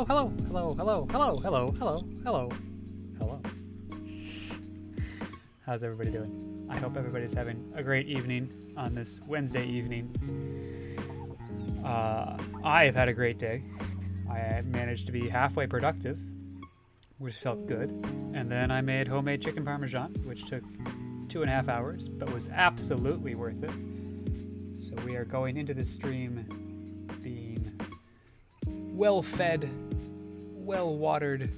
hello, hello, hello, hello, hello, hello, hello, hello. How's everybody doing? I hope everybody's having a great evening on this Wednesday evening. I have had a great day. I managed to be halfway productive, which felt good. And then I made homemade chicken parmesan, which took 2.5 hours, but was absolutely worth it. So we are going into this stream being well-fed, well-watered,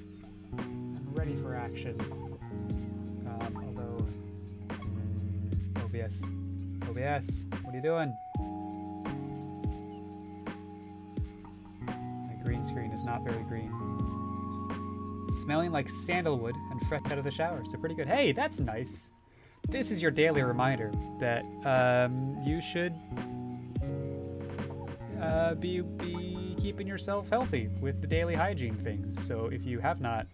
and ready for action. Although, OBS, what are you doing? My green screen is not very green. Smelling like sandalwood and fresh out of the shower, so pretty good. Hey, that's nice. This is your daily reminder that you should be keeping yourself healthy with the daily hygiene things. So if you have not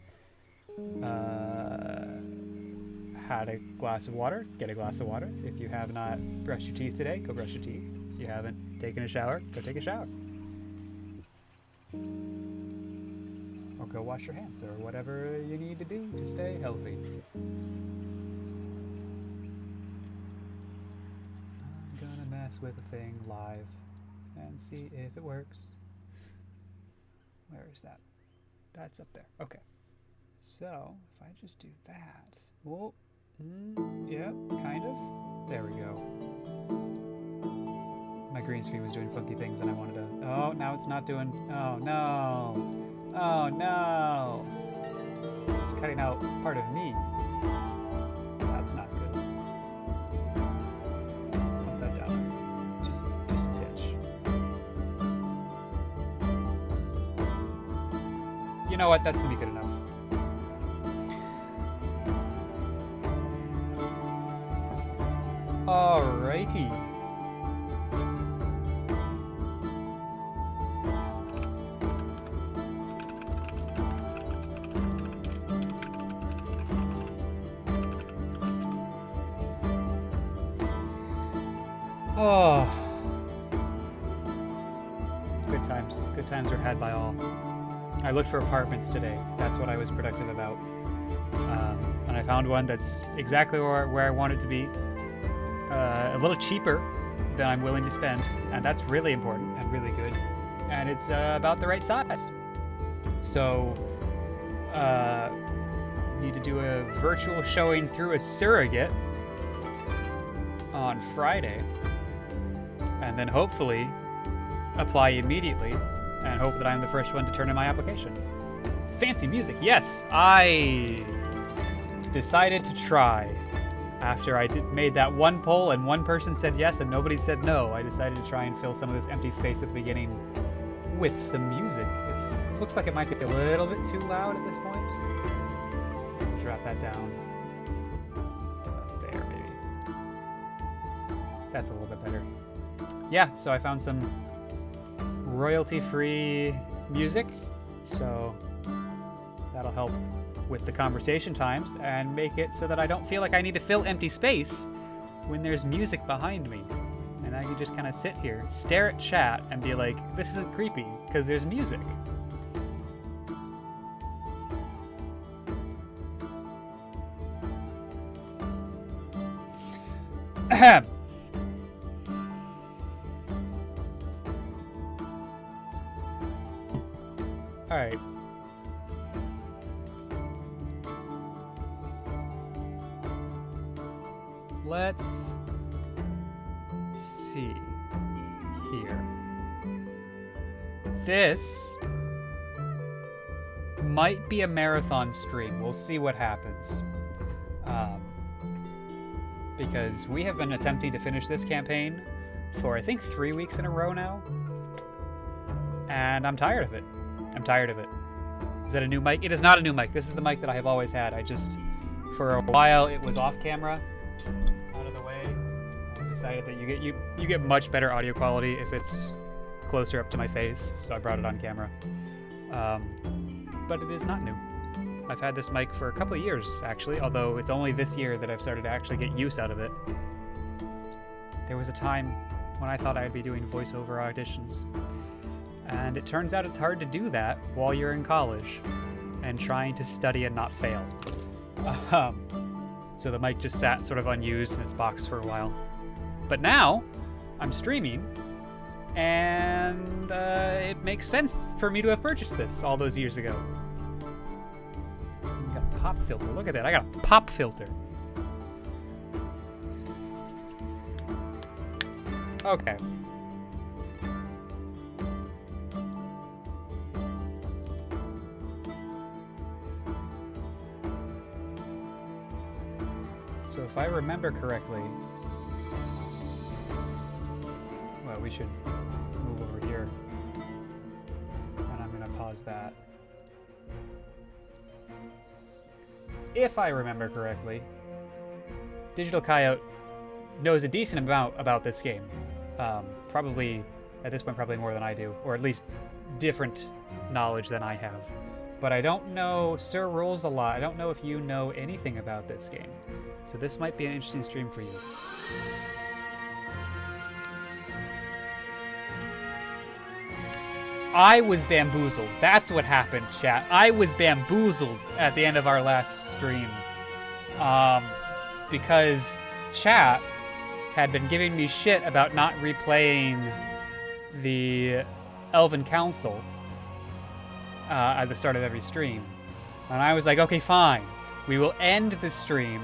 had a glass of water, get a glass of water. If you have not brushed your teeth today, go brush your teeth. If you haven't taken a shower, go take a shower. Or go wash your hands, or whatever you need to do to stay healthy. I'm gonna mess with the thing live and see if it works. Where is that? That's up there. Okay. So, if I just do that. Whoa. Yep, kind of. There we go. My green screen was doing funky things and I wanted to... Oh, now it's not doing... Oh, no. Oh, no. It's cutting out part of me. That's not good. Put that down. Just a titch. You know what? That's gonna be good enough. Alrighty. Oh. Good times. Good times are had by all. I looked for apartments today. That's what I was productive about. And I found one that's exactly where I want it to be. A little cheaper than I'm willing to spend. And that's really important and really good. And it's about the right size. So, need to do a virtual showing through a surrogate on Friday. And then hopefully apply immediately and hope that I'm the first one to turn in my application. Fancy music, yes! I decided to try. After I made that one poll and one person said yes and nobody said no, I decided to try and fill some of this empty space at the beginning with some music. It looks like it might be a little bit too loud at this point. Drop that down. There, maybe. That's a little bit better. Yeah, so I found some royalty-free music, so that'll help with the conversation times and make it so that I don't feel like I need to fill empty space when there's music behind me. And I can just kind of sit here, stare at chat, and be like, this isn't creepy, because there's music. Ahem. All right. Let's see here. This might be a marathon stream. We'll see what happens. Because we have been attempting to finish this campaign for, I think, 3 weeks in a row now. And I'm tired of it. Is that a new mic? It is not a new mic. This is the mic that I have always had. I just, for a while, it was off camera. Out of the way. I decided that you get much better audio quality if it's closer up to my face, so I brought it on camera. But it is not new. I've had this mic for a couple of years, actually, although it's only this year that I've started to actually get use out of it. There was a time when I thought I'd be doing voiceover auditions. And it turns out it's hard to do that while you're in college and trying to study and not fail. So the mic just sat sort of unused in its box for a while. But now, I'm streaming, and it makes sense for me to have purchased this all those years ago. I got a pop filter. Look at that. I got a pop filter. Okay. So if I remember correctly, well, we should move over here. And I'm gonna pause that. If I remember correctly, Digital Coyote knows a decent amount about this game. Probably, at this point, probably more than I do, or at least different knowledge than I have. But I don't know, Sir Rolls a lot. I don't know if you know anything about this game. So this might be an interesting stream for you. I was bamboozled. That's what happened, chat. I was bamboozled at the end of our last stream. Because chat had been giving me shit about not replaying the Elven Council at the start of every stream. And I was like, okay, fine. We will end the stream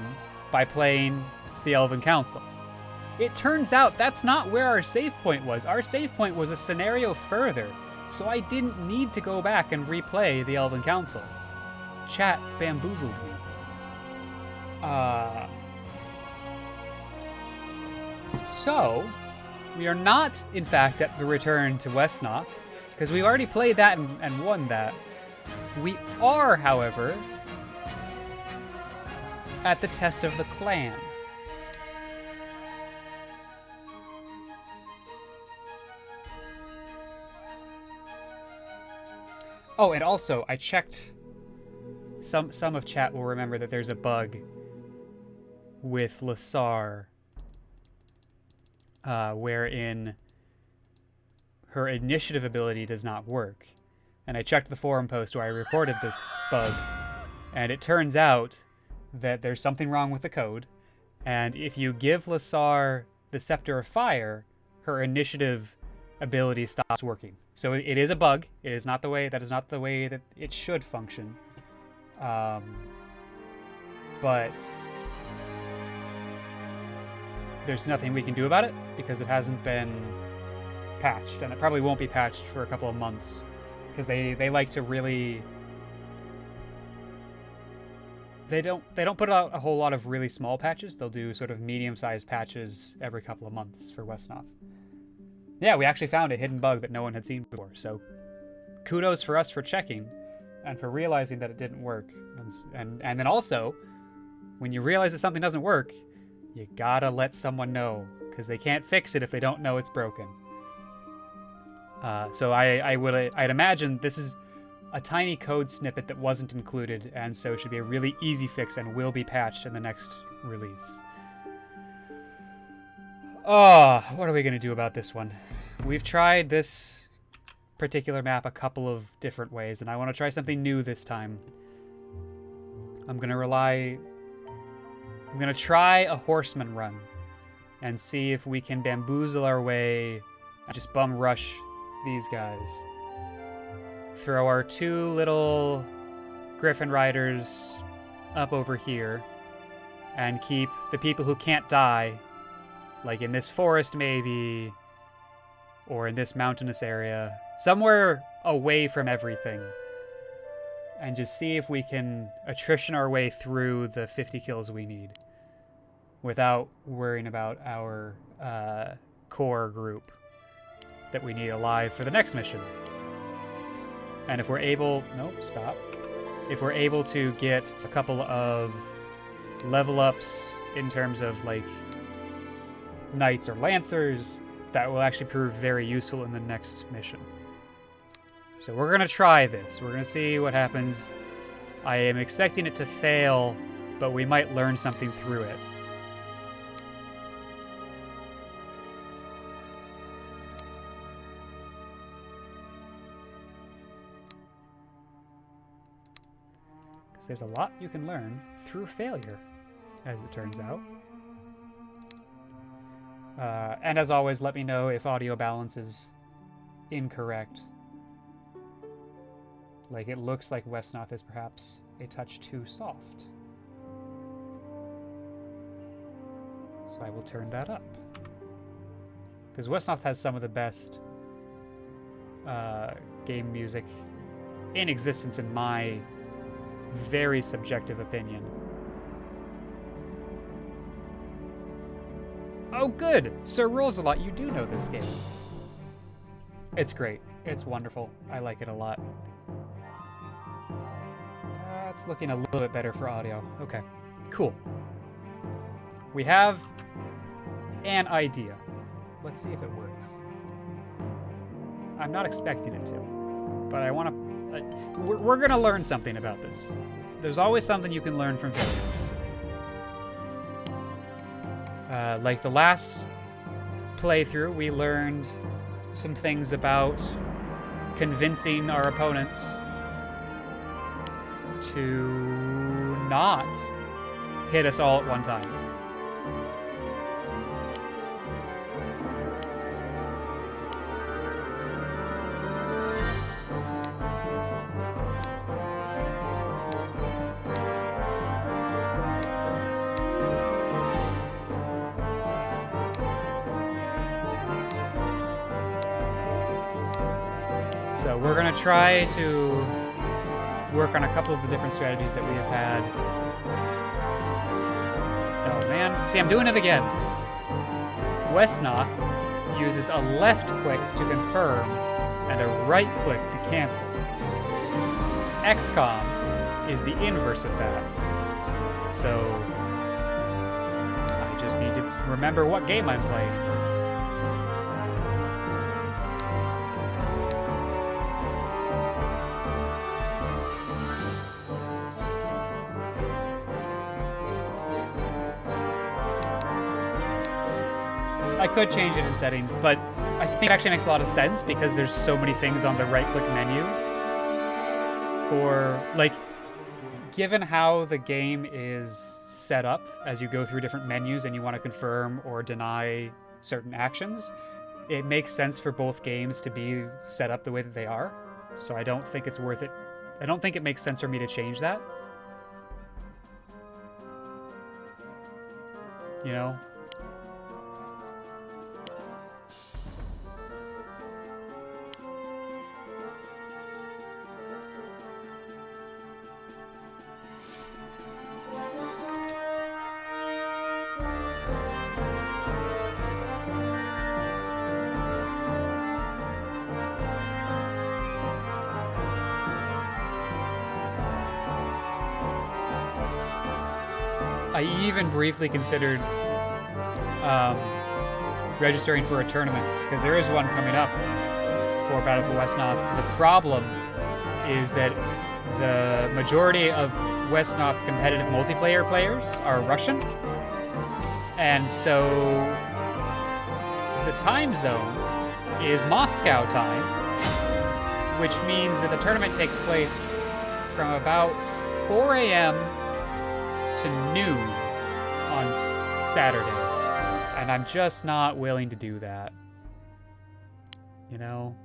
by playing the Elven Council. It turns out that's not where our save point was. Our save point was a scenario further, so I didn't need to go back and replay the Elven Council. Chat bamboozled me. So, we are not, in fact, at the return to Wesnoth, because we've already played that and won that. We are, however, at the test of the clan. Oh, and also, I checked. Some of chat will remember that there's a bug with Lasar, wherein her initiative ability does not work. And I checked the forum post where I reported this bug, and it turns out that there's something wrong with the code, and if you give Lasar the Scepter of Fire, her initiative ability stops working. So it is a bug. It is not the way. That is not the way that it should function. But there's nothing we can do about it because it hasn't been patched, and it probably won't be patched for a couple of months because they like to really. They don't put out a whole lot of really small patches. They'll do sort of medium-sized patches every couple of months for Wesnoth. Yeah, we actually found a hidden bug that no one had seen before, so kudos for us for checking and for realizing that it didn't work. And then also, when you realize that something doesn't work, you gotta let someone know, because they can't fix it if they don't know it's broken. So I'd imagine this is a tiny code snippet that wasn't included, and so should be a really easy fix and will be patched in the next release. Oh, what are we going to do about this one? We've tried this particular map a couple of different ways, and I want to try something new this time. I'm going to try a horseman run and see if we can bamboozle our way and just bum rush these guys. Throw our two little Griffin Riders up over here and keep the people who can't die, like in this forest maybe, or in this mountainous area, somewhere away from everything, and just see if we can attrition our way through the 50 kills we need without worrying about our core group that we need alive for the next mission. And if we're able... Nope, stop. If we're able to get a couple of level ups in terms of, like, knights or lancers, that will actually prove very useful in the next mission. So we're going to try this. We're going to see what happens. I am expecting it to fail, but we might learn something through it. So there's a lot you can learn through failure, as it turns out. And as always, let me know if audio balance is incorrect. Like, it looks like Wesnoth is perhaps a touch too soft. So I will turn that up. Because Wesnoth has some of the best game music in existence, in my very subjective opinion. Oh, good! Sir Rosalot, you do know this game. It's great. It's wonderful. I like it a lot. That's looking a little bit better for audio. Okay, cool. We have an idea. Let's see if it works. I'm not expecting it to, but I want to... we're going to learn something about this. There's always something you can learn from failures. Like the last playthrough, we learned some things about convincing our opponents to not hit us all at one time. So we're going to try to work on a couple of the different strategies that we have had. Oh man, see, I'm doing it again. Wesnoth uses a left click to confirm and a right click to cancel. XCOM is the inverse of that. So I just need to remember what game I'm playing. I could change it in settings, but I think it actually makes a lot of sense because there's so many things on the right-click menu for, like, given how the game is set up as you go through different menus and you want to confirm or deny certain actions, it makes sense for both games to be set up the way that they are. So I don't think it's worth it. I don't think it makes sense for me to change that. You know? I even briefly considered registering for a tournament, because there is one coming up for Battle for Wesnoth. The problem is that the majority of Wesnoth competitive multiplayer players are Russian, and so the time zone is Moscow time, which means that the tournament takes place from about 4 a.m. to noon on Saturday, and I'm just not willing to do that, you know?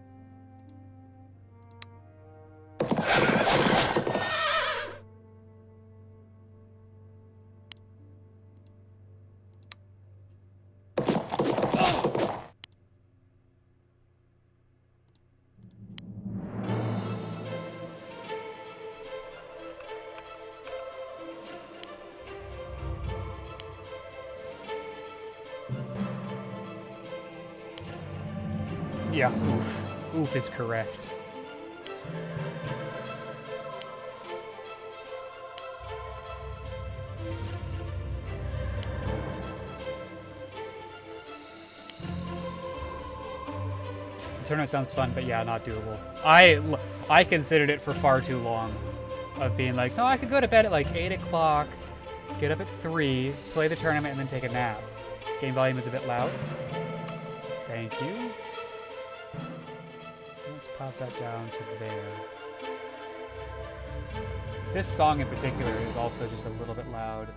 Yeah, oof. Oof is correct. The tournament sounds fun, but yeah, not doable. I considered it for far too long. Of being like, no, I could go to bed at like 8 o'clock, get up at 3, play the tournament, and then take a nap. Game volume is a bit loud. Thank you. Let's pop that down to there. This song in particular is also just a little bit loud.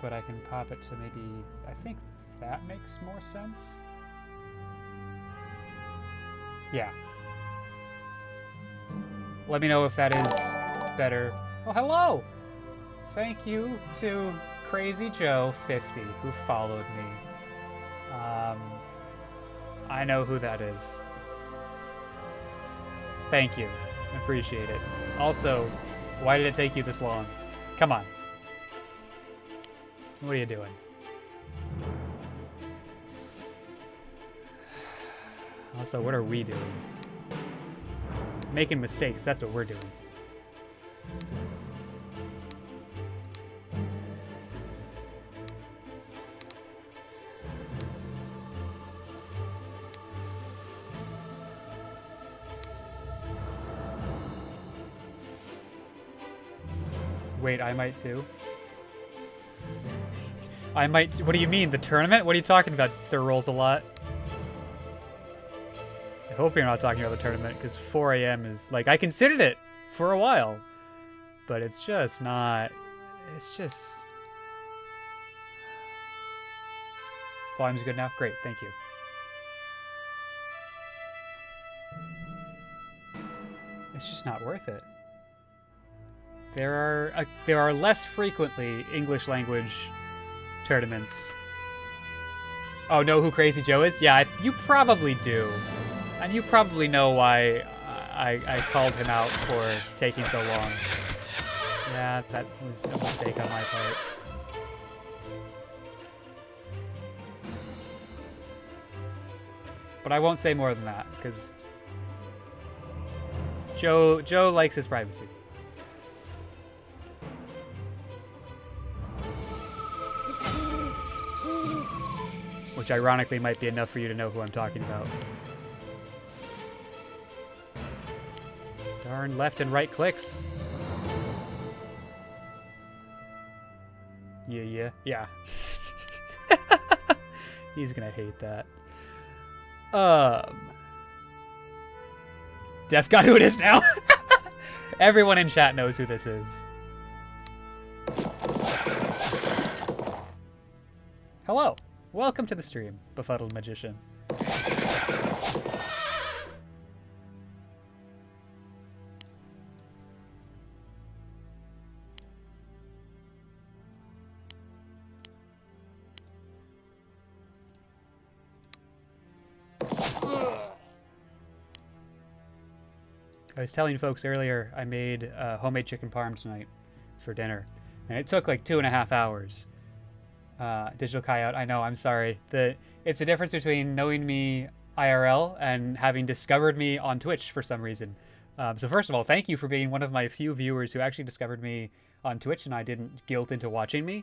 But I can pop it to maybe, I think that makes more sense. Yeah. Let me know if that is better. Oh, hello! Thank you to Crazy Joe 50 who followed me. I know who that is. Thank you. Appreciate it. Also, why did it take you this long? Come on. What are you doing? Also, what are we doing? Making mistakes, that's what we're doing. Wait, I might too. I might. What do you mean, the tournament? What are you talking about, Sir Rolls-a-Lot? I hope you're not talking about the tournament, because 4 a.m. is, like, I considered it for a while. But it's just not. It's just. Volume's good now? Great, thank you. It's just not worth it. There are less frequently English language tournaments. Oh, know who Crazy Joe is? Yeah, you probably do. And you probably know why I called him out for taking so long. Yeah, that was a mistake on my part. But I won't say more than that, because Joe likes his privacy. Which ironically might be enough for you to know who I'm talking about. Darn left and right clicks. Yeah. He's gonna hate that. Def got who it is now. Everyone in chat knows who this is. Hello. Welcome to the stream, Befuddled Magician. I was telling folks earlier I made homemade chicken parm tonight for dinner, and it took like 2.5 hours. Digital Coyote, I know, I'm sorry. It's the difference between knowing me IRL and having discovered me on Twitch for some reason. So first of all, thank you for being one of my few viewers who actually discovered me on Twitch and I didn't guilt into watching me.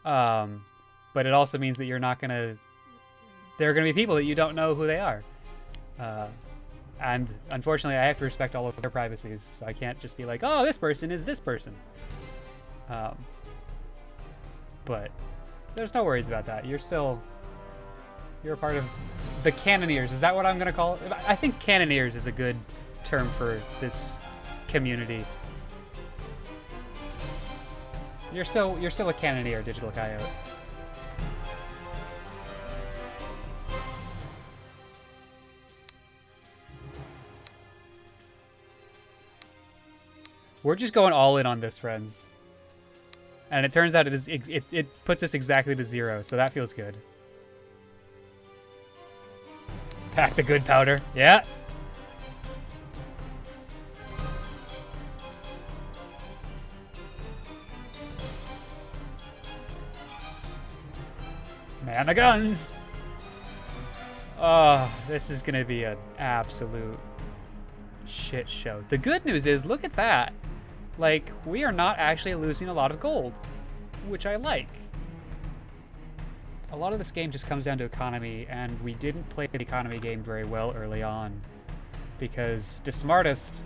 But it also means that you're not gonna... There are gonna be people that you don't know who they are. And unfortunately, I have to respect all of their privacies, so I can't just be like, oh, this person is this person. But... There's no worries about that. You're a part of the Cannoneers. Is that what I'm gonna call it? I think Cannoneers is a good term for this community. You're still a Cannoneer, Digital Coyote. We're just going all in on this, friends. And it turns out it puts us exactly to 0, so that feels good. Pack the good powder. Yeah. Man the guns. Oh, this is gonna be an absolute shit show. The good news is, look at that. Like, we are not actually losing a lot of gold, which I like. A lot of this game just comes down to economy, and we didn't play the economy game very well early on, because the smartest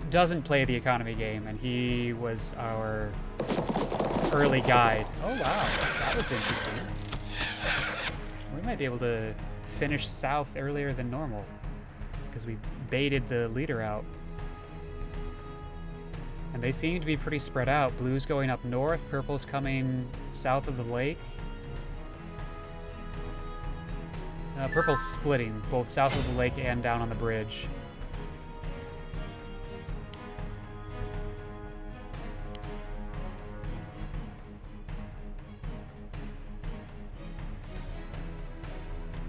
doesn't play the economy game, and he was our early guide. Oh wow, that was interesting. We might be able to finish south earlier than normal. because we baited the leader out. And they seem to be pretty spread out. Blue's going up north, purple's coming south of the lake. Purple's splitting, both south of the lake and down on the bridge.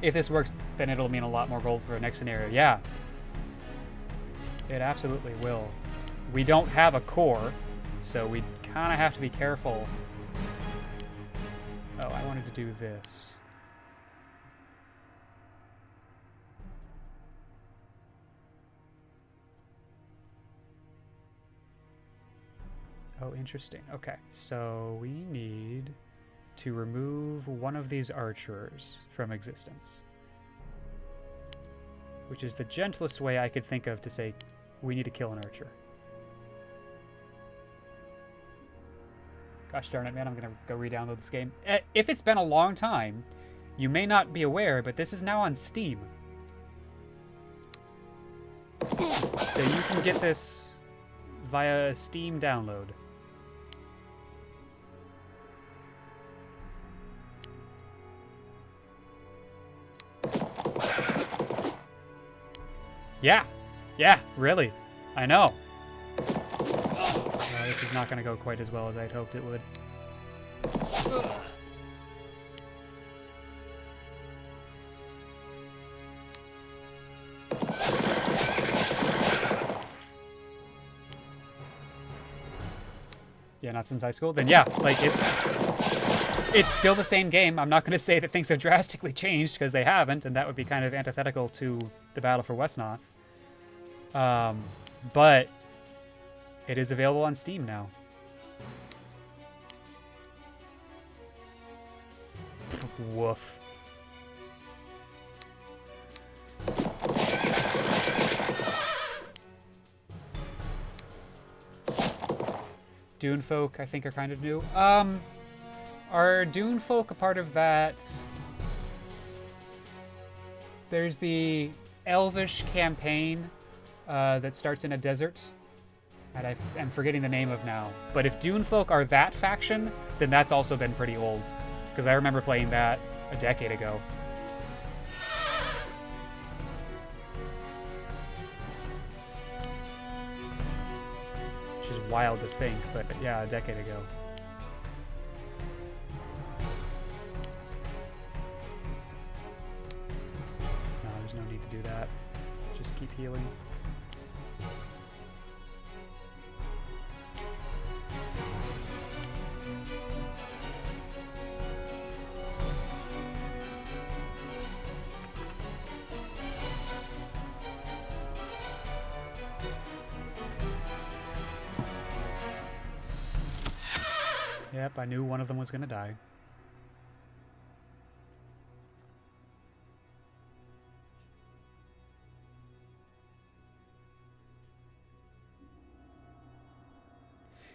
If this works, then it'll mean a lot more gold for the next scenario. Yeah. It absolutely will. We don't have a core, so we kind of have to be careful. Oh, I wanted to do this. Oh, interesting. Okay, so we need to remove one of these archers from existence, which is the gentlest way I could think of to say we need to kill an archer. Gosh darn it, man, I'm gonna go re-download this game. If it's been a long time, you may not be aware, but this is now on Steam. So you can get this via a Steam download. Yeah, really. I know. This is not going to go quite as well as I'd hoped it would. Yeah, not since high school? Then yeah, like it's still the same game. I'm not going to say that things have drastically changed, because they haven't, and that would be kind of antithetical to the battle for Wesnoth. But it is available on Steam now. Woof. Dune folk, I think, are kind of new. Are Dune folk a part of that? There's the Elvish campaign that starts in a desert that I'm forgetting the name of now. But if Dune folk are that faction, then that's also been pretty old, because I remember playing that a decade ago. Which is wild to think, but yeah, a decade ago. No, there's no need to do that. Just keep healing. Yep, I knew one of them was going to die.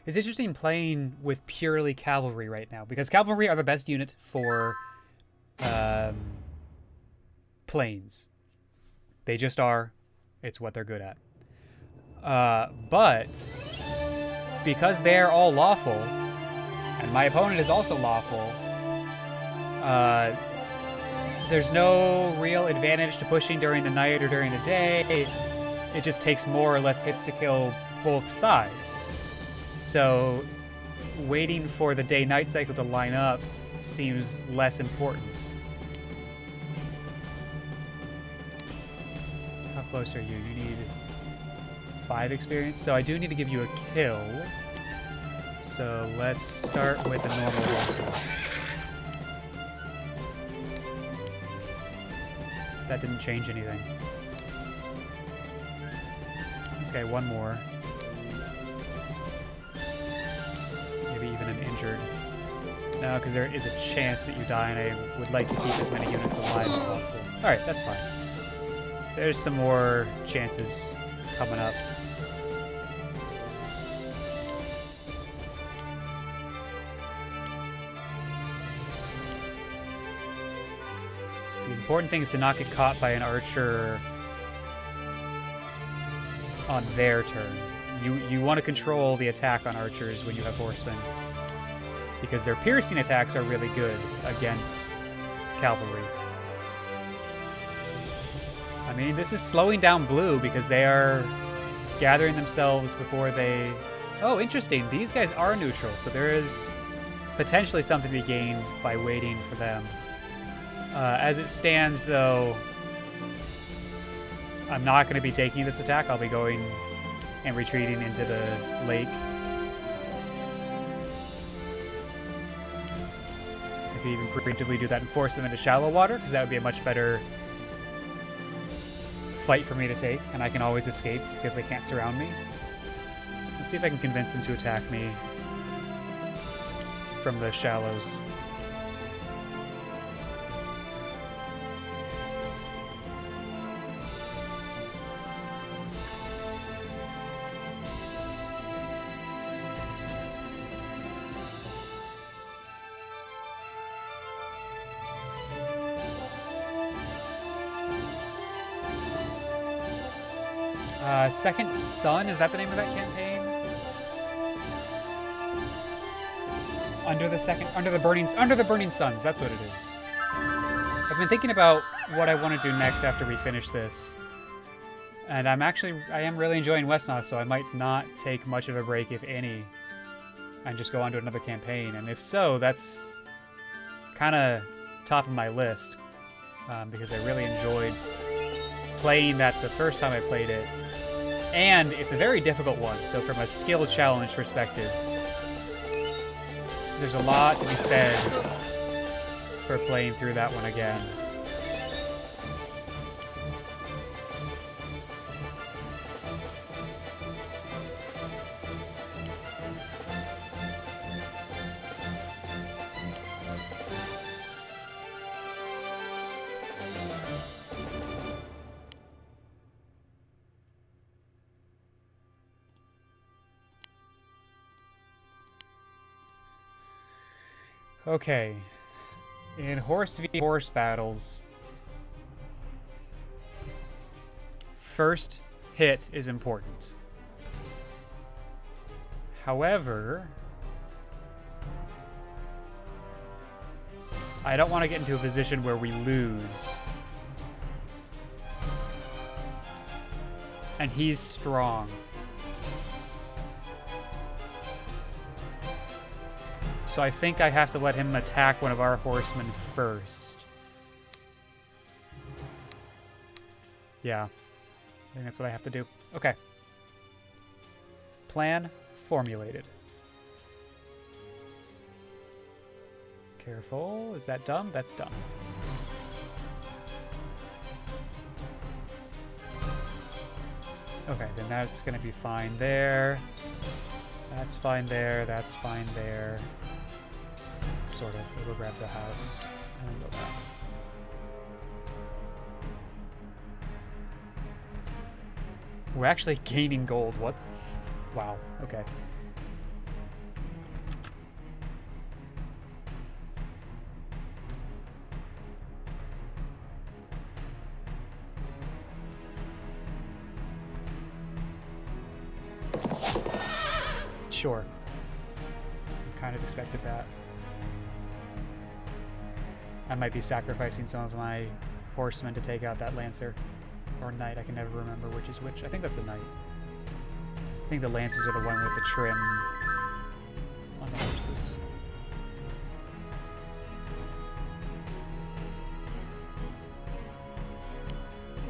It's interesting playing with purely cavalry right now, because cavalry are the best unit for planes. They just are. It's what they're good at. But because they're all lawful, and my opponent is also lawful, there's no real advantage to pushing during the night or during the day. It just takes more or less hits to kill both sides. So waiting for the day-night cycle to line up seems less important. How close are you? You need 5 experience. So I do need to give you a kill. So let's start with a normal horse. That didn't change anything. Okay, one more. Maybe even an injured. No, because there is a chance that you die, and I would like to keep as many units alive as possible. Alright, that's fine. There's some more chances coming up. The important thing is to not get caught by an archer on their turn. You want to control the attack on archers when you have horsemen, because their piercing attacks are really good against cavalry. I mean, this is slowing down blue because they are gathering themselves before they... Oh, interesting. These guys are neutral, so there is potentially something to be gained by waiting for them. As it stands, though, I'm not going to be taking this attack. I'll be going and retreating into the lake. I could even preemptively do that and force them into shallow water, because that would be a much better fight for me to take, and I can always escape because they can't surround me. Let's see if I can convince them to attack me from the shallows. Second Sun, is that the name of that campaign? Under the Burning Suns, that's what it is. I've been thinking about what I want to do next after we finish this. And I am really enjoying Wesnoth, so I might not take much of a break, if any, and just go on to another campaign. And if so, that's kind of top of my list, because I really enjoyed playing that the first time I played it. And it's a very difficult one, so from a skill challenge perspective, there's a lot to be said for playing through that one again. Okay, in horse v horse battles, first hit is important. However, I don't want to get into a position where we lose. And he's strong. So I think I have to let him attack one of our horsemen first. Yeah. I think that's what I have to do. Okay. Plan formulated. Careful. Is that dumb? That's dumb. Okay, then that's going to be fine there. That's fine there. That's fine there. Sort of. We'll go grab the house and go back. We're actually gaining gold. What? Wow. Okay. Sure. Kind of expected that. I might be sacrificing some of my horsemen to take out that lancer. Or knight, I can never remember which is which. I think that's a knight. I think the lancers are the one with the trim on the horses.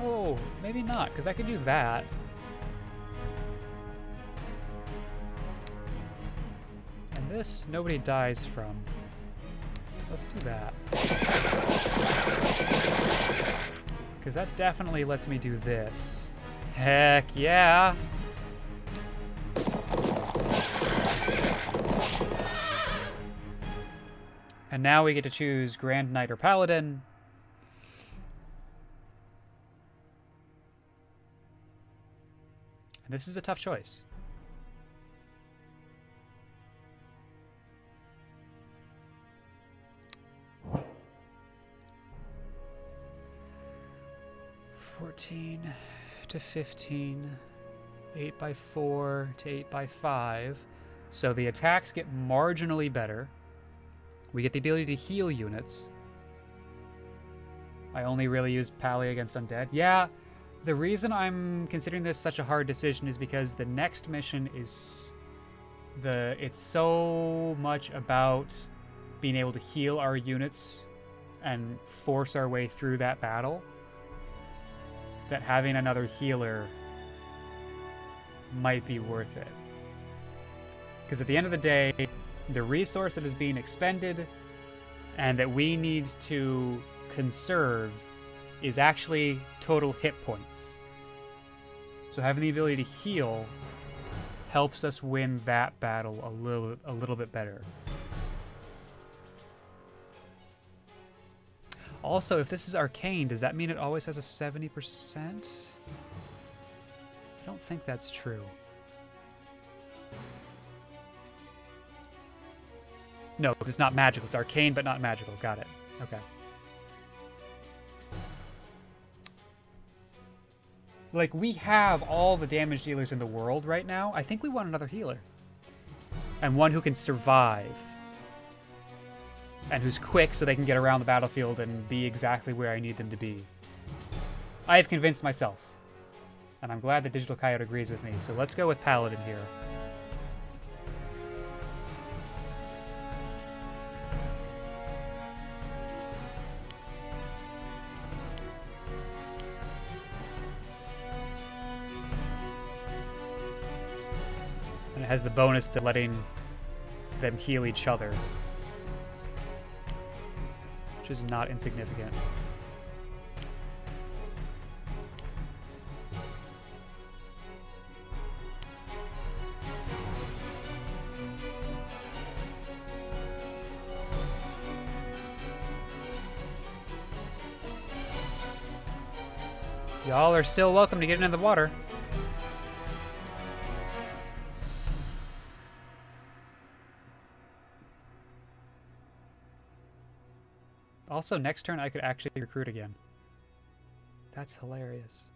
Oh, maybe not, because I could do that. And this, nobody dies from. Let's do that. Because that definitely lets me do this. Heck yeah! And now we get to choose Grand Knight or Paladin. And this is a tough choice. $14 to $15. 8x4 to 8x5. So the attacks get marginally better. We get the ability to heal units. I only really use Pally against undead. Yeah, the reason I'm considering this such a hard decision is because the next mission is it's so much about being able to heal our units and force our way through that battle that having another healer might be worth it. Because at the end of the day, the resource that is being expended and that we need to conserve is actually total hit points. So having the ability to heal helps us win that battle a little bit better. Also, if this is arcane, does that mean it always has a 70%? I don't think that's true. No, it's not magical. It's arcane, but not magical. Got it. Okay. Like, we have all the damage dealers in the world right now. I think we want another healer. And one who can survive. And who's quick so they can get around the battlefield and be exactly where I need them to be. I have convinced myself. And I'm glad that Digital Coyote agrees with me. So let's go with Paladin here. And it has the bonus to letting them heal each other. Which is not insignificant. Y'all are still welcome to get into the water. Also, next turn I could actually recruit again. That's hilarious.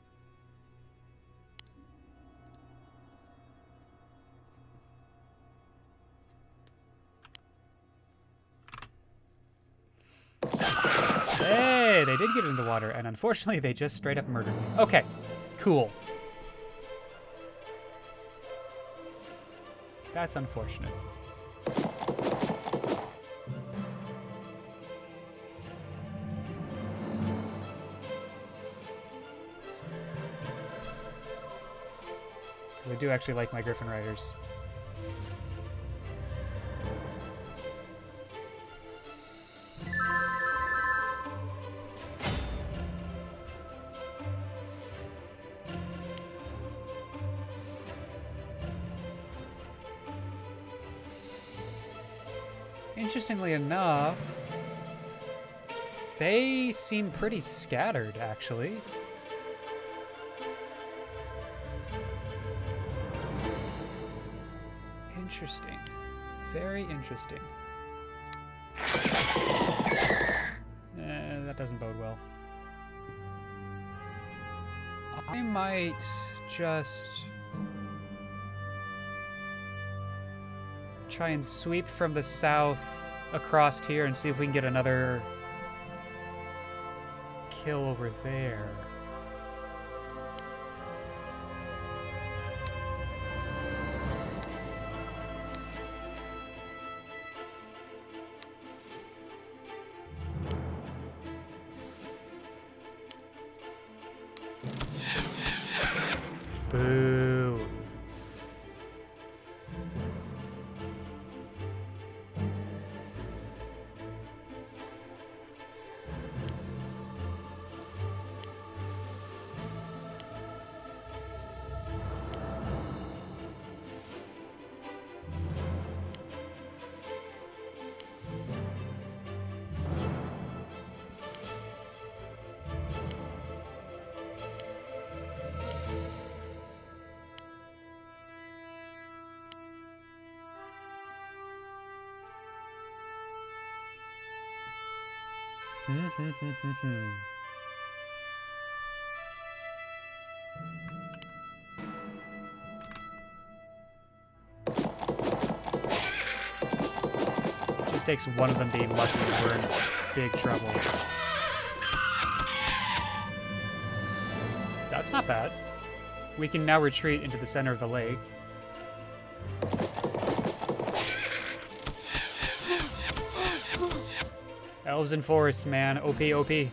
Hey, they did get into the water, and unfortunately they just straight up murdered me. Okay, cool. That's unfortunate. I do actually like my Griffin Riders. Interestingly enough, they seem pretty scattered, actually. Interesting. Very interesting. That doesn't bode well. I might just try and sweep from the south across here and see if we can get another kill over there. Boo. just takes one of them being lucky and we're in big trouble. That's not bad. We can now retreat into the center of the lake. Elves and forests, man. OP, OP.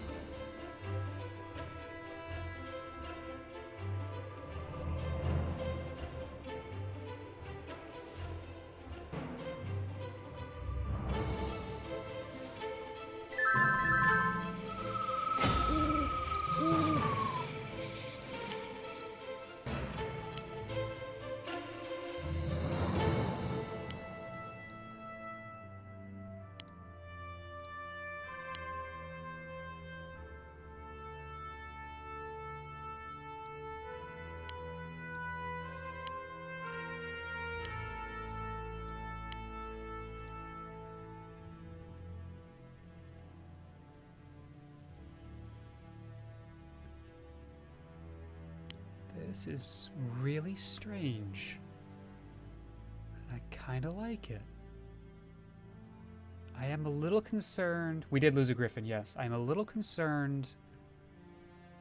This is really strange. I kind of like it. I am a little concerned. We did lose a griffin, yes. I'm a little concerned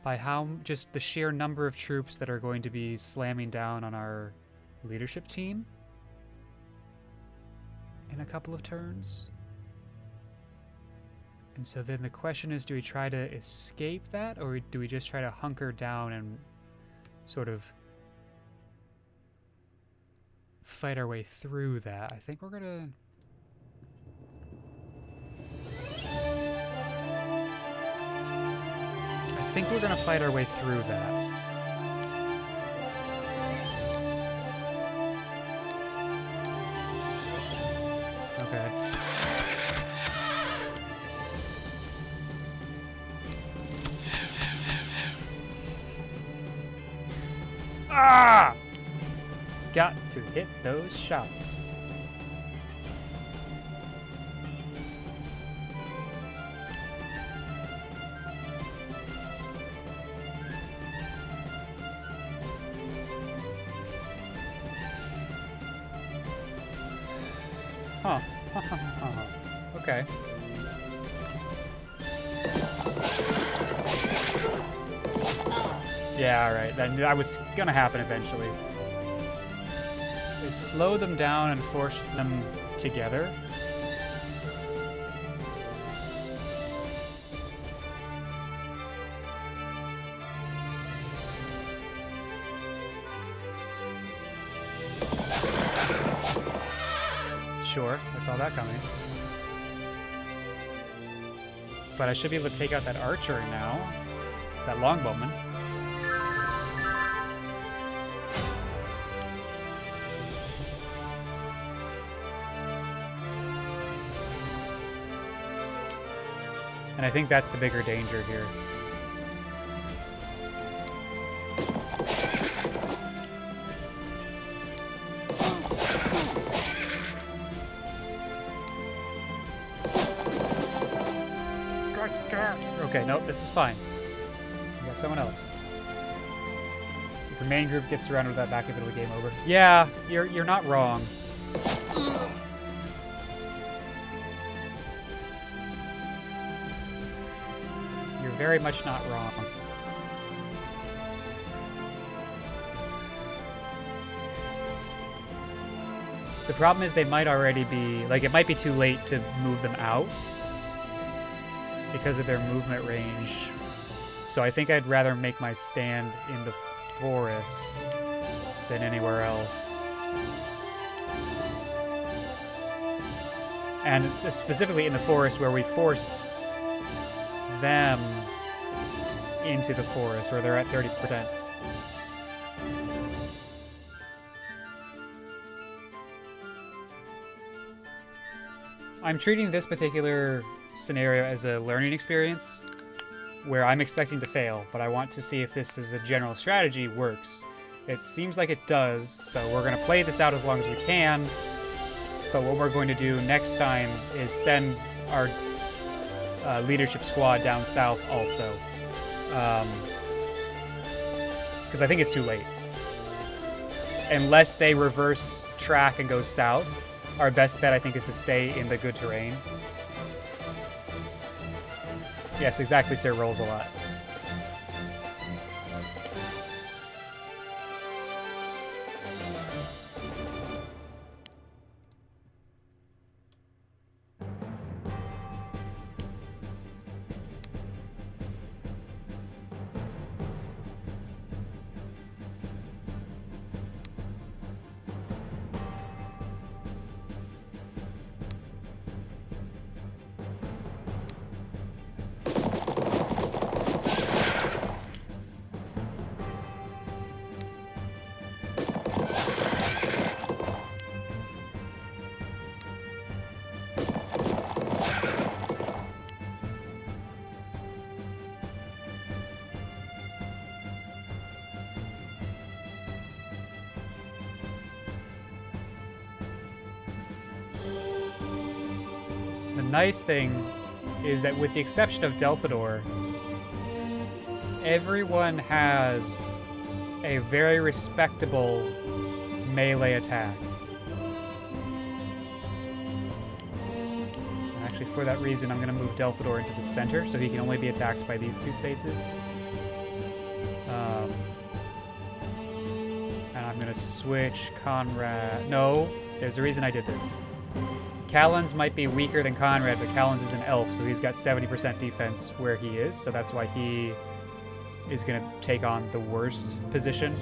by how just the sheer number of troops that are going to be slamming down on our leadership team in a couple of turns. And so then the question is, do we try to escape that, or do we just try to hunker down and sort of fight our way through that? I think we're gonna... fight our way through that. Okay. Ah! Got to hit those shots. Huh. Okay. Yeah, alright. That was gonna happen eventually. It slowed them down and forced them together. Sure, I saw that coming. But I should be able to take out that archer now. That longbowman. And I think that's the bigger danger here. Okay, nope, this is fine. We got someone else. If your main group gets surrounded with that backup, it'll be game over. Yeah, you're not wrong. You're very much not wrong. The problem is they might already be, like, it might be too late to move them out because of their movement range. So I think I'd rather make my stand in the forest than anywhere else. And it's specifically in the forest where we force them into the forest, where they're at 30%. I'm treating this particular scenario as a learning experience where I'm expecting to fail, but I want to see if this is a general strategy works. It seems like it does, so we're going to play this out as long as we can, but what we're going to do next time is send our leadership squad down south also. Because I think it's too late. Unless they reverse track and go south, our best bet, I think, is to stay in the good terrain. Yes, exactly, sir. Rolls a lot. The nice thing is that with the exception of Delphador, everyone has a very respectable melee attack. Actually, for that reason, I'm going to move Delphador into the center so he can only be attacked by these two spaces. And I'm going to switch Conrad. No, there's a reason I did this. Callens might be weaker than Conrad, but Callens is an elf, so he's got 70% defense where he is, so that's why he is going to take on the worst position.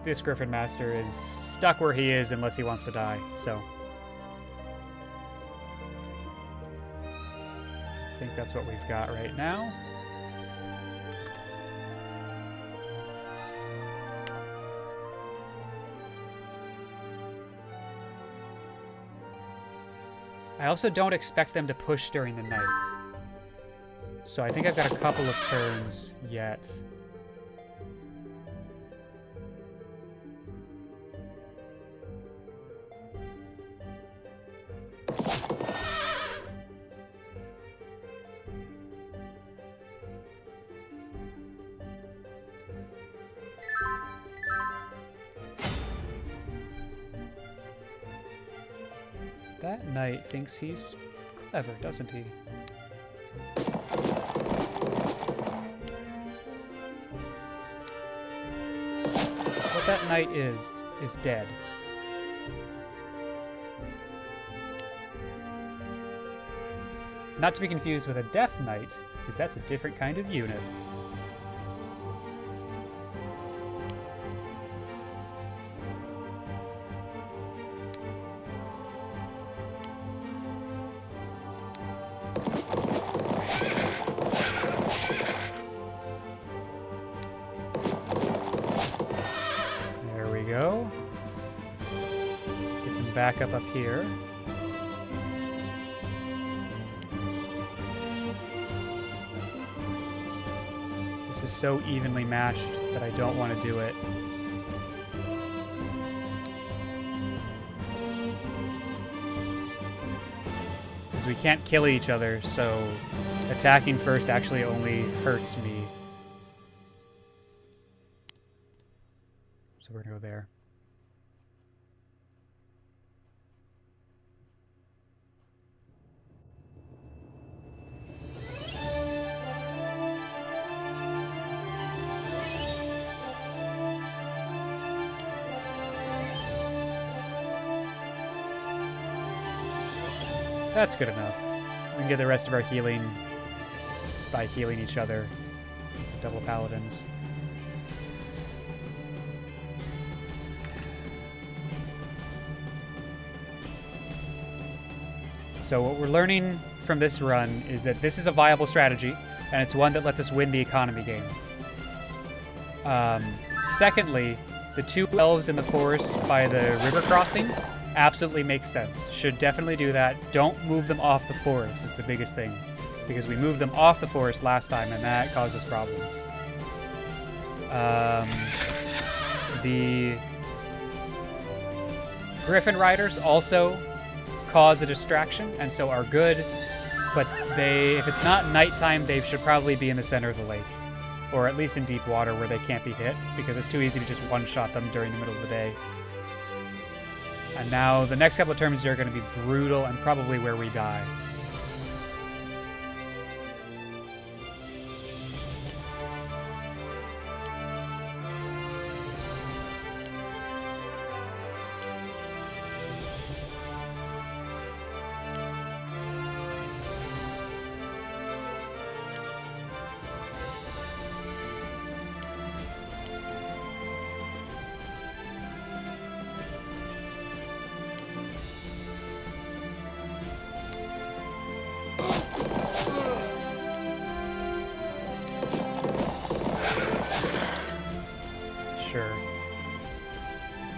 This Griffin Master is stuck where he is unless he wants to die, so I think that's what we've got right now. I also don't expect them to push during the night. So I think I've got a couple of turns yet. That knight thinks he's clever, doesn't he? What that knight is dead. Not to be confused with a death knight, because that's a different kind of unit. Back up here. This is so evenly matched that I don't want to do it. Because we can't kill each other, so attacking first actually only hurts me. So we're gonna go there. That's good enough. We can get the rest of our healing by healing each other. Double paladins. So what we're learning from this run is that this is a viable strategy, and it's one that lets us win the economy game. Secondly, the two elves in the forest by the river crossing absolutely makes sense. Should definitely do that. Don't move them off the forest is the biggest thing, because we moved them off the forest last time and that caused us problems. The Griffin Riders also cause a distraction and so are good, but if it's not nighttime, they should probably be in the center of the lake. or at least in deep water where they can't be hit, because it's too easy to just one-shot them during the middle of the day. And now the next couple of turns are going to be brutal and probably where we die. Sure.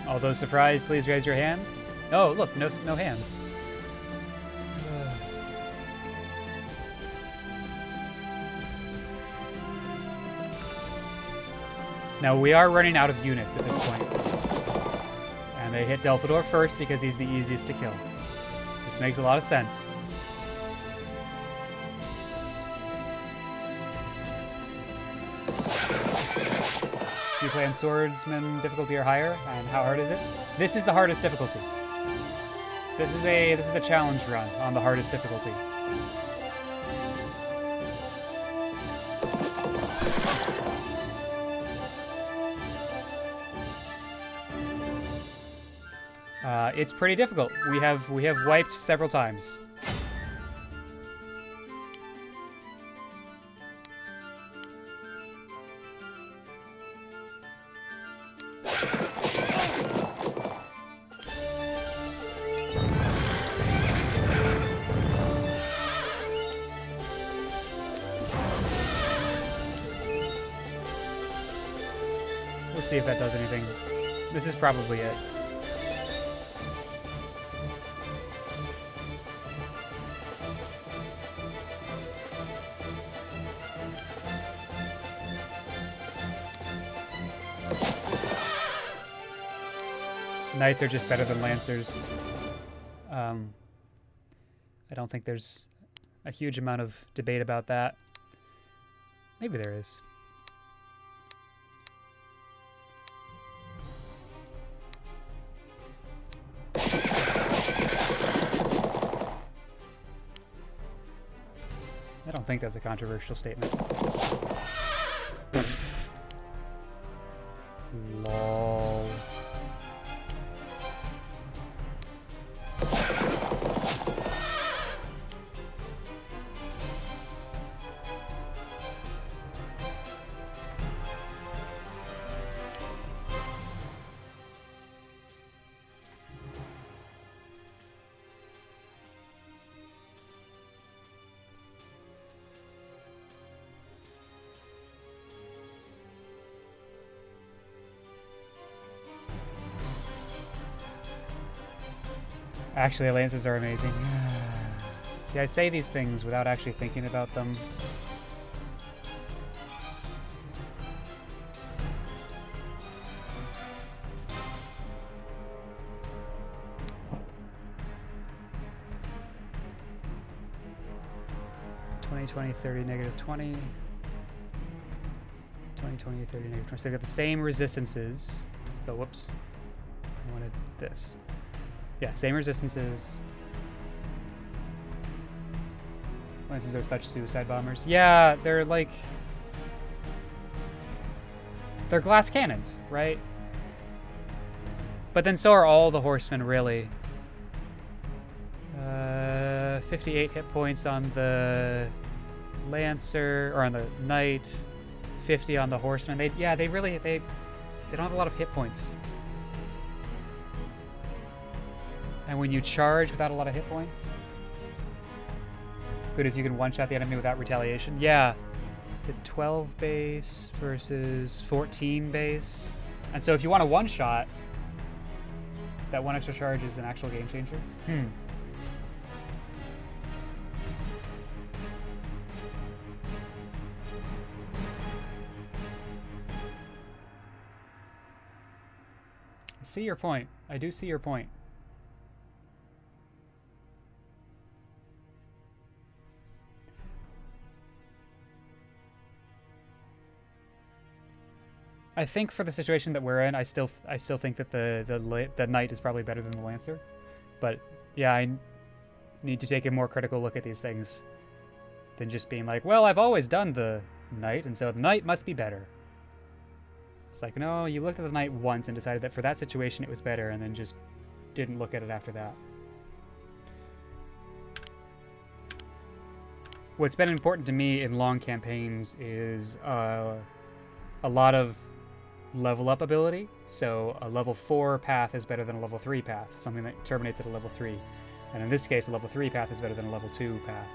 All those surprised, please raise your hand. Oh, look, no hands. Now, we are running out of units at this point. And they hit Delphador first because he's the easiest to kill. This makes a lot of sense. Do you play on Swordsman difficulty or higher? And how hard is it? This is the hardest difficulty. This is a challenge run on the hardest difficulty. It's pretty difficult. We have wiped several times. We'll see if that does anything. This is probably it. Knights are just better than Lancers. I don't think there's a huge amount of debate about that. Maybe there is. I don't think that's a controversial statement. Lol. Actually, Lancers are amazing. See, I say these things without actually thinking about them. (20, 30, negative 20. 20, 20, 30, negative 20. So they got the same resistances. Oh, whoops. I wanted this. Yeah, same resistances. Lancers are such suicide bombers. Yeah, they're like... They're glass cannons, right? But then so are all the horsemen, really. 58 hit points on the Lancer, or on the Knight. 50 on the horseman. They don't have a lot of hit points. And when you charge without a lot of hit points, good if you can one-shot the enemy without retaliation. Yeah, it's a 12 base versus 14 base. And so if you want a one-shot, that one extra charge is an actual game changer. I see your point. I do see your point. I think for the situation that we're in, I still think that the knight is probably better than the lancer. But yeah, I need to take a more critical look at these things than just being like, well, I've always done the knight, and so the knight must be better. It's like, no, you looked at the knight once and decided that for that situation it was better, and then just didn't look at it after that. What's been important to me in long campaigns is a lot of level up ability. So a level 4 path is better than a level 3 path, something that terminates at a level 3. And in this case, a level 3 path is better than a level 2 path.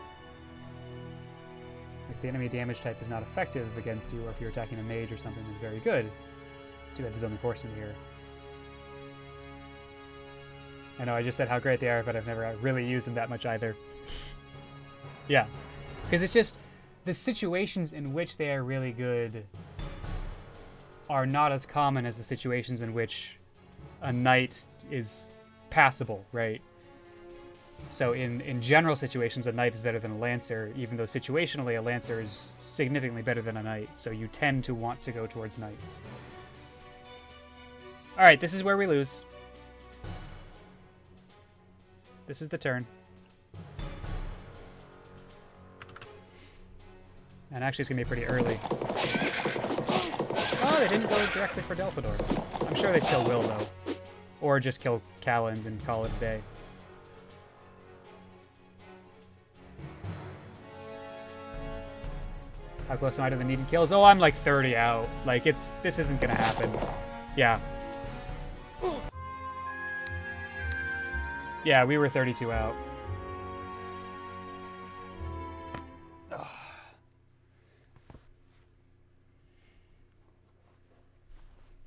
If the enemy damage type is not effective against you, or if you're attacking a mage or something, that's very good. Too bad there's only horsemen here. I know I just said how great they are, but I've never really used them that much either. Yeah. Because it's just, the situations in which they are really good are not as common as the situations in which a knight is passable, right? So in general situations, a knight is better than a lancer, even though situationally a lancer is significantly better than a knight, so you tend to want to go towards knights. Alright, this is where we lose. This is the turn. And actually it's going to be pretty early. Oh, they didn't go directly for Delphador. I'm sure they still will, though. Or just kill Callans and call it a day. How close am I to the needed kills? Oh, I'm like 30 out. Like, this isn't gonna happen. Yeah. Yeah, we were 32 out.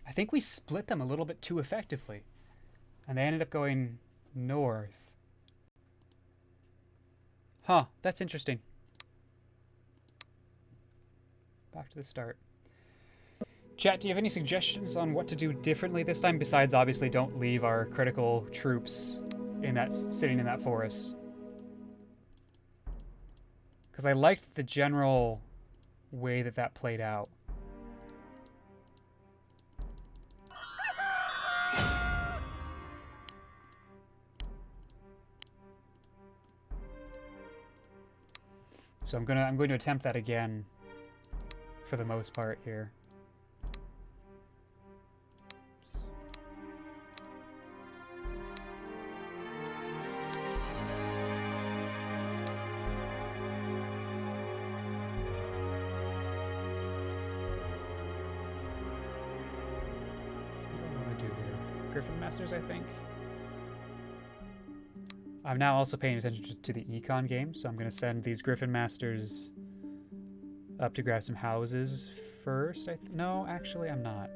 I think we split them a little bit too effectively. And they ended up going north. Huh, that's interesting. Back to the start. Chat, do you have any suggestions on what to do differently this time, besides obviously don't leave our critical troops in that sitting in that forest? Because I liked the general way that played out. So I'm going to attempt that again for the most part here. What do I want to do here? Griffin Masters, I think. I'm now also paying attention to the econ game, so I'm going to send these Griffin Masters up to grab some houses first. No, actually, I'm not.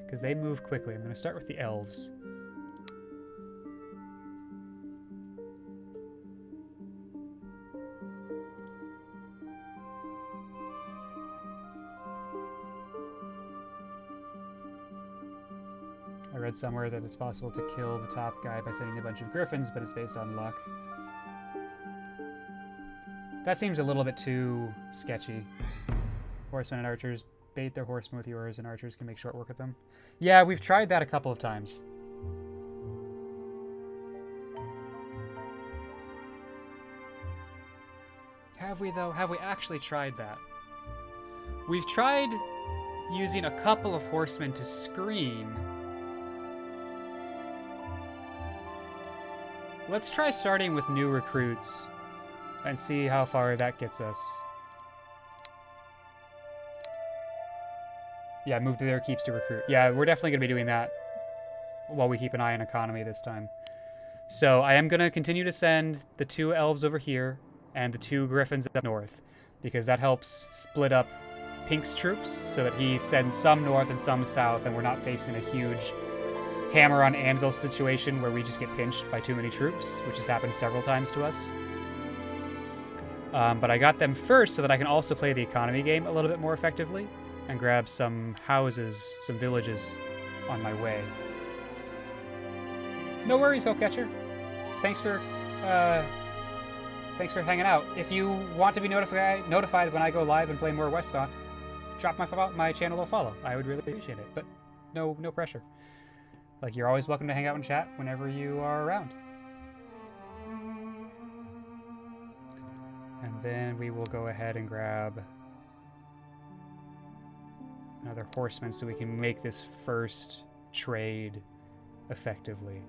Because they move quickly. I'm going to start with the elves. I read somewhere that it's possible to kill the top guy by sending a bunch of griffins, but it's based on luck. That seems a little bit too sketchy. Horsemen and archers bait their horsemen with yours, and archers can make short work of them. Yeah, we've tried that a couple of times. Have we, though? Have we actually tried that? We've tried using a couple of horsemen to screen. Let's try starting with new recruits and see how far that gets us. Yeah, move to their keeps to recruit. Yeah, we're definitely going to be doing that while we keep an eye on economy this time. So I am going to continue to send the 2 elves over here and the 2 griffins up north, because that helps split up Pink's troops so that he sends some north and some south, and we're not facing a huge hammer on anvil situation where we just get pinched by too many troops, which has happened several times to us. But I got them first so that I can also play the economy game a little bit more effectively and grab some houses, some villages on my way. No worries, Hopecatcher. Thanks for hanging out. If you want to be notified when I go live and play more Wesnoth, drop my channel a follow. I would really appreciate it, but no pressure. Like, you're always welcome to hang out and chat whenever you are around. And then we will go ahead and grab another horseman so we can make this first trade effectively.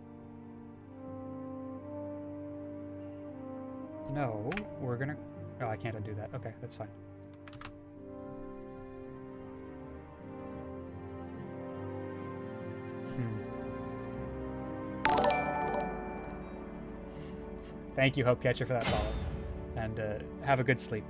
No, we're gonna... Oh, I can't undo that. Okay, that's fine. Thank you, Hope Catcher, for that follow. And have a good sleep.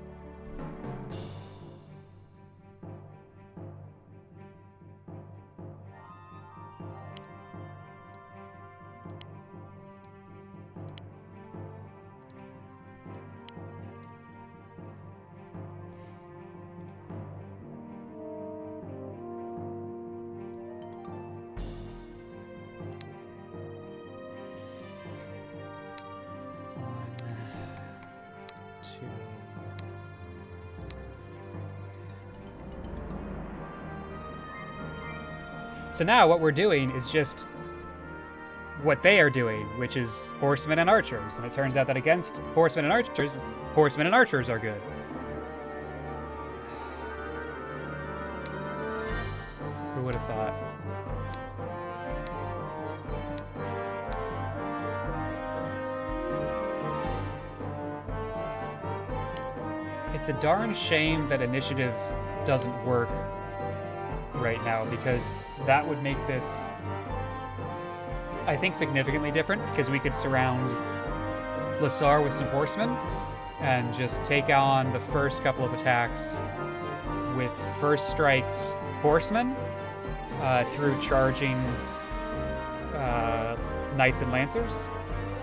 So now what we're doing is just what they are doing, which is horsemen and archers. And it turns out that against horsemen and archers are good. Who would have thought? It's a darn shame that initiative doesn't work right now, because that would make this, I think, significantly different, because we could surround Lassar with some horsemen and just take on the first couple of attacks with first striked horsemen through charging knights and lancers,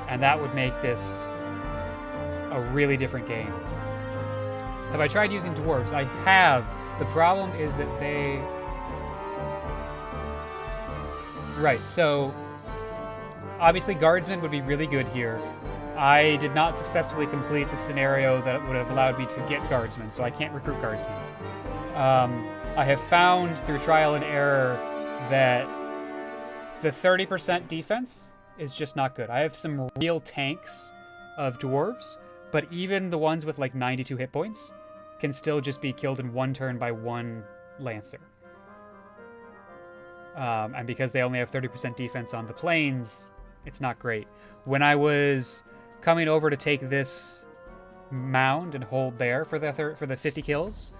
and that would make this a really different game. Have I tried using dwarves? I have. The problem is that they... Right, so obviously guardsmen would be really good here. I did not successfully complete the scenario that would have allowed me to get guardsmen, so I can't recruit guardsmen. I have found through trial and error that the 30% defense is just not good. I have some real tanks of dwarves, but even the ones with like 92 hit points can still just be killed in one turn by one lancer. And because they only have 30% defense on the plains, it's not great. When I was coming over to take this mound and hold there for the 50 kills,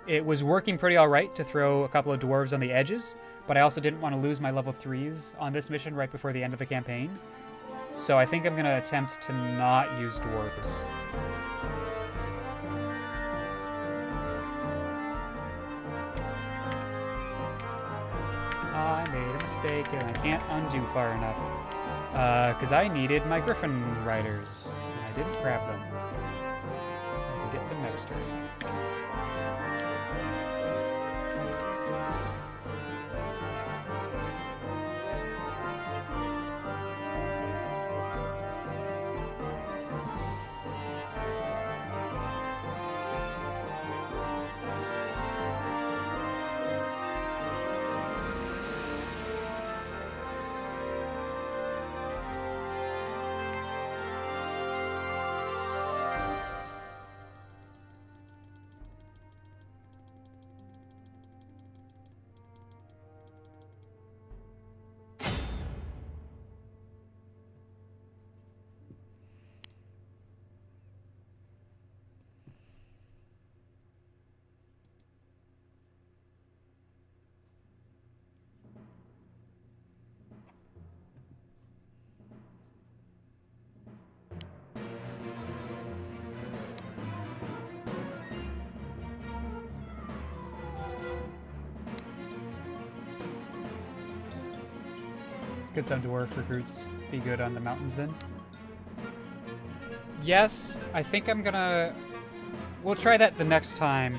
it was working pretty all right to throw a couple of dwarves on the edges, but I also didn't want to lose my level 3s on this mission right before the end of the campaign. So I think I'm going to attempt to not use dwarves. I made a mistake and I can't undo far enough. Because I needed my Griffin Riders, and I didn't grab them. I can get them next turn. Could some dwarf recruits be good on the mountains then? Yes, I think I'm gonna... We'll try that the next time.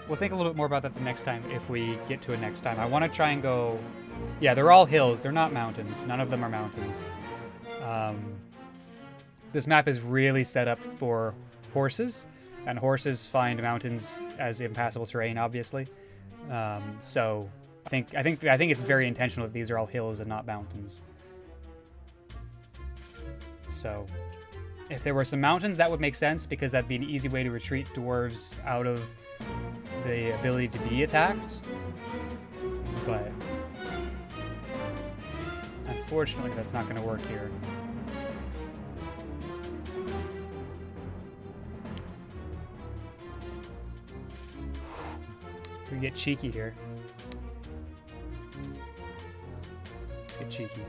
We'll think a little bit more about that the next time if we get to it next time. I want to try and go... Yeah, they're all hills. They're not mountains. None of them are mountains. This map is really set up for horses, And horses find mountains as impassable terrain, obviously. So I think it's very intentional that these are all hills and not mountains. So if there were some mountains, that would make sense, because that'd be an easy way to retreat dwarves out of the ability to be attacked. But unfortunately, that's not going to work here. We get cheeky here. Let's get cheeky.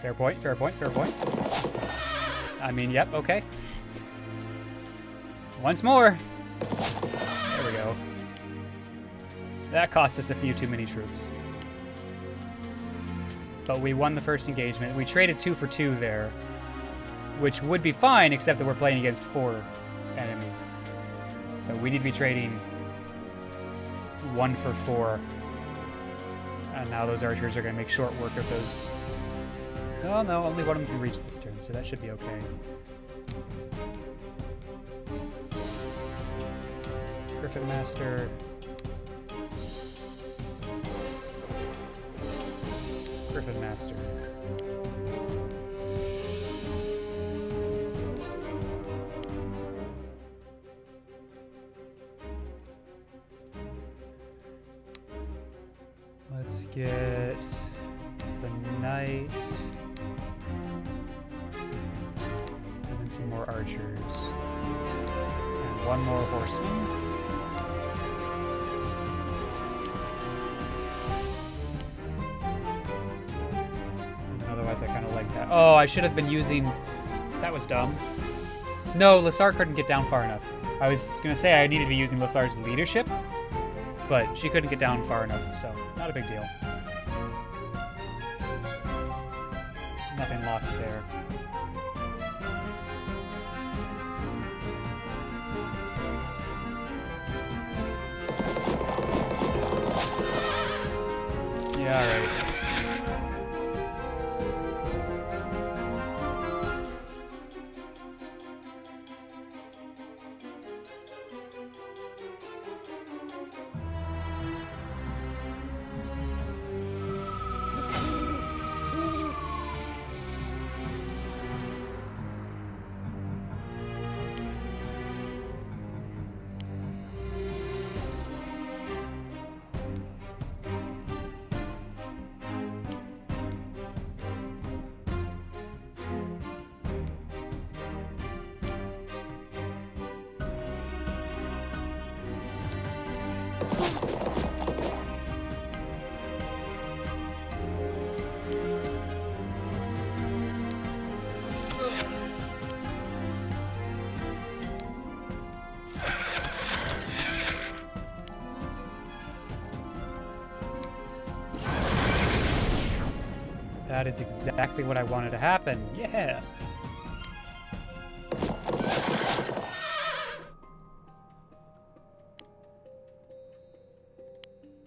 Fair point, fair point, fair point. I mean, yep, okay. Once more. There we go. That cost us a few too many troops. But we won the first engagement. We traded 2 for 2 there, which would be fine, except that we're playing against 4 enemies. So we need to be trading 1 for 4. And now those archers are going to make short work of those. Oh no, only one of them can reach this turn, so that should be okay. Griffin Master. Griffin Master. Let's get the knight. And then some more archers. And one more horseman. I kind of like that. Oh, I should have been using... That was dumb. No, Lassar couldn't get down far enough. I was going to say I needed to be using Lassar's leadership, but she couldn't get down far enough, so not a big deal. Nothing lost there. Yeah, alright. That is exactly what I wanted to happen. Yes!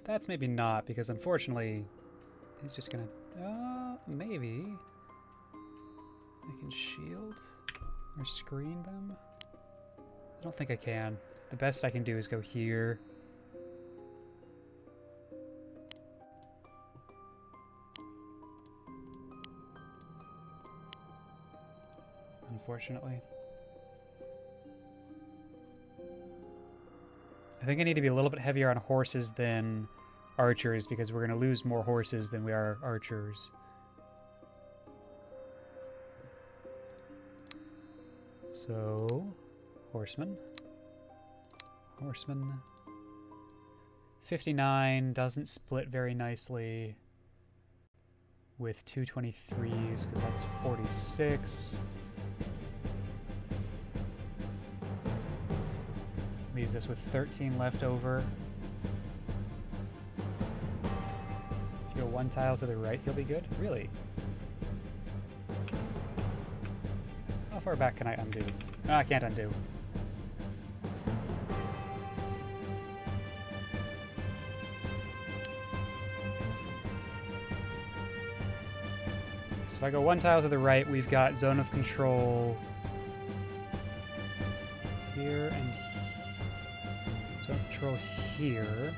That's maybe not, because unfortunately, he's just gonna... maybe... I can shield? Or screen them? I don't think I can. The best I can do is go here. Unfortunately. I think I need to be a little bit heavier on horses than archers, because we're going to lose more horses than we are archers. So, horsemen. Horsemen. 59 doesn't split very nicely with 223s, because that's 46. Leaves us with 13 left over. If you go one tile to the right, he'll be good? Really? How far back can I undo? No, I can't undo. if I go one tile to the right, we've got zone of control here and zone of control here.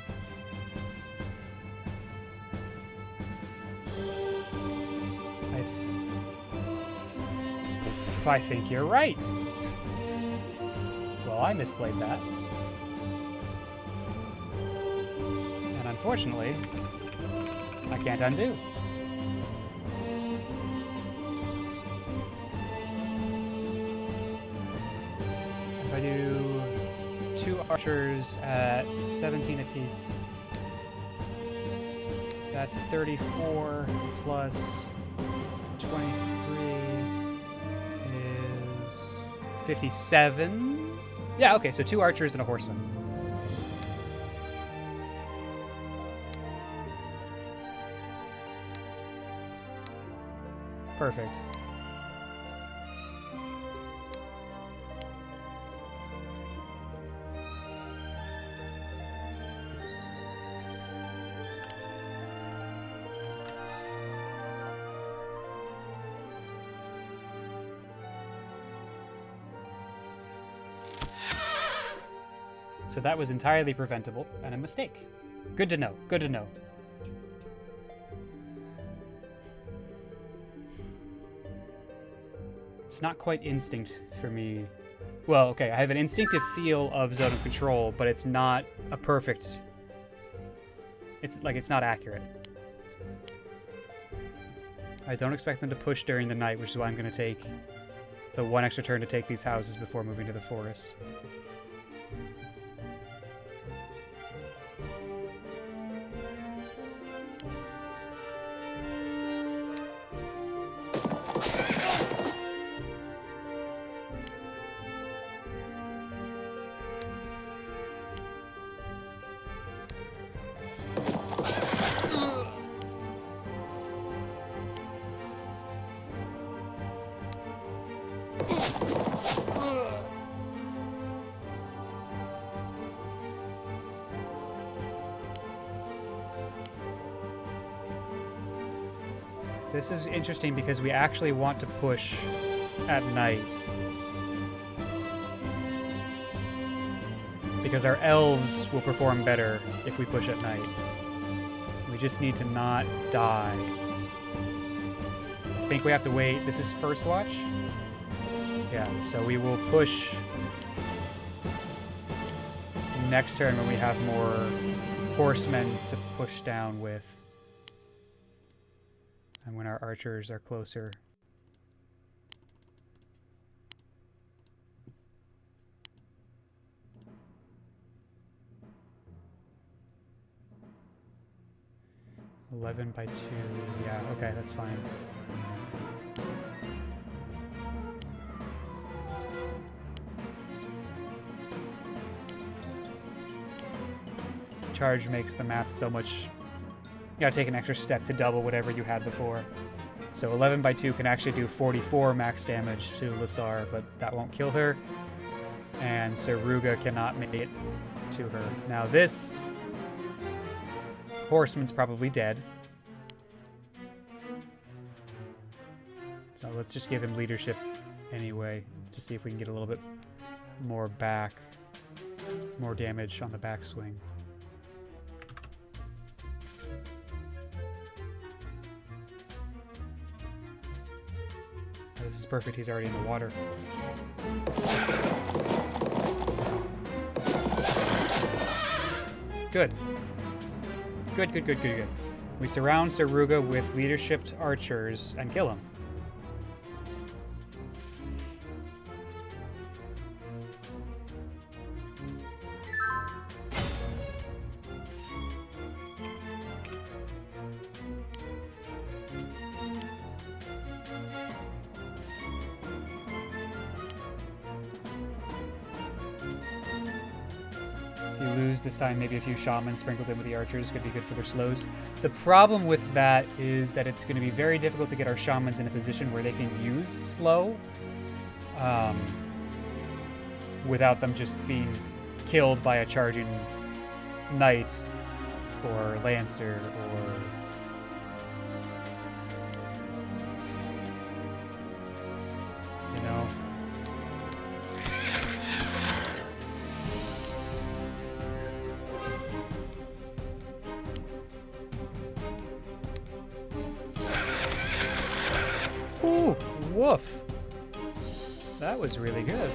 I think you're right. Well, I misplayed that. And unfortunately, I can't undo. If I do 2 archers at 17 apiece, that's 34 plus 23 is 57. Yeah, okay, so 2 archers and a horseman. Perfect. So that was entirely preventable and a mistake. Good to know. Good to know. It's not quite instinct for me. Well, okay, I have an instinctive feel of zone of control, but it's not a perfect... It's not accurate. I don't expect them to push during the night, which is why I'm going to take the 1 extra turn to take these houses before moving to the forest. This is interesting because we actually want to push at night. Because our elves will perform better if we push at night. We just need to not die. I think we have to wait. This is first watch? Yeah, so we will push next turn when we have more horsemen to push down with. And when our archers are closer. $11 by 2. Yeah, okay, that's fine. Charge makes the math so much. You gotta take an extra step to double whatever you had before. So 11 by 2 can actually do 44 max damage to Lysar, but that won't kill her. And Saruga cannot make it to her. Now this horseman's probably dead. So let's just give him leadership anyway to see if we can get a little bit more damage on the backswing. This is perfect, he's already in the water. Good. Good. We surround Saruga with leadershiped archers and kill him. This time, maybe a few shamans sprinkled in with the archers could be good for their slows. The problem with that is that it's going to be very difficult to get our shamans in a position where they can use slow without them just being killed by a charging knight or lancer or No. Ooh, woof. That was really good.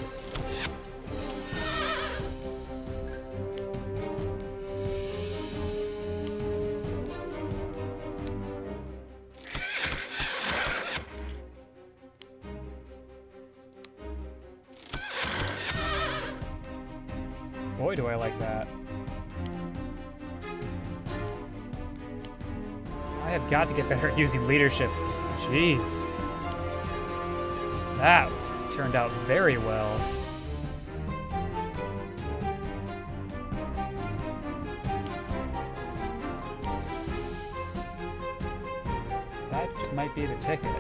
Boy, do I like that. I have got to get better at using leadership. Jeez. That turned out very well. That might be the ticket.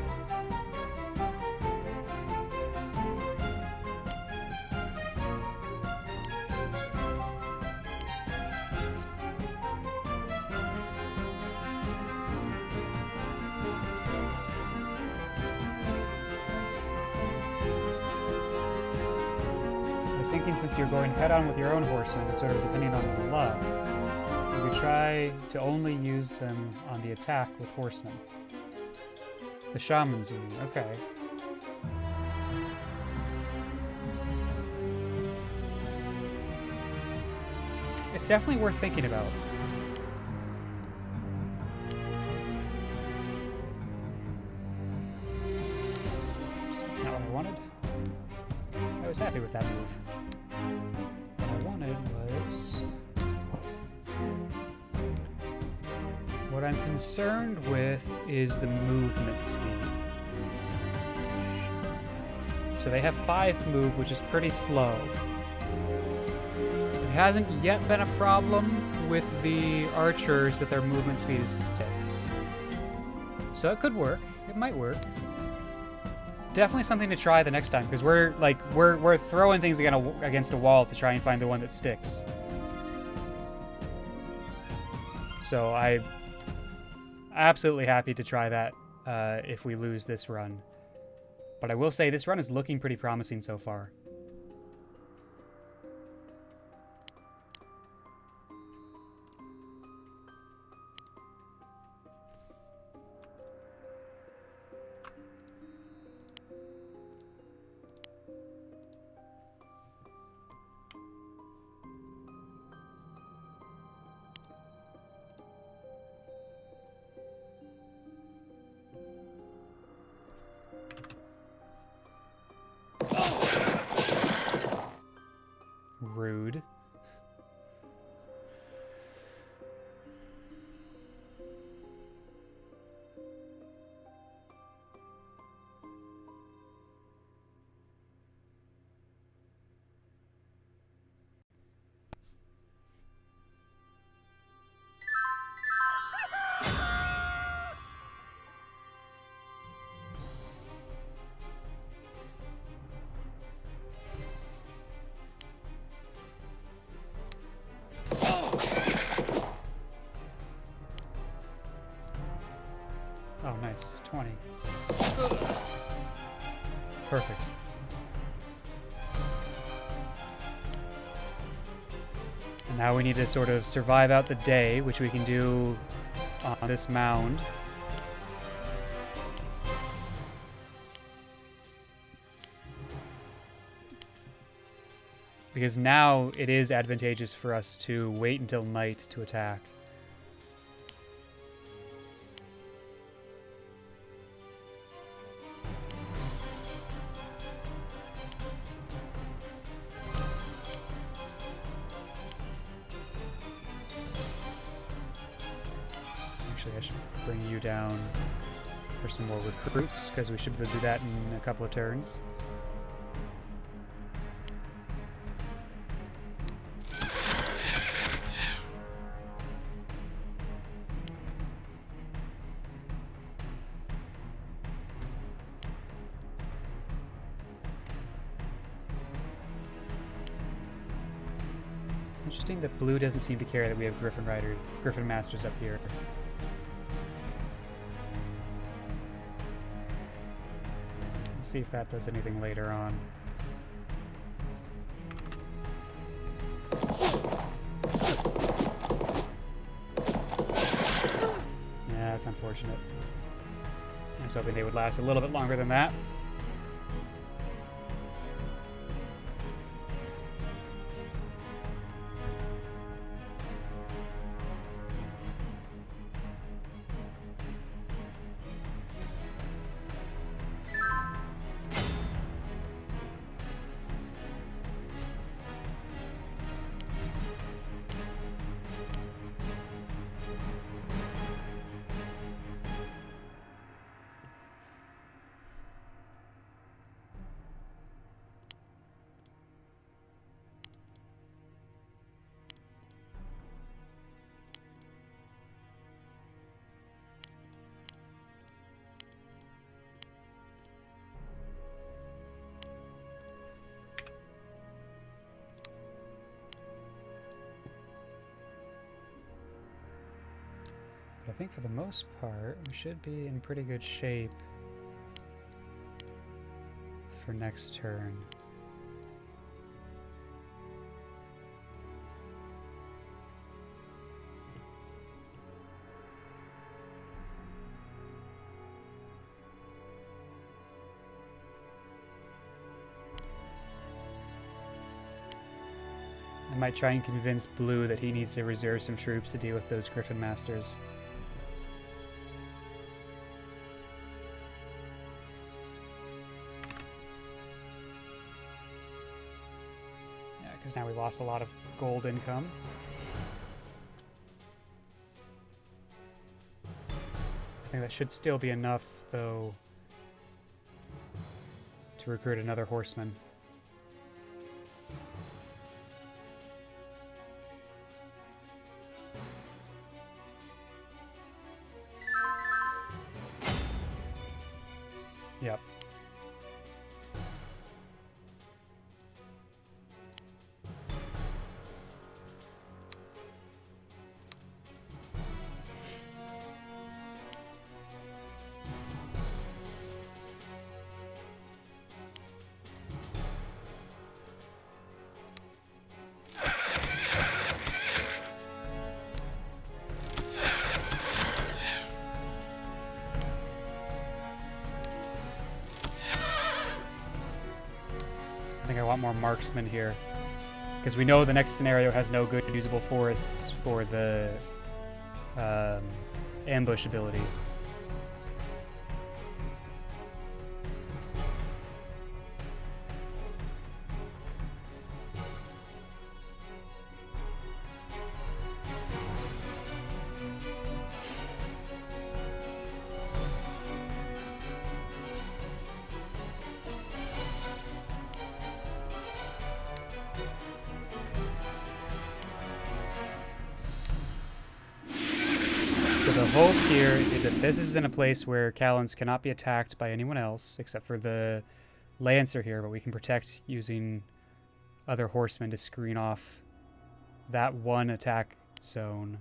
Thinking since you're going head-on with your own horsemen and sort of depending on the luck, you could try to only use them on the attack with horsemen. The shamans, you mean? Okay. It's definitely worth thinking about. That's not what I wanted. I was happy with that move. What I wanted was... What I'm concerned with is the movement speed. So they have 5 move, which is pretty slow. It hasn't yet been a problem with the archers that their movement speed is 6. So it could work. It might work. Definitely something to try the next time, because we're throwing things against a wall to try and find the one that sticks. So I'm absolutely happy to try that if we lose this run. But I will say this run is looking pretty promising so far. Rude. Oh, nice. 20. Perfect. And now we need to sort of survive out the day, which we can do on this mound. Because now it is advantageous for us to wait until night to attack. Actually, I should bring you down for some more recruits, because we should be able to do that in a couple of turns. It's interesting that blue doesn't seem to care that we have Griffin Masters up here. see if that does anything later on. Yeah, that's unfortunate. I was hoping they would last a little bit longer than that. But I think for the most part, we should be in pretty good shape for next turn. I might try and convince Blue that he needs to reserve some troops to deal with those Griffin Masters. Yeah, because now we lost a lot of gold income. I think that should still be enough, though, to recruit another horseman. Yep. I think I want more marksmen here, because we know the next scenario has no good usable forests for the ambush ability. The hope here is that this is in a place where Callans cannot be attacked by anyone else except for the Lancer here, but we can protect using other horsemen to screen off that one attack zone.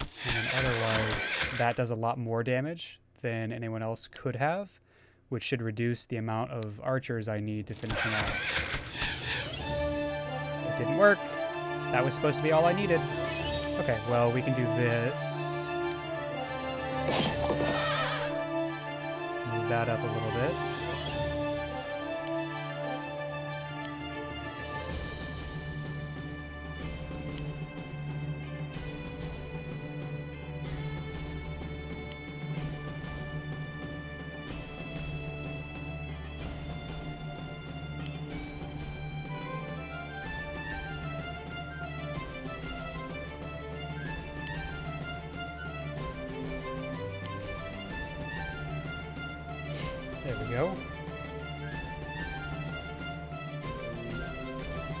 And then otherwise, that does a lot more damage than anyone else could have, which should reduce the amount of archers I need to finish him off. It didn't work. That was supposed to be all I needed. Okay, well, we can do this. Move that up a little bit. There we go.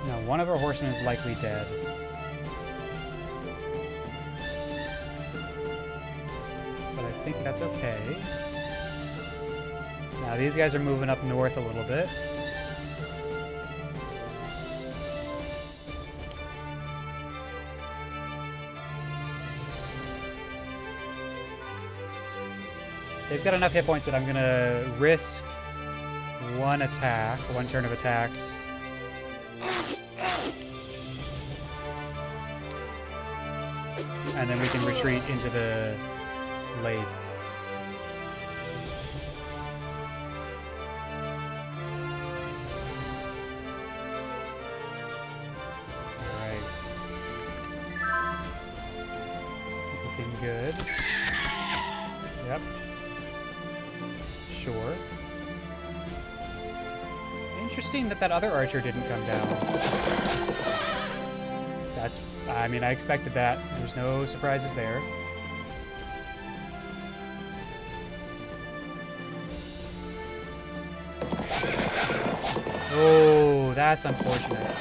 Now, one of our horsemen is likely dead. But I think that's okay. Now, these guys are moving up north a little bit. They've got enough hit points that I'm gonna risk one attack, one turn of attacks. And then we can retreat into the lake. Alright. Looking good. Yep. Sure. Interesting that other archer didn't come down. That's, I mean, I expected that. There's no surprises there. Oh, that's unfortunate.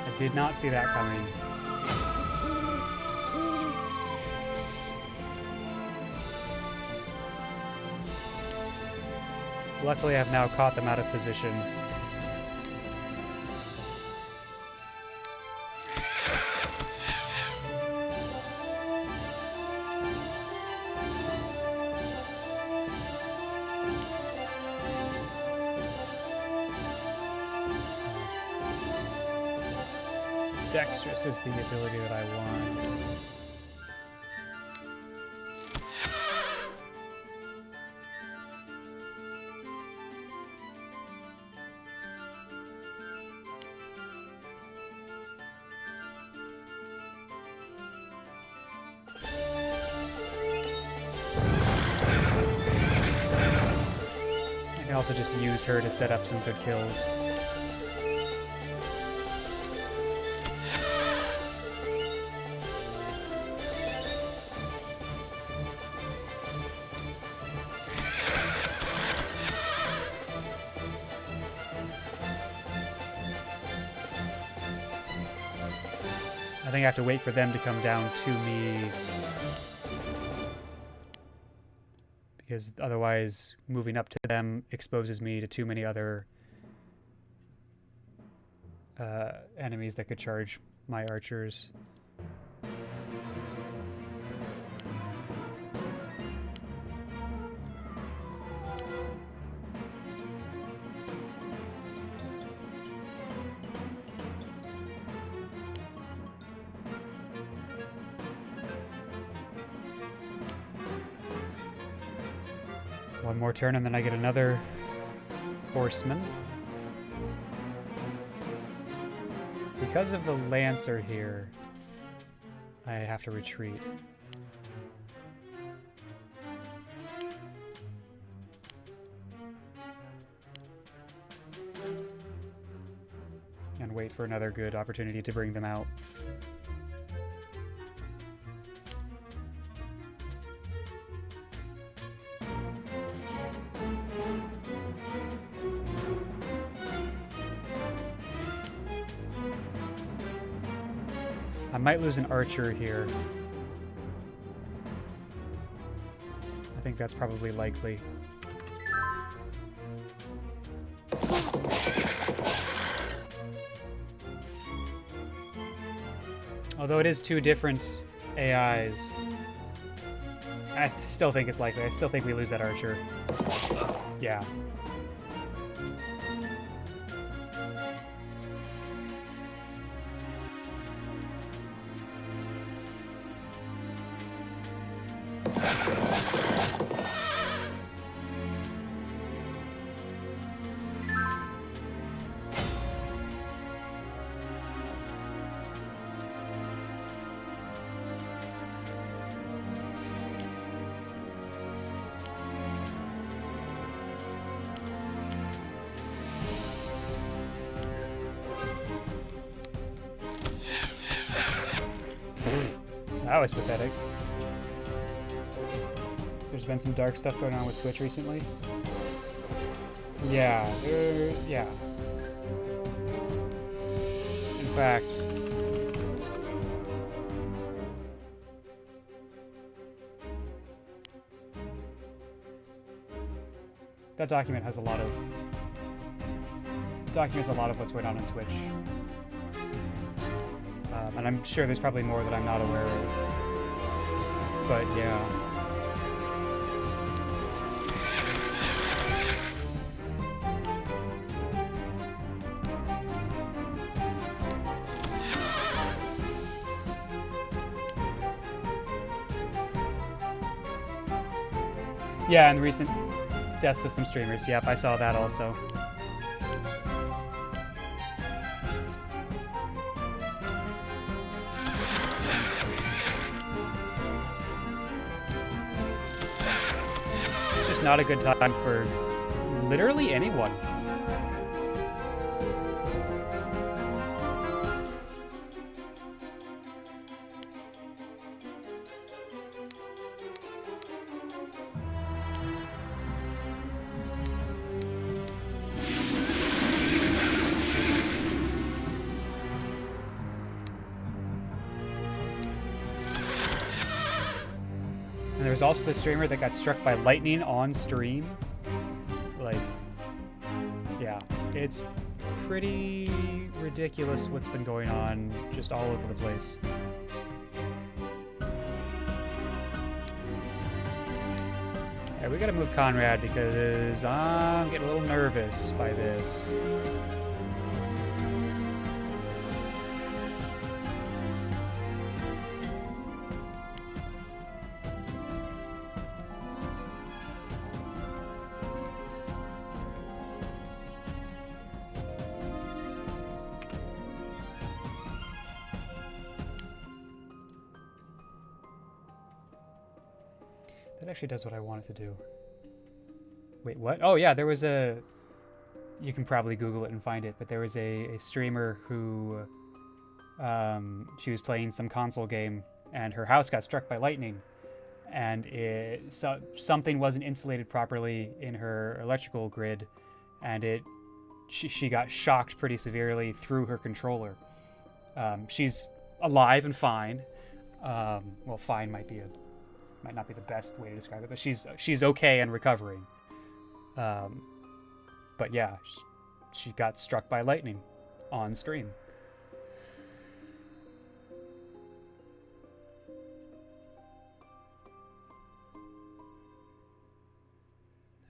I did not see that coming. Luckily, I've now caught them out of position. Dexterous is the ability that I want. I can also just use her to set up some good kills. I think I have to wait for them to come down to me, because otherwise moving up to them exposes me to too many other enemies that could charge my archers. One more turn and then I get another horseman. Because of the lancer here, I have to retreat. And wait for another good opportunity to bring them out. I might lose an archer here. I think that's probably likely. Although it is two different AIs, I still think it's likely. I still think we lose that archer. Yeah. That was pathetic. There's been some dark stuff going on with Twitch recently. Yeah, yeah. In fact, that document has documents a lot of what's going on Twitch. And I'm sure there's probably more that I'm not aware of. But yeah. Yeah, and recent deaths of some streamers. Yep, I saw that also. It's just not a good time for literally anyone. There's also the streamer that got struck by lightning on stream. Like, yeah, it's pretty ridiculous what's been going on just all over the place. Yeah, we gotta move Conrad because I'm getting a little nervous by this. That actually does what I wanted to do. Wait, what? Oh yeah, there was a... You can probably Google it and find it, but there was a streamer who... she was playing some console game, and her house got struck by lightning. And something wasn't insulated properly in her electrical grid, and she got shocked pretty severely through her controller. She's alive and fine. Well, fine might not be the best way to describe it, but she's okay and recovering. But yeah, she got struck by lightning on stream.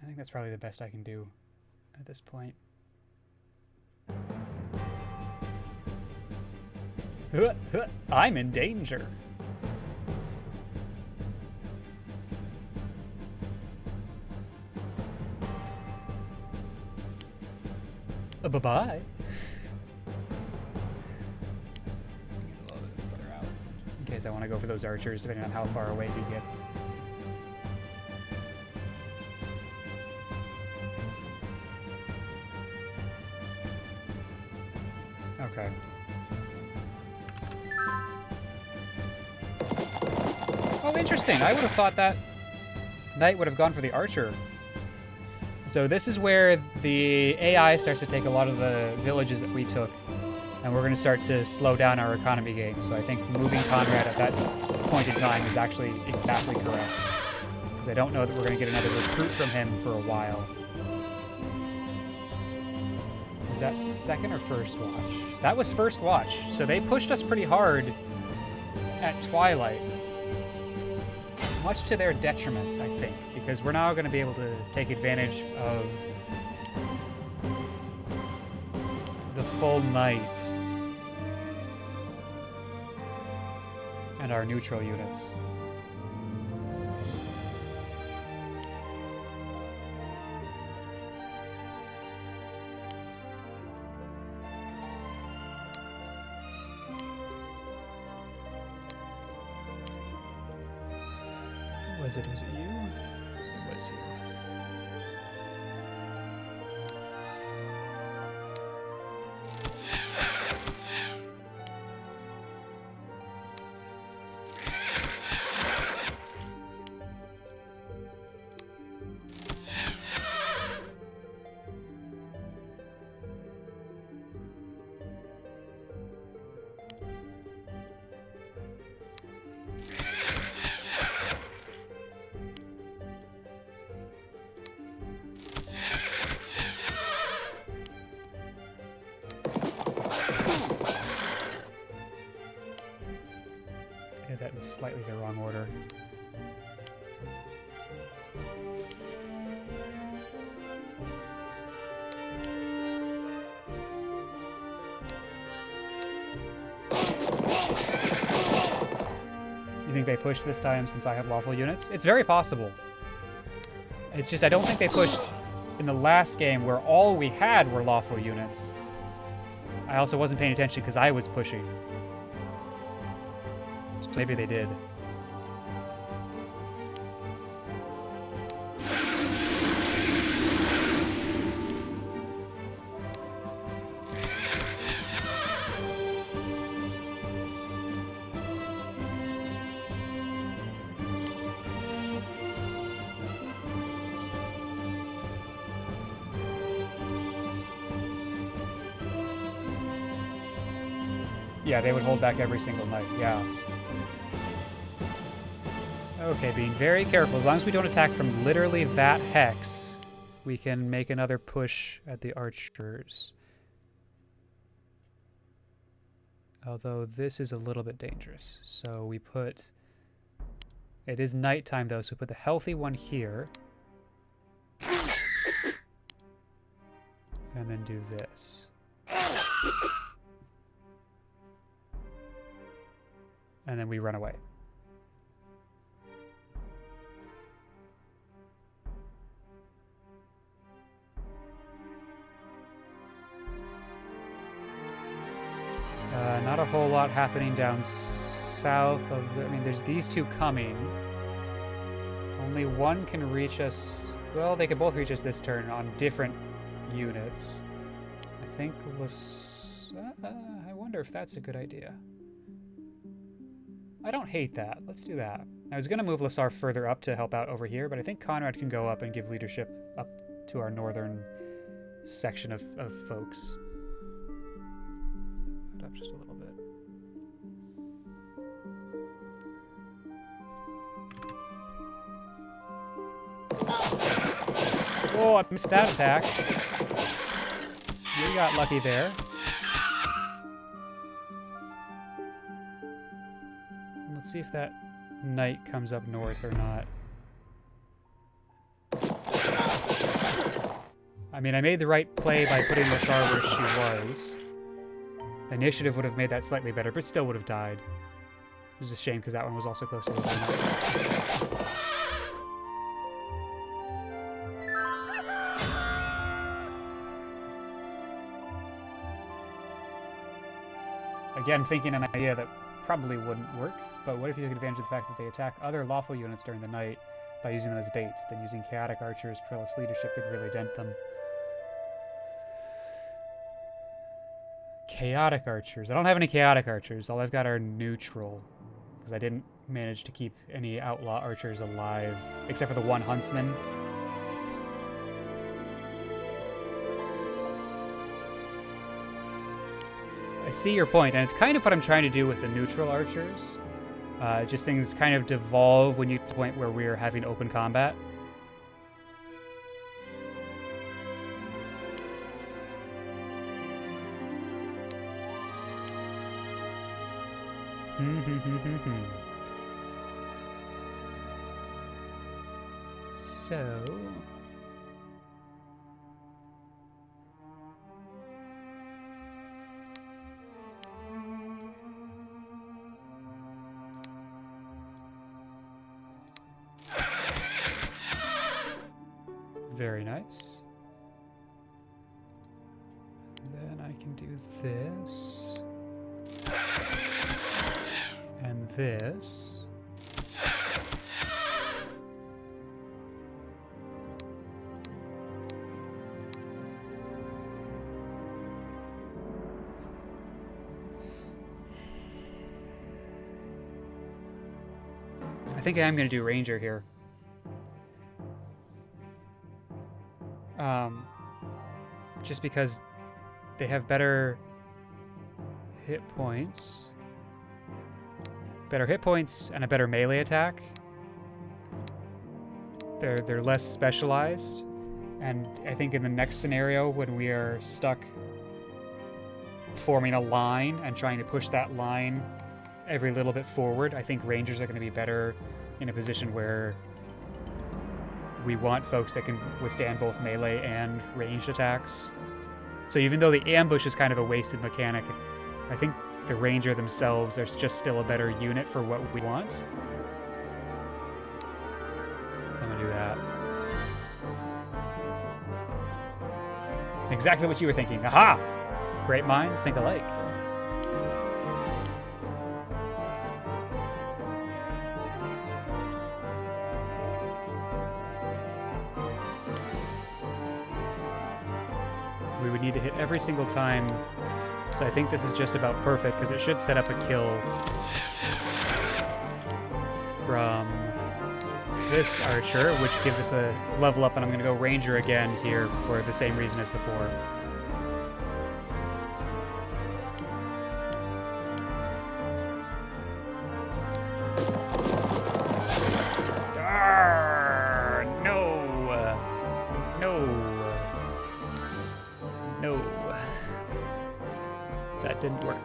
I think that's probably the best I can do at this point. I'm in danger. Bye-bye. In case I want to go for those archers, depending on how far away he gets. Okay. Oh, interesting. I would have thought that knight would have gone for the archer. So this is where the AI starts to take a lot of the villages that we took, and we're going to start to slow down our economy game. So I think moving Conrad at that point in time is actually exactly correct. Because I don't know that we're going to get another recruit from him for a while. Was that second or first watch? That was first watch. So they pushed us pretty hard at Twilight. Much to their detriment, I think, because we're now going to be able to take advantage of the full night and our neutral units. Was it you? It was you. That in slightly the wrong order. You think they pushed this time since I have lawful units? It's very possible. It's just I don't think they pushed in the last game where all we had were lawful units. I also wasn't paying attention because I was pushing. So maybe they did. Yeah, they would hold back every single night, yeah. Okay, being very careful. As long as we don't attack from literally that hex, we can make another push at the archers. Although this is a little bit dangerous. So we put... It is nighttime though, so we put the healthy one here. And then do this. And then we run away. Not a whole lot happening down south of the... I mean, there's these two coming. Only one can reach us... Well, they could both reach us this turn on different units. I think... I wonder if that's a good idea. I don't hate that. Let's do that. I was going to move Lassar further up to help out over here, but I think Conrad can go up and give leadership up to our northern section of folks. Put up just a little bit. Oh, I missed that attack. We got lucky there. Let's see if that knight comes up north or not. I mean, I made the right play by putting Lassar where she was. Initiative would have made that slightly better, but still would have died. It was a shame because that one was also close to the knight. Again, thinking an idea that probably wouldn't work, but what if you took advantage of the fact that they attack other lawful units during the night by using them as bait? Then using chaotic archers plus leadership could really dent them. Chaotic archers. I don't have any chaotic archers. All I've got are neutral, because I didn't manage to keep any outlaw archers alive, except for the one huntsman. I see your point, and it's kind of what I'm trying to do with the neutral archers. Just things kind of devolve when you get to the point where we're having open combat. So... Very nice. Then I can do this. And this. I think I am going to do Ranger here. Just because they have better hit points. Better hit points and a better melee attack. They're less specialized. And I think in the next scenario, when we are stuck forming a line and trying to push that line every little bit forward, I think Rangers are going to be better in a position where we want folks that can withstand both melee and ranged attacks. So even though the ambush is kind of a wasted mechanic, I think the Ranger themselves are just still a better unit for what we want. So I'm gonna do that. Exactly what you were thinking. Aha! Great minds think alike. We would need to hit every single time, so I think this is just about perfect, because it should set up a kill from this archer, which gives us a level up, and I'm going to go Ranger again here for the same reason as before. That didn't work.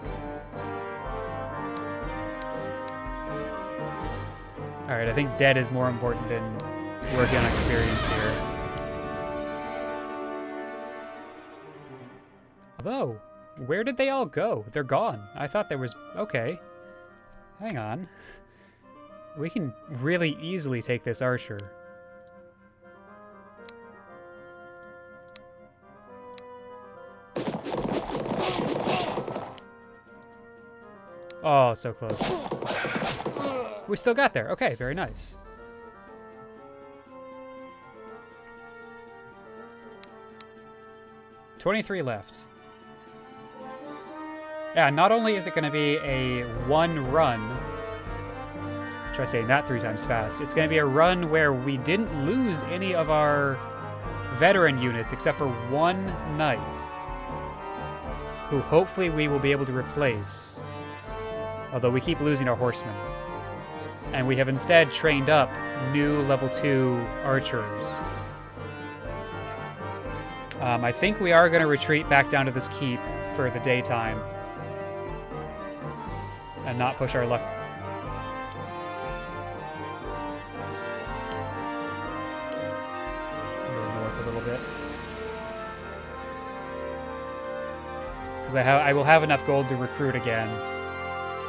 Alright, I think dead is more important than working on experience here. Although, where did they all go? They're gone. I thought there was... Okay. Hang on. We can really easily take this archer. Oh, so close. We still got there. Okay, very nice. $23 left. Yeah, not only is it going to be a one run, try saying that 3 times fast, it's going to be a run where we didn't lose any of our veteran units except for one knight, who hopefully we will be able to replace. Although we keep losing our horsemen. And we have instead trained up new level 2 archers. I think we are going to retreat back down to this keep for the daytime. And not push our luck. Go north a little bit. Because I will have enough gold to recruit again.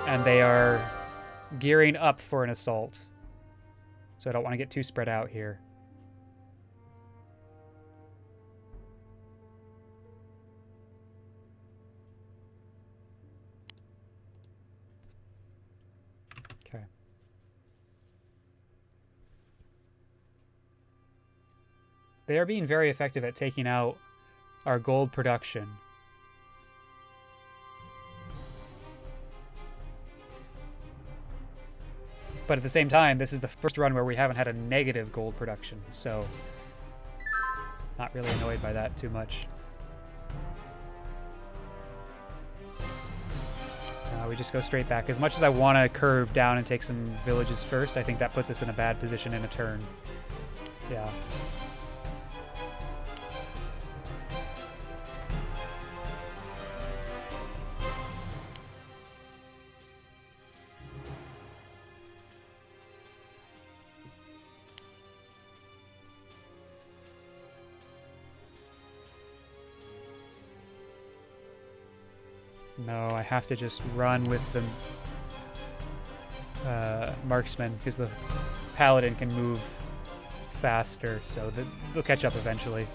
And they are gearing up for an assault. So I don't want to get too spread out here. Okay. They are being very effective at taking out our gold production. But at the same time, this is the first run where we haven't had a negative gold production, so not really annoyed by that too much. We just go straight back. As much as I want to curve down and take some villages first, I think that puts us in a bad position in a turn. Yeah. No, I have to just run with the marksman, because the paladin can move faster, so they'll catch up eventually.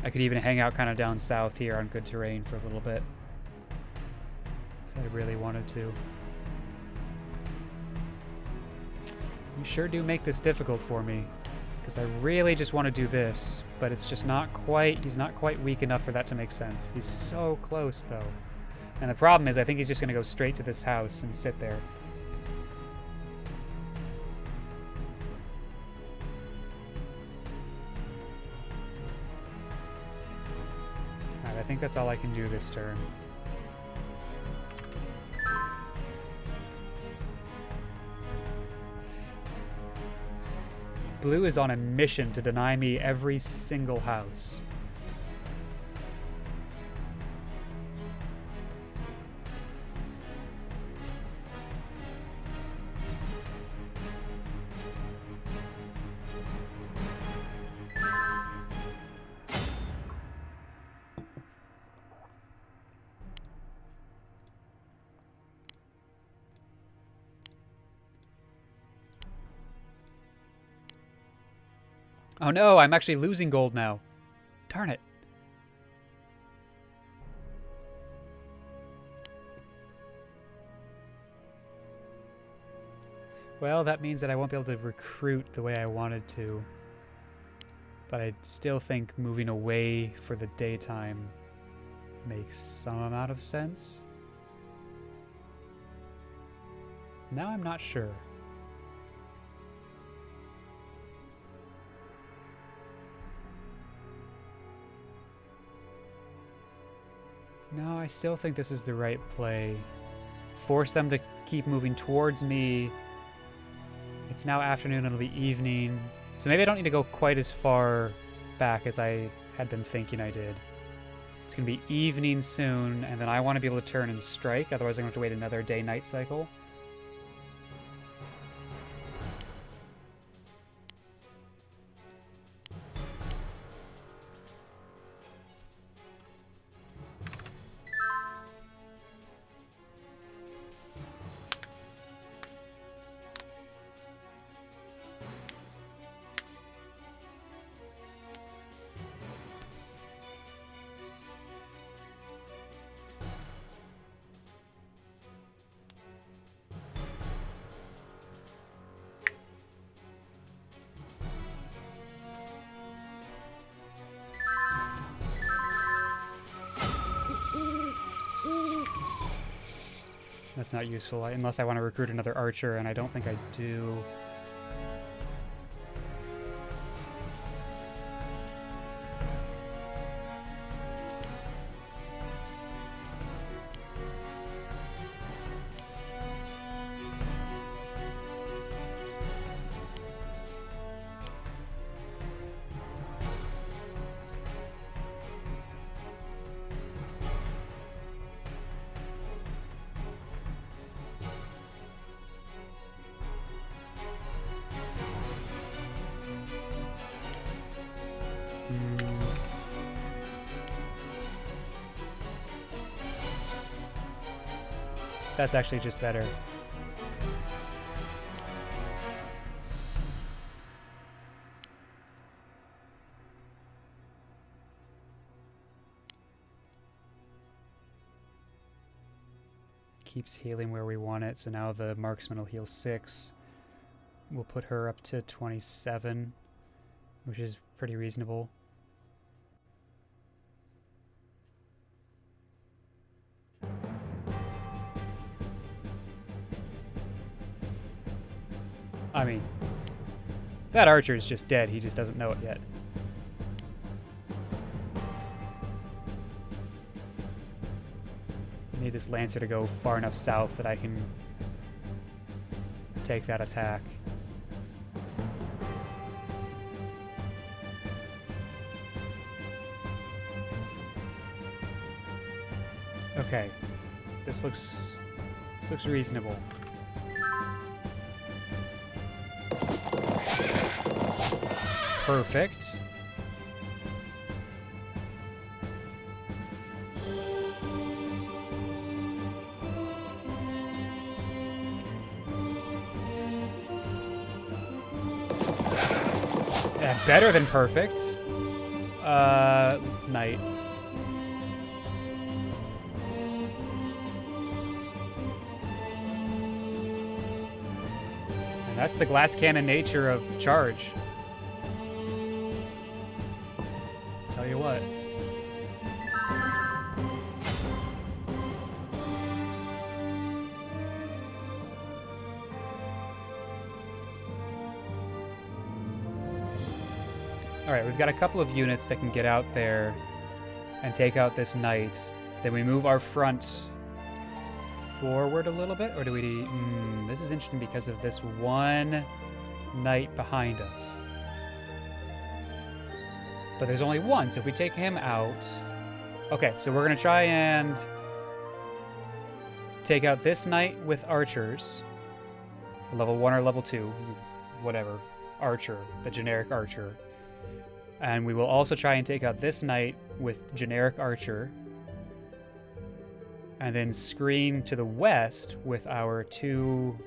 I could even hang out kind of down south here on good terrain for a little bit, if I really wanted to. You sure do make this difficult for me, because I really just want to do this, but it's just not quite, he's not quite weak enough for that to make sense. He's so close, though. And the problem is, I think he's just going to go straight to this house and sit there. I think that's all I can do this turn. Blue is on a mission to deny me every single house. Oh no, I'm actually losing gold now. Darn it. Well, that means that I won't be able to recruit the way I wanted to. But I still think moving away for the daytime makes some amount of sense. Now I'm not sure. No, I still think this is the right play. Force them to keep moving towards me. It's now afternoon, it'll be evening. So maybe I don't need to go quite as far back as I had been thinking I did. It's going to be evening soon, and then I want to be able to turn and strike, otherwise I'm going to have to wait another day-night cycle. That's not useful, unless I want to recruit another archer, and I don't think I do. That's actually just better. Keeps healing where we want it, so now the marksman will heal 6. We'll put her up to 27, which is pretty reasonable. I mean, that archer is just dead. He just doesn't know it yet. I need this lancer to go far enough south that I can take that attack. Okay, this looks reasonable. Perfect. Better than perfect. Knight. And that's the glass cannon nature of charge. Tell you what. Alright, we've got a couple of units that can get out there and take out this knight. Then we move our front forward a little bit, or do we... this is interesting because of this one knight behind us. But there's only one, so if we take him out... Okay, so we're going to try and take out this knight with archers. Level 1 or level 2, whatever. Archer, the generic archer. And we will also try and take out this knight with generic archer. And then screen to the west with our 2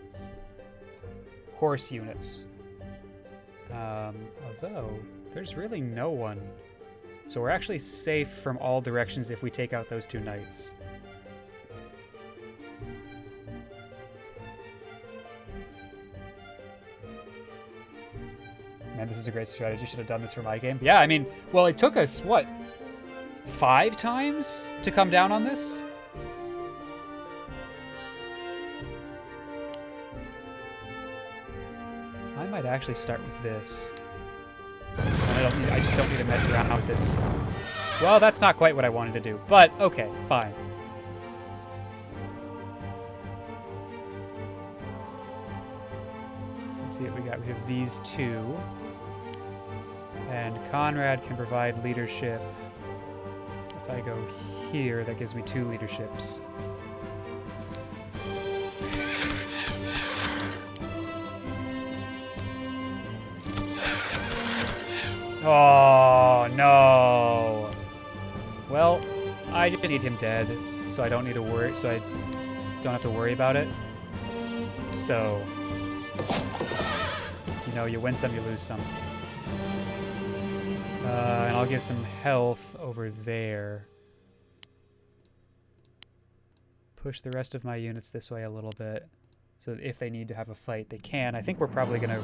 horse units. Although, There's really no one. So we're actually safe from all directions if we take out those 2 knights. Man, this is a great strategy. Should have done this for my game. Yeah, I mean, well, it took us, what, 5 times to come down on this? I might actually start with this. I just don't need to mess around with this. Well, that's not quite what I wanted to do, but okay, fine. Let's see what we got. We have these 2. And Conrad can provide leadership. If I go here, that gives me 2 leaderships. Oh, no. Well, I just need him dead, so I don't need to worry, so I don't have to worry about it. So, you know, you win some, you lose some. And I'll give some health over there. Push the rest of my units this way a little bit, so that if they need to have a fight, they can. I think we're probably gonna...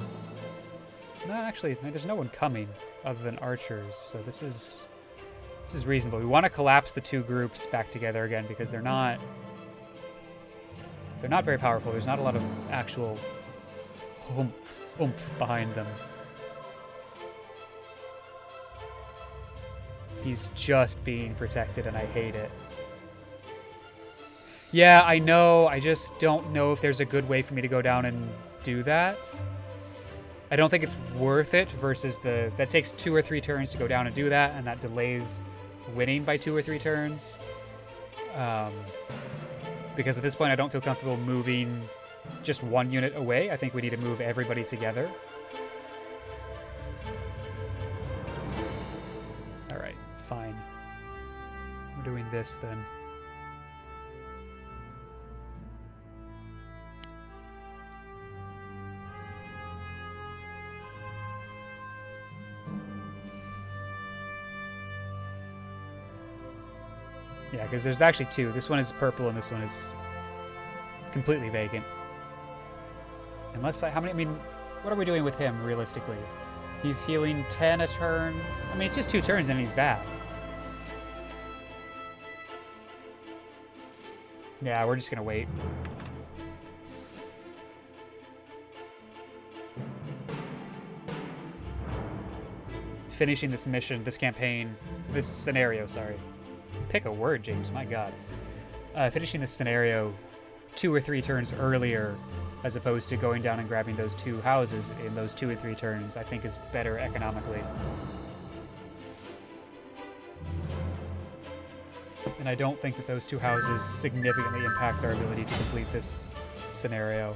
No, actually, there's no one coming other than archers, so this is reasonable. We want to collapse the 2 groups back together again because they're not very powerful. There's not a lot of actual oomph behind them. He's just being protected, and I hate it. Yeah, I know. I just don't know if there's a good way for me to go down and do that. I don't think it's worth it versus that takes 2 or 3 turns to go down and do that, and that delays winning by 2 or 3 turns. Because at this point, I don't feel comfortable moving just 1 unit away. I think we need to move everybody together. All right, fine. We're doing this then. Yeah, because there's actually 2. This one is purple and this one is completely vacant. Unless I mean, what are we doing with him, realistically? He's healing 10 a turn. I mean, it's just 2 turns and he's back. Yeah, we're just gonna wait. Finishing this mission, this campaign, this scenario, sorry. Pick a word, James, my god. Finishing this scenario 2 or 3 turns earlier, as opposed to going down and grabbing those 2 houses in those 2 or 3 turns, I think is better economically. And I don't think that those 2 houses significantly impacts our ability to complete this scenario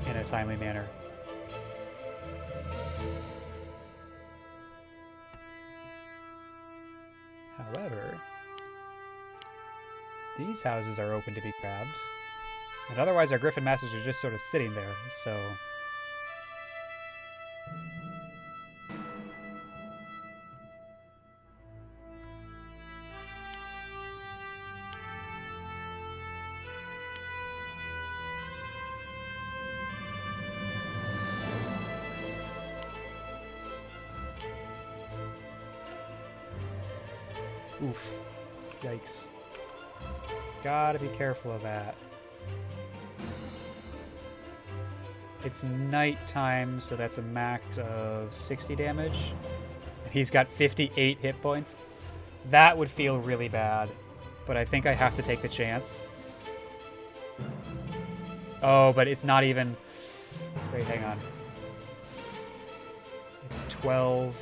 in a timely manner. However, these houses are open to be grabbed. And otherwise our Griffin Masters are just sort of sitting there, so... Oof. Yikes. Gotta be careful of that. It's nighttime, so that's a max of 60 damage. He's got 58 hit points. That would feel really bad, but I think I have to take the chance. Oh, but it's not even... Wait, hang on. It's 12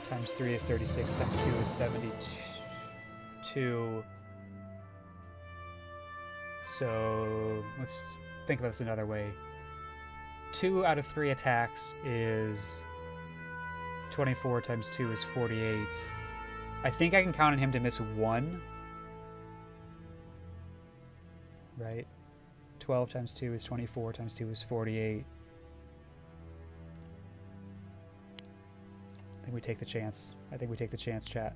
times 3 is 36, times 2 is 72. So let's think about this another way. 2 out of 3 attacks is 24 times 2 is 48. I think I can count on him to miss 1. Right? 12 times 2 is 24 times 2 is 48. think we take the chance. I think we take the chance, chat.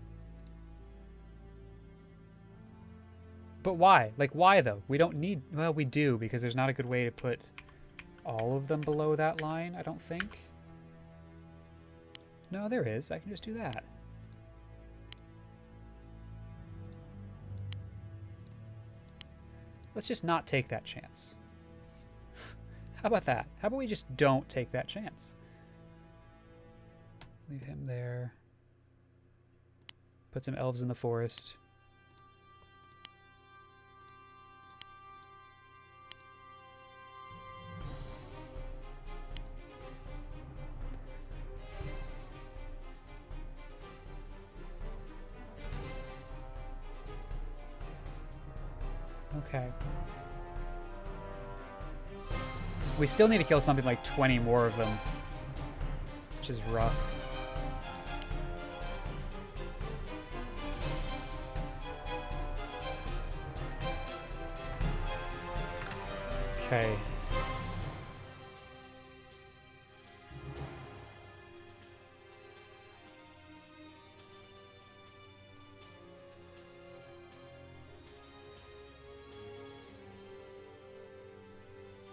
But why? Like, why, though? We don't need... Well, we do, because there's not a good way to put all of them below that line, I don't think. No, there is. I can just do that. Let's just not take that chance. How about that? How about we just don't take that chance? Leave him there. Put some elves in the forest. Okay. We still need to kill something like 20 more of them, which is rough. Okay.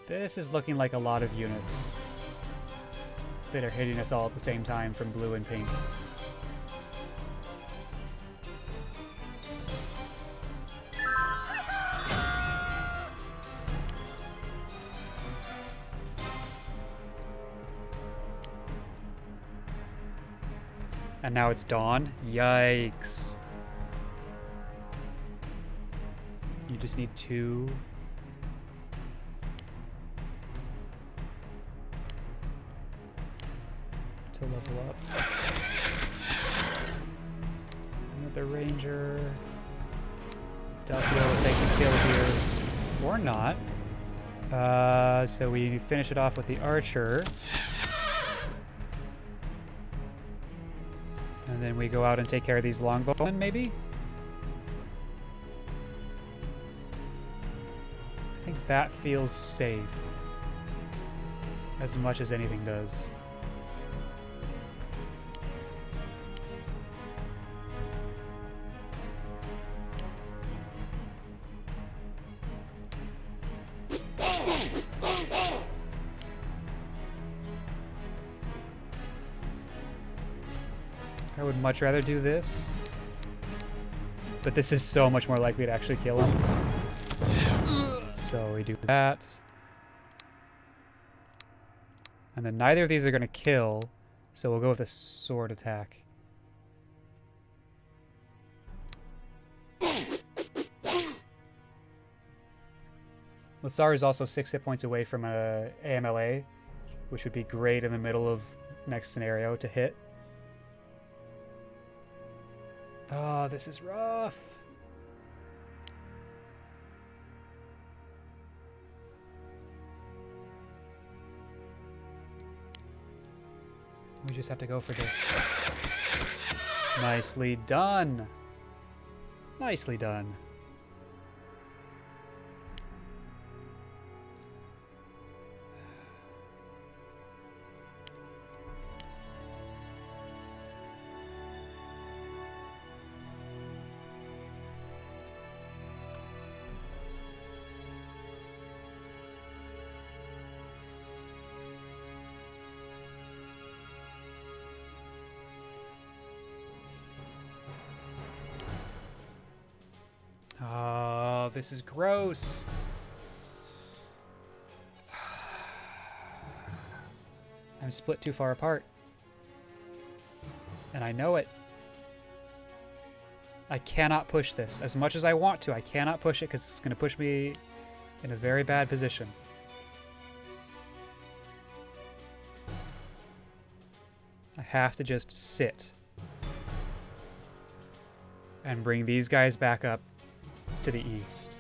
This is looking like a lot of units that are hitting us all at the same time from blue and pink. And now it's dawn? Yikes. You just need 2. To level up. Another ranger. Delphio will take the kill here. Or not. So we finish it off with the archer. And then we go out and take care of these longbowmen, maybe? I think that feels safe. As much as anything does. I would much rather do this. But this is so much more likely to actually kill him. So we do that. And then neither of these are going to kill. So we'll go with a sword attack. Lassar is also 6 hit points away from a AMLA, which would be great in the middle of next scenario to hit. Oh, this is rough. We just have to go for this. Nicely done. Nicely done. Oh, this is gross. I'm split too far apart. And I know it. I cannot push this. As much as I want to, I cannot push it because it's going to push me in a very bad position. I have to just sit. And bring these guys back up to the east.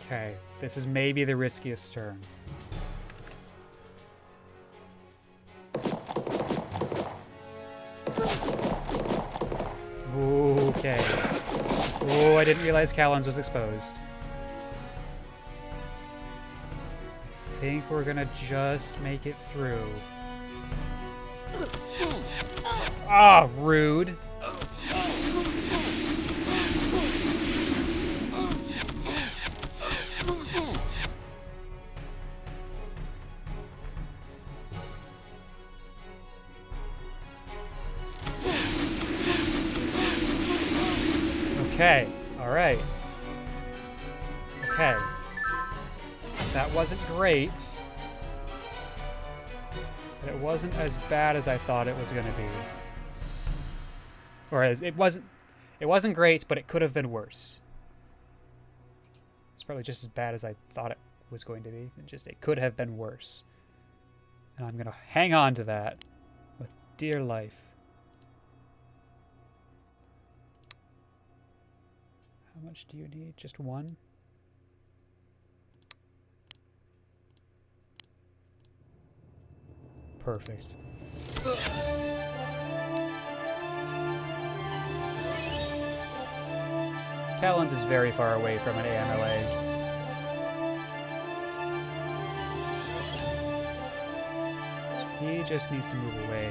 Okay, this is maybe the riskiest turn. Okay. Oh, I didn't realize Callens was exposed. I think we're gonna just make it through. Ah, rude. Okay, alright. Okay. That wasn't great. But it wasn't as bad as I thought it was gonna be. Or as it wasn't great, but it could have been worse. It's probably just as bad as I thought it was going to be. It could have been worse. And I'm gonna hang on to that with dear life. How much do you need? Just one? Perfect. Callens is very far away from an AMLA. He just needs to move away.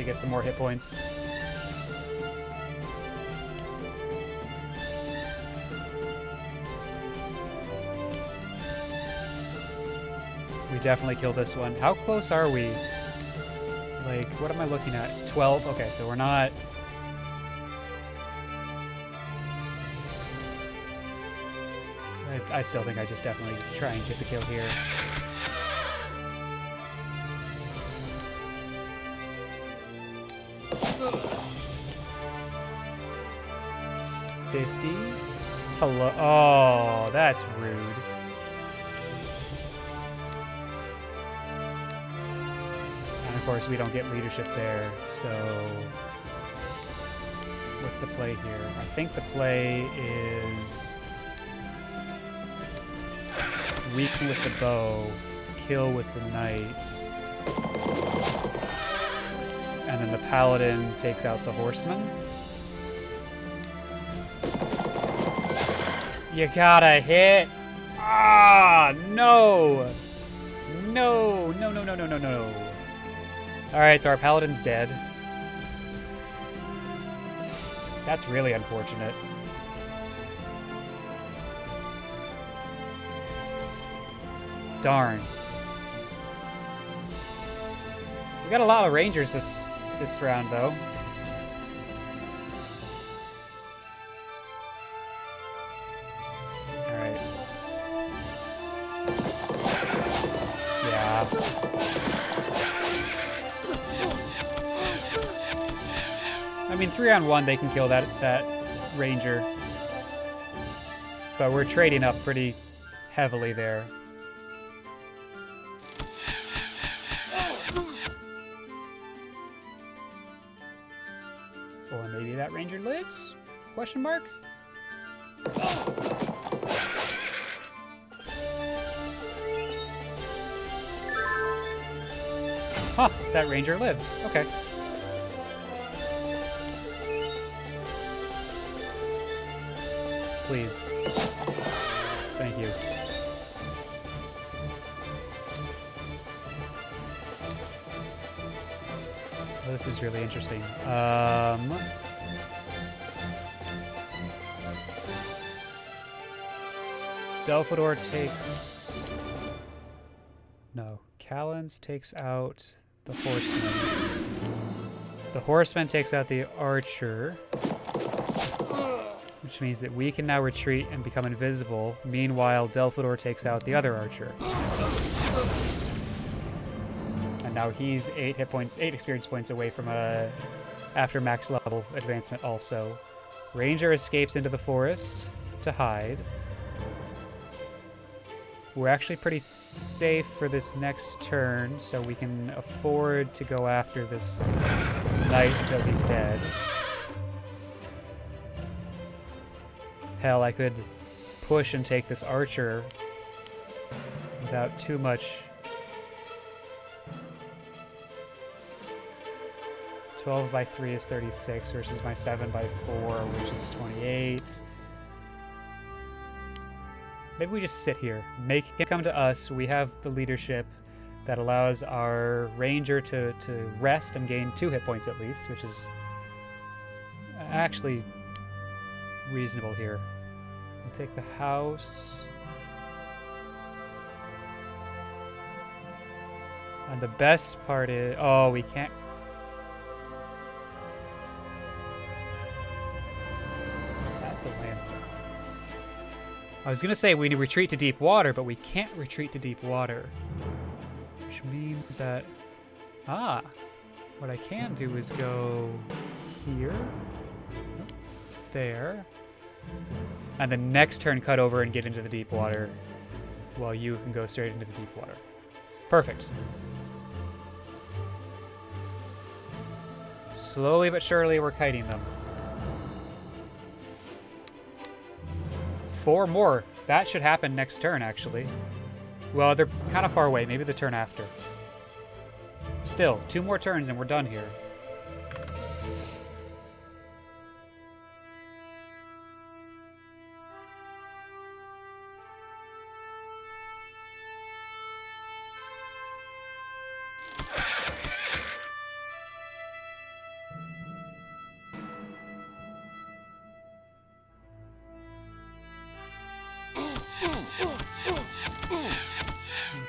Get some more hit points. We definitely killed this one. How close are we? Like, what am I looking at? 12? Okay, so we're not... I still think I just definitely try and get the kill here. 50? Hello? Oh, that's rude. And of course, we don't get leadership there, so... What's the play here? I think the play is... Weaken with the bow, kill with the knight. And then the paladin takes out the horseman. You gotta hit! Ah, no! No, no, no, no, no, no, no. Alright, so our paladin's dead. That's really unfortunate. Darn. We got a lot of rangers this round, though. Alright. Yeah. I mean, 3-on-1, they can kill that ranger. But we're trading up pretty heavily there. Or maybe that ranger lives? Question mark? Huh, that ranger lived. Okay. Please. Thank you. Oh, this is really interesting. Delphador takes... No. Callens takes out the horseman. The horseman takes out the archer. Which means that we can now retreat and become invisible. Meanwhile, Delphador takes out the other archer. And now he's 8 experience points away from a after max level advancement also. Ranger escapes into the forest to hide. We're actually pretty safe for this next turn, so we can afford to go after this knight until he's dead. Hell, I could push and take this archer without too much. 12 by 3 is 36 versus my 7 by 4, which is 28. Maybe we just sit here. Make him come to us. We have the leadership that allows our ranger to rest and gain 2 hit points at least, which is actually reasonable here. We'll take the house. And the best part is... Oh, we can't... That's a Lancer. I was going to say we retreat to deep water, but we can't retreat to deep water. Which means that... Ah! What I can do is go here. There. And the next turn cut over and get into the deep water, while you can go straight into the deep water. Perfect. Slowly but surely we're kiting them. 4 more. That should happen next turn, actually. Well, they're kind of far away. Maybe the turn after. Still, 2 more turns and we're done here.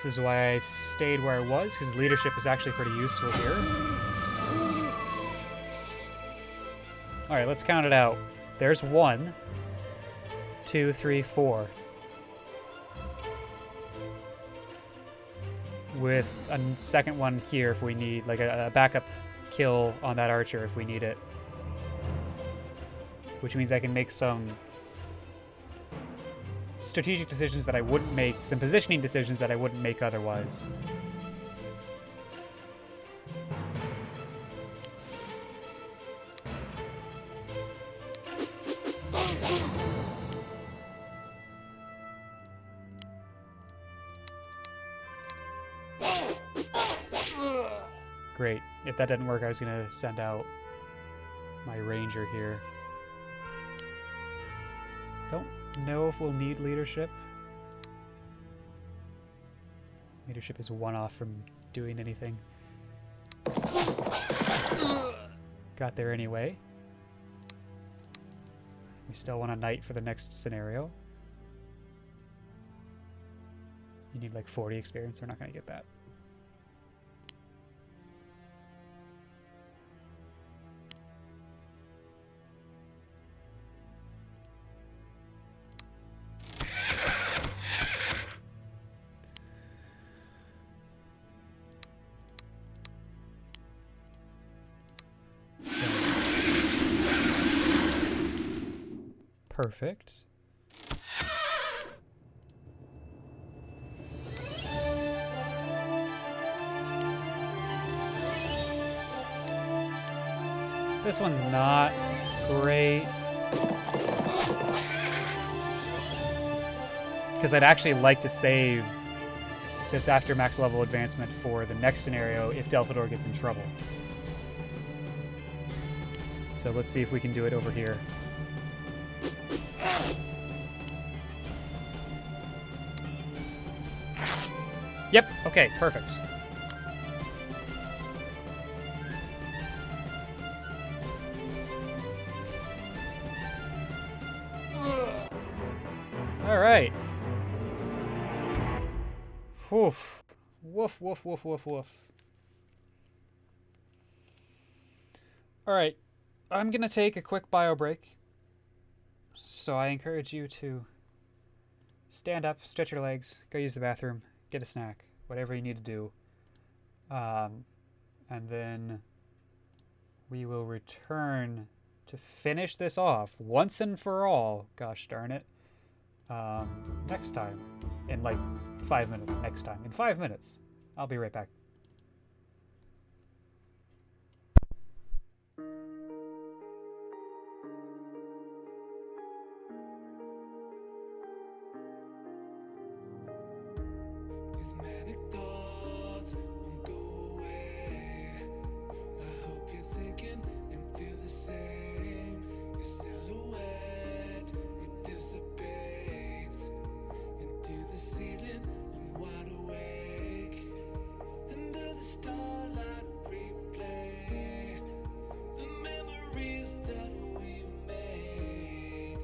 This is why I stayed where I was, because leadership is actually pretty useful here. Alright, let's count it out. There's 1, 2, 3, 4. With a second one here if we need, like a backup kill on that archer if we need it. Which means I can make some strategic decisions that I wouldn't make, some positioning decisions that I wouldn't make otherwise. Great. If that didn't work, I was going to send out my ranger here. Don't know if we'll need leadership. Leadership is one off from doing anything. Got there anyway. We still want a knight for the next scenario. You need like 40 experience. We're not going to get that. Perfect. This one's not great. Because I'd actually like to save this after max level advancement for the next scenario if Delphador gets in trouble. So let's see if we can do it over here. Yep, okay, perfect. Alright. Woof. Woof, woof, woof, woof, woof. Alright, I'm gonna take a quick bio break. So I encourage you to stand up, stretch your legs, go use the bathroom, get a snack, whatever you need to do. And then we will return to finish this off once and for all, gosh darn it, next time in like 5 minutes next time. In 5 minutes. I'll be right back. These manic thoughts won't go away. I hope you're thinking and feel the same. Your silhouette, it dissipates into the ceiling. I'm wide awake. Under the starlight replay the memories that we made.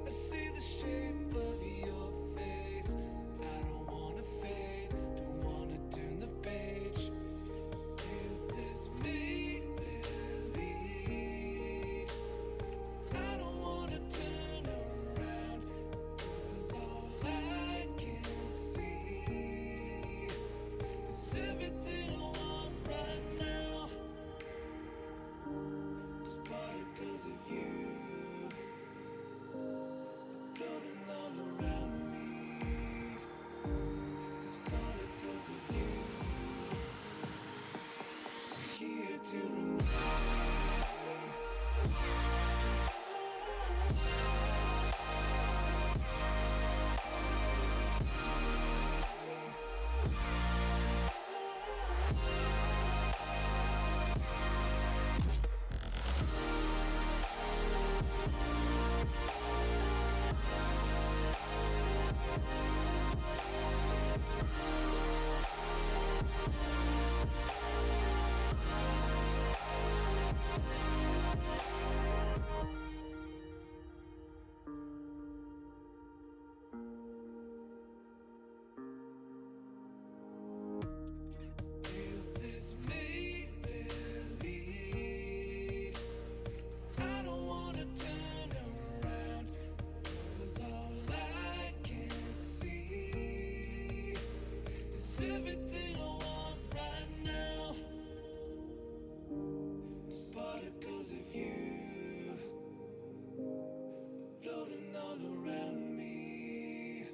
I see the shape of your face. I don't wanna fade, don't wanna turn the page. Is this make believe? I don't wanna turn around, 'cause all I can see is everything I want right now. It's particles of you floating all around me. It's particles of you here to remind me. Is this make believe? I don't wanna turn around, 'cause all I can see is everything I want right now. It's particles of you floating all around me.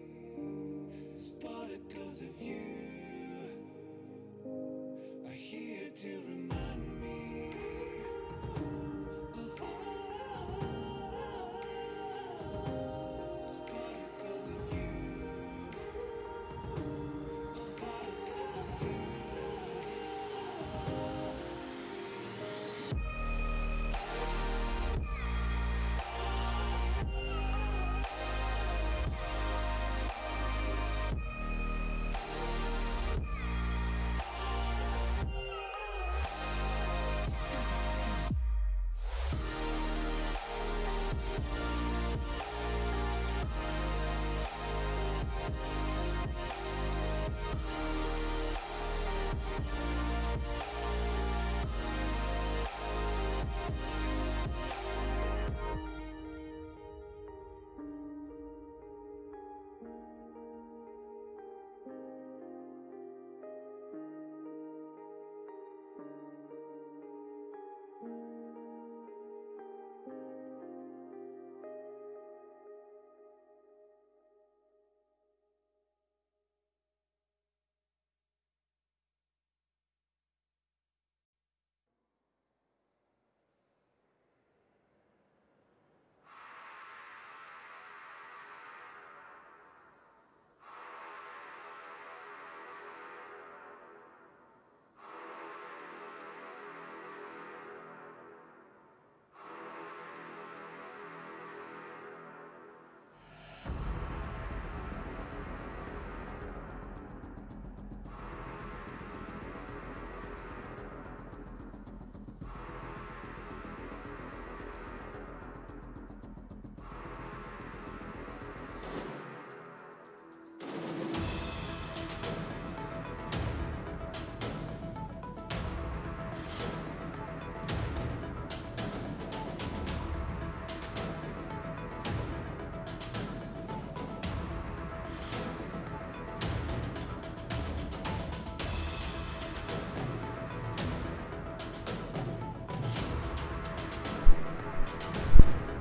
It's particles of you are here to remind me. It's particles of you. It's particles of you.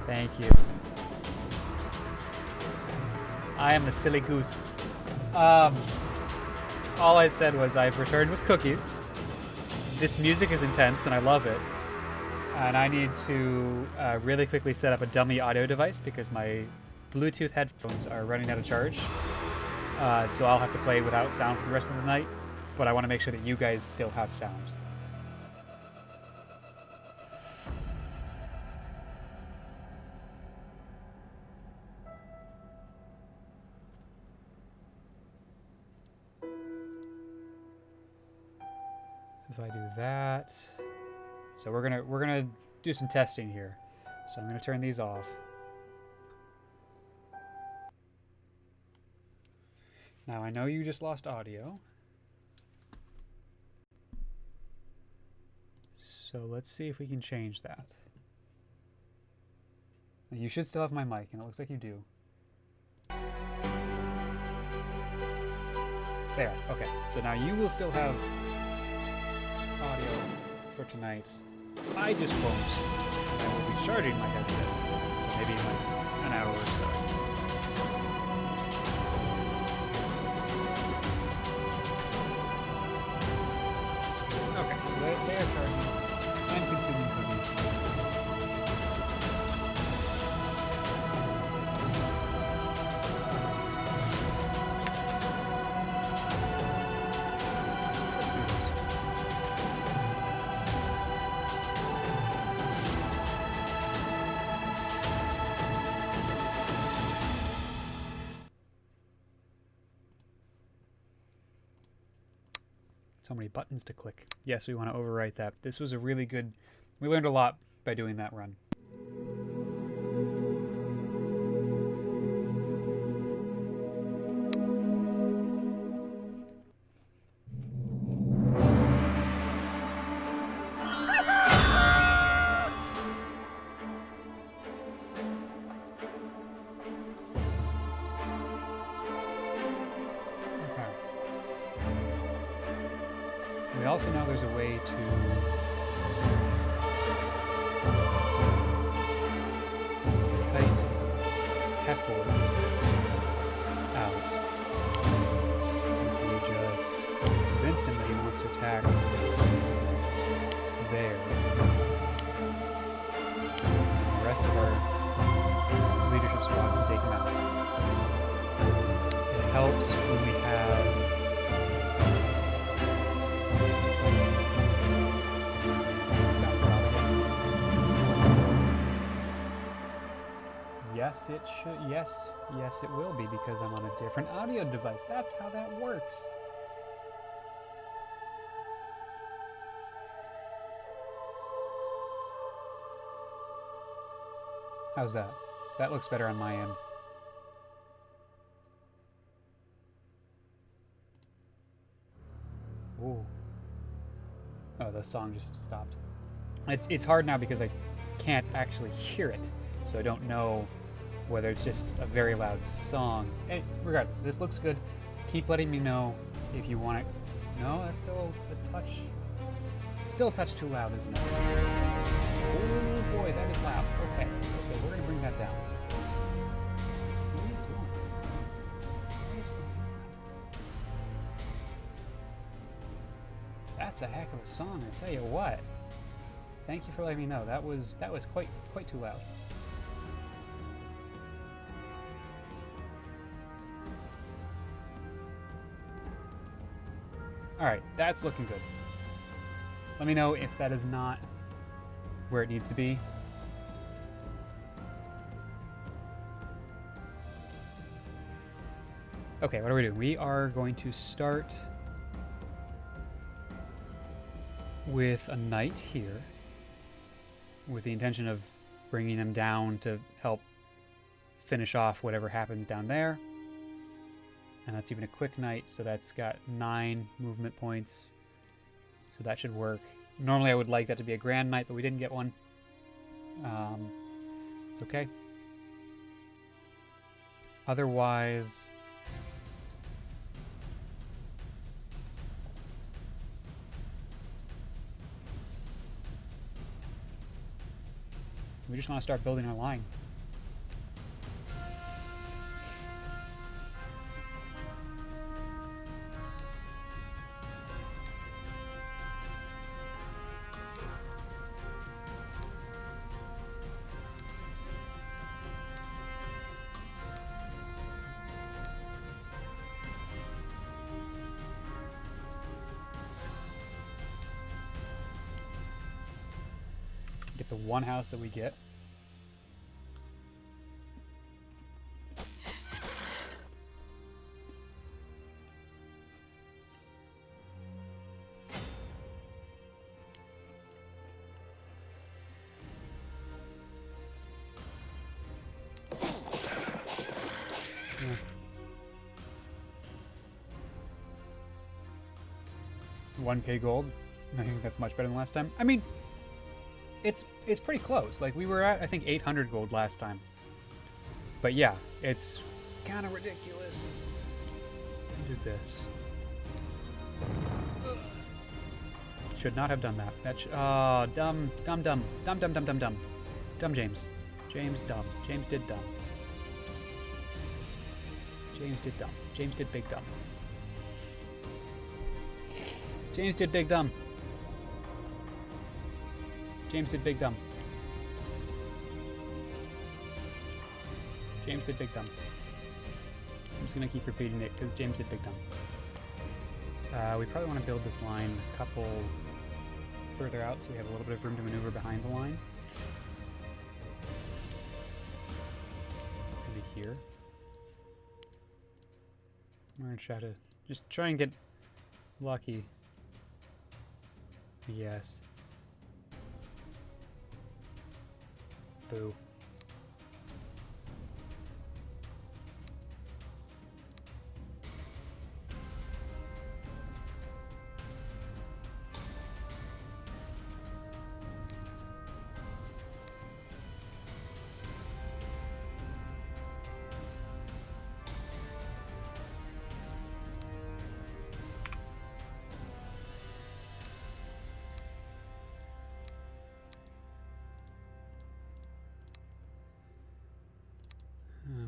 Thank you. I am a silly goose. all I said was I've returned with cookies. This music is intense and I love it. And I need to really quickly set up a dummy audio device because my Bluetooth headphones are running out of charge. So I'll have to play without sound for the rest of the night. But I want to make sure that you guys still have sound. If I do that, so we're gonna do some testing here. So I'm gonna turn these off. Now I know you just lost audio. So let's see if we can change that. Now you should still have my mic, and it looks like you do. There, okay. So now you will still have audio for tonight. I just won't. I will be charging my headset, so maybe in like an hour or so. Okay, so they are charging and consuming cookies. So many buttons to click. Yes, we want to overwrite that. This was a really good... We learned a lot by doing that run. We also know there's a way to kite Heifer out. If we just convince him that he wants to attack there, the rest of our leadership squad can take him out. It helps when we have Yes, it should. Yes, it will be because I'm on a different audio device. That's how that works. How's that? That looks better on my end. Ooh. Oh, the song just stopped. It's hard now because I can't actually hear it, so I don't know whether it's just a very loud song. Regardless, this looks good. Keep letting me know if you want it. No, that's still a touch. Still a touch too loud, isn't it? Oh boy, that is loud. Okay, we're gonna bring that down. What are you doing? What is going on? That's a heck of a song, I tell you what. Thank you for letting me know. That was quite too loud. Alright, that's looking good. Let me know if that is not where it needs to be. Okay, what are we doing? We are going to start with a knight here, with the intention of bringing them down to help finish off whatever happens down there. And that's even a quick knight, so that's got 9 movement points. So that should work. Normally I would like that to be a grand knight, but we didn't get one. It's okay. Otherwise, we just want to start building our line. the one house that we get. Yeah. 1K gold. I think that's much better than last time. I mean, it's pretty close. Like we were at, I think, 800 gold last time. But yeah, it's kind of ridiculous. Do this. Should not have done that. That dumb James. James dumb. James did dumb. James did dumb. James did big dumb. James did big dumb. James did big dumb. James did big dumb. I'm just gonna keep repeating it because James did big dumb. We probably want to build this line a couple further out so we have a little bit of room to maneuver behind the line. Maybe here. We're gonna try to just try and get lucky. Yes. Boo.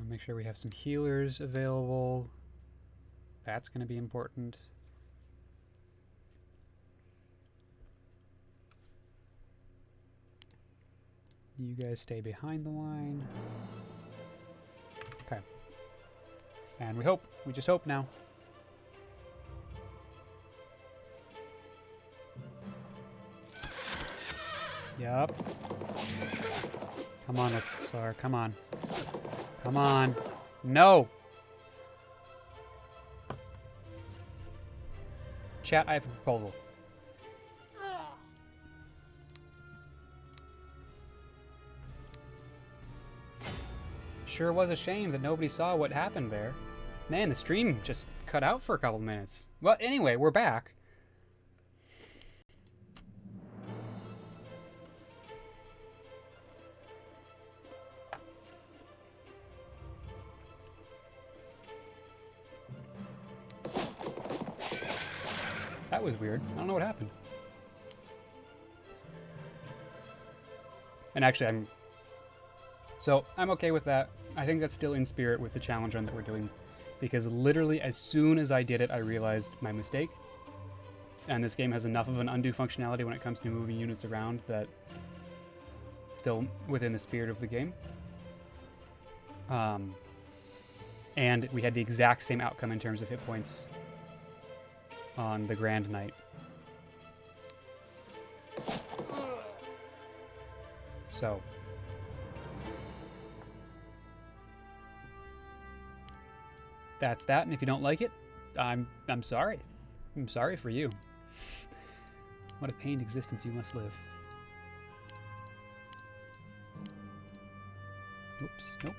Make sure we have some healers available. That's going to be important. You guys stay behind the line. Okay. And we hope. We just hope now. Yup. Come on, Sar. Come on. Come on. No! Chat, I have a proposal. Sure was a shame that nobody saw what happened there. Man, the stream just cut out for a couple minutes. Well, anyway, we're back. That was weird. I don't know what happened. And actually, I'm okay with that. I think that's still in spirit with the challenge run that we're doing. Because literally as soon as I did it, I realized my mistake. And this game has enough of an undo functionality when it comes to moving units around that still within the spirit of the game. And we had the exact same outcome in terms of hit points on the Grand Knight. So that's that, and if you don't like it, I'm sorry. I'm sorry for you. What a pained existence you must live. Oops, nope.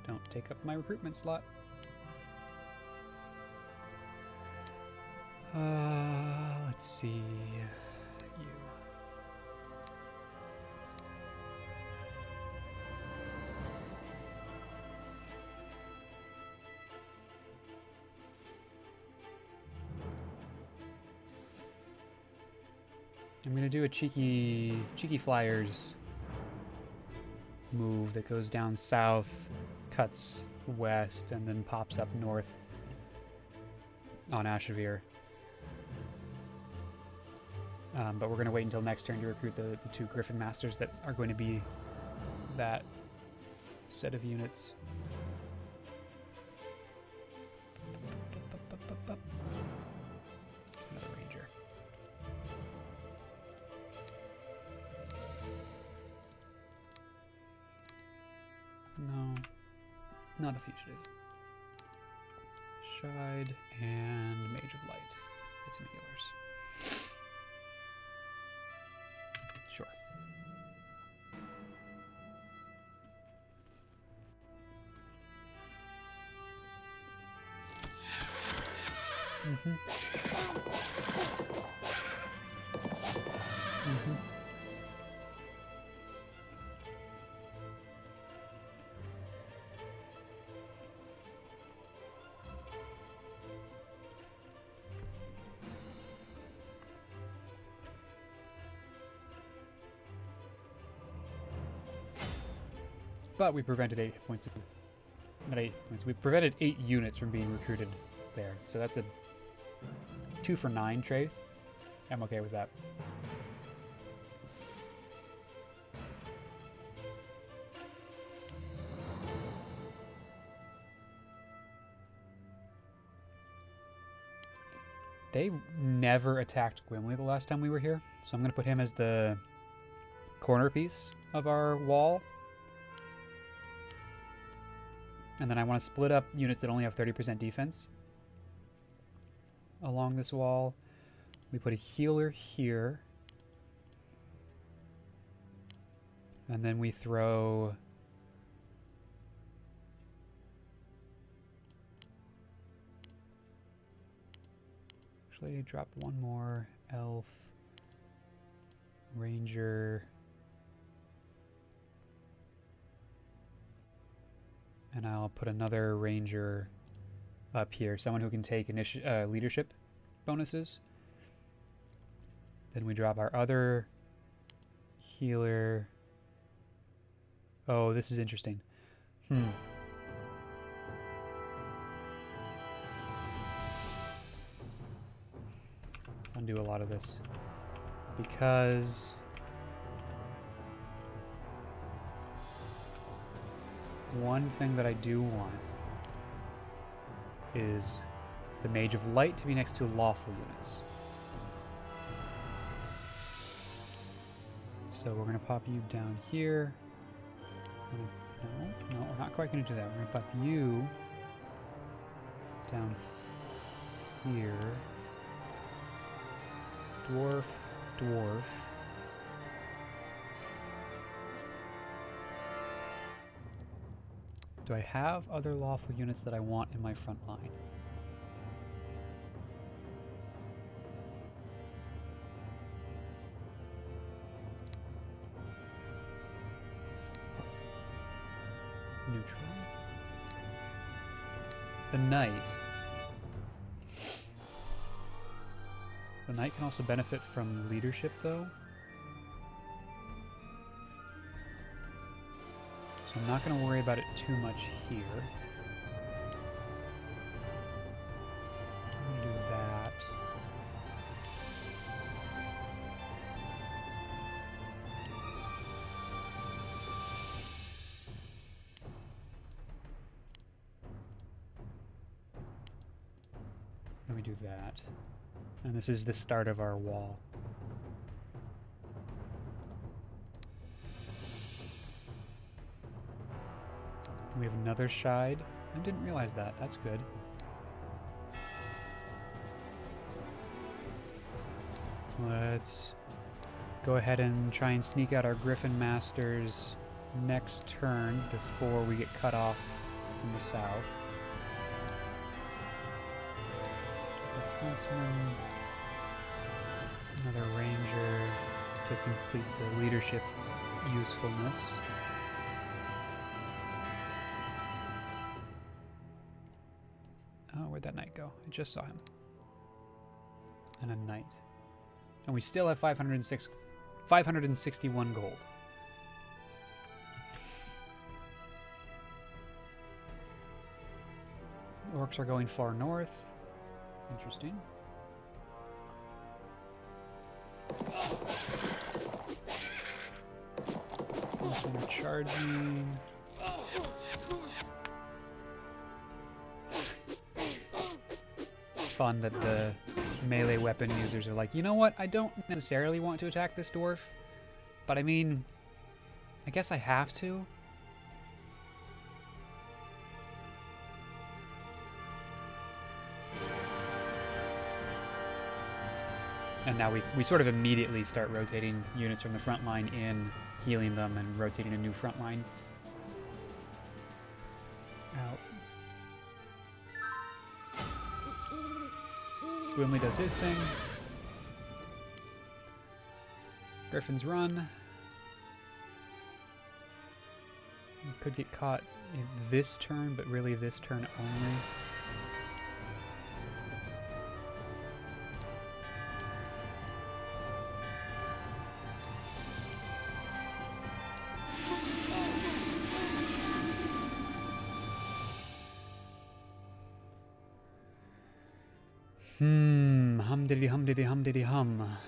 Don't take up my recruitment slot. Let's see. You. I'm gonna do a cheeky flyers move that goes down south, cuts west, and then pops up north on Ashavir. But we're going to wait until next turn to recruit the two Griffin Masters that are going to be that set of units. Another Ranger. No, not a fugitive. Shide and Mage of Light. Get some healers. Sure. Mm-hmm. Mm-hmm. But we prevented 8 hit points. Not 8 points. We prevented 8 units from being recruited there. So that's a 2 for 9 trade. I'm okay with that. They never attacked Gwimli the last time we were here, so I'm going to put him as the corner piece of our wall. And then I want to split up units that only have 30% defense along this wall. We put a healer here. And then we throw... Actually, drop one more elf, ranger, and I'll put another ranger up here, someone who can take leadership bonuses. Then we drop our other healer. Oh, this is interesting. Let's undo a lot of this. Because one thing that I do want is the Mage of Light to be next to lawful units. So we're going to pop you down here. No, we're not quite going to do that. We're going to pop you down here. Dwarf, dwarf. Do I have other lawful units that I want in my front line? Neutral. The knight. The knight can also benefit from leadership, though. So I'm not going to worry about it too much here. I'm going to do that. Let me do that. And this is the start of our wall. We have another shide. I didn't realize that. That's good. Let's go ahead and try and sneak out our Griffin Masters next turn before we get cut off from the south. Another ranger to complete the leadership usefulness. Oh, where'd that knight go? I just saw him. And a knight. And we still have 561 gold. Orcs are going far north. Interesting. They're charging. It's fun that the melee weapon users are like, you know what? I don't necessarily want to attack this dwarf, but I mean, I guess I have to. And now we sort of immediately start rotating units from the front line in, healing them, and rotating a new front line out. Gwimli does his thing. Griffins run. You could get caught in this turn, but really this turn only. Hum diddy hum diddy hum diddy hum.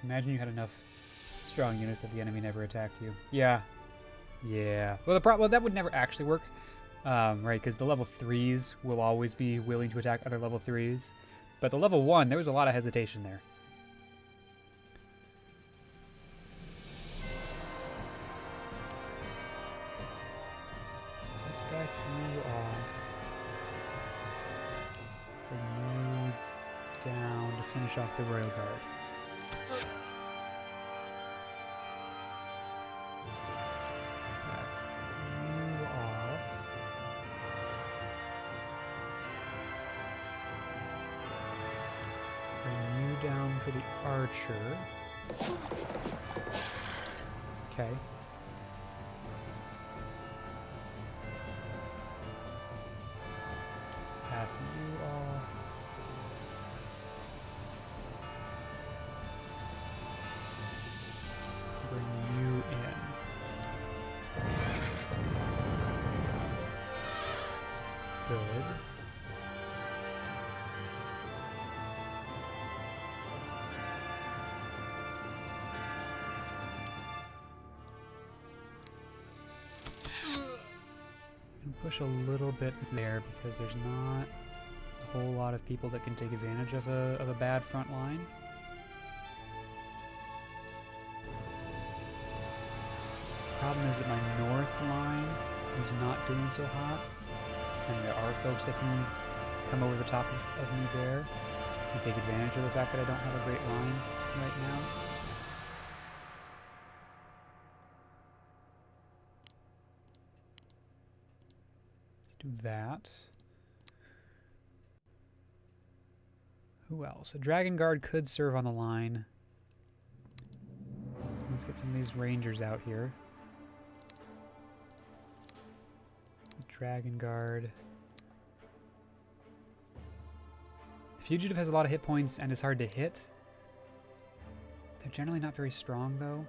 Imagine you had enough strong units that the enemy never attacked you. Yeah. Yeah. Well, well, that would never actually work, right? Because the level 3s will always be willing to attack other level 3s. But the level 1, there was a lot of hesitation there. Let's back you off. Bring you down to finish off the Royal Guard. Down for the archer. Okay. Path you off. Bring you in. Good. Push a little bit there because there's not a whole lot of people that can take advantage of a bad front line. Problem is that my north line is not doing so hot, and there are folks that can come over the top of me there and take advantage of the fact that I don't have a great line right now. Do that. Who else? A Dragon Guard could serve on the line. Let's get some of these Rangers out here. Dragon Guard. Fugitive has a lot of hit points and is hard to hit. They're generally not very strong though.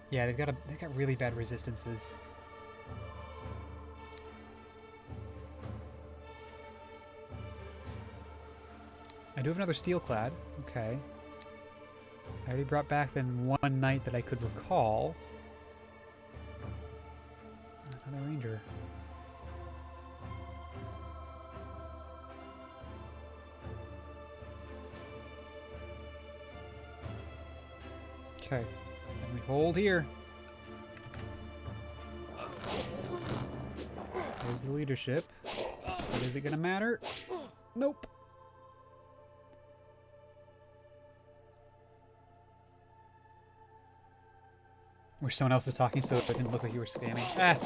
Yeah, they've got really bad resistances. I do have another Steelclad. Okay. I already brought back then one knight that I could recall. Another ranger. Okay. And we hold here. There's the leadership. But is it gonna matter? Nope. Wish someone else was talking so it didn't look like you were spamming. Ah,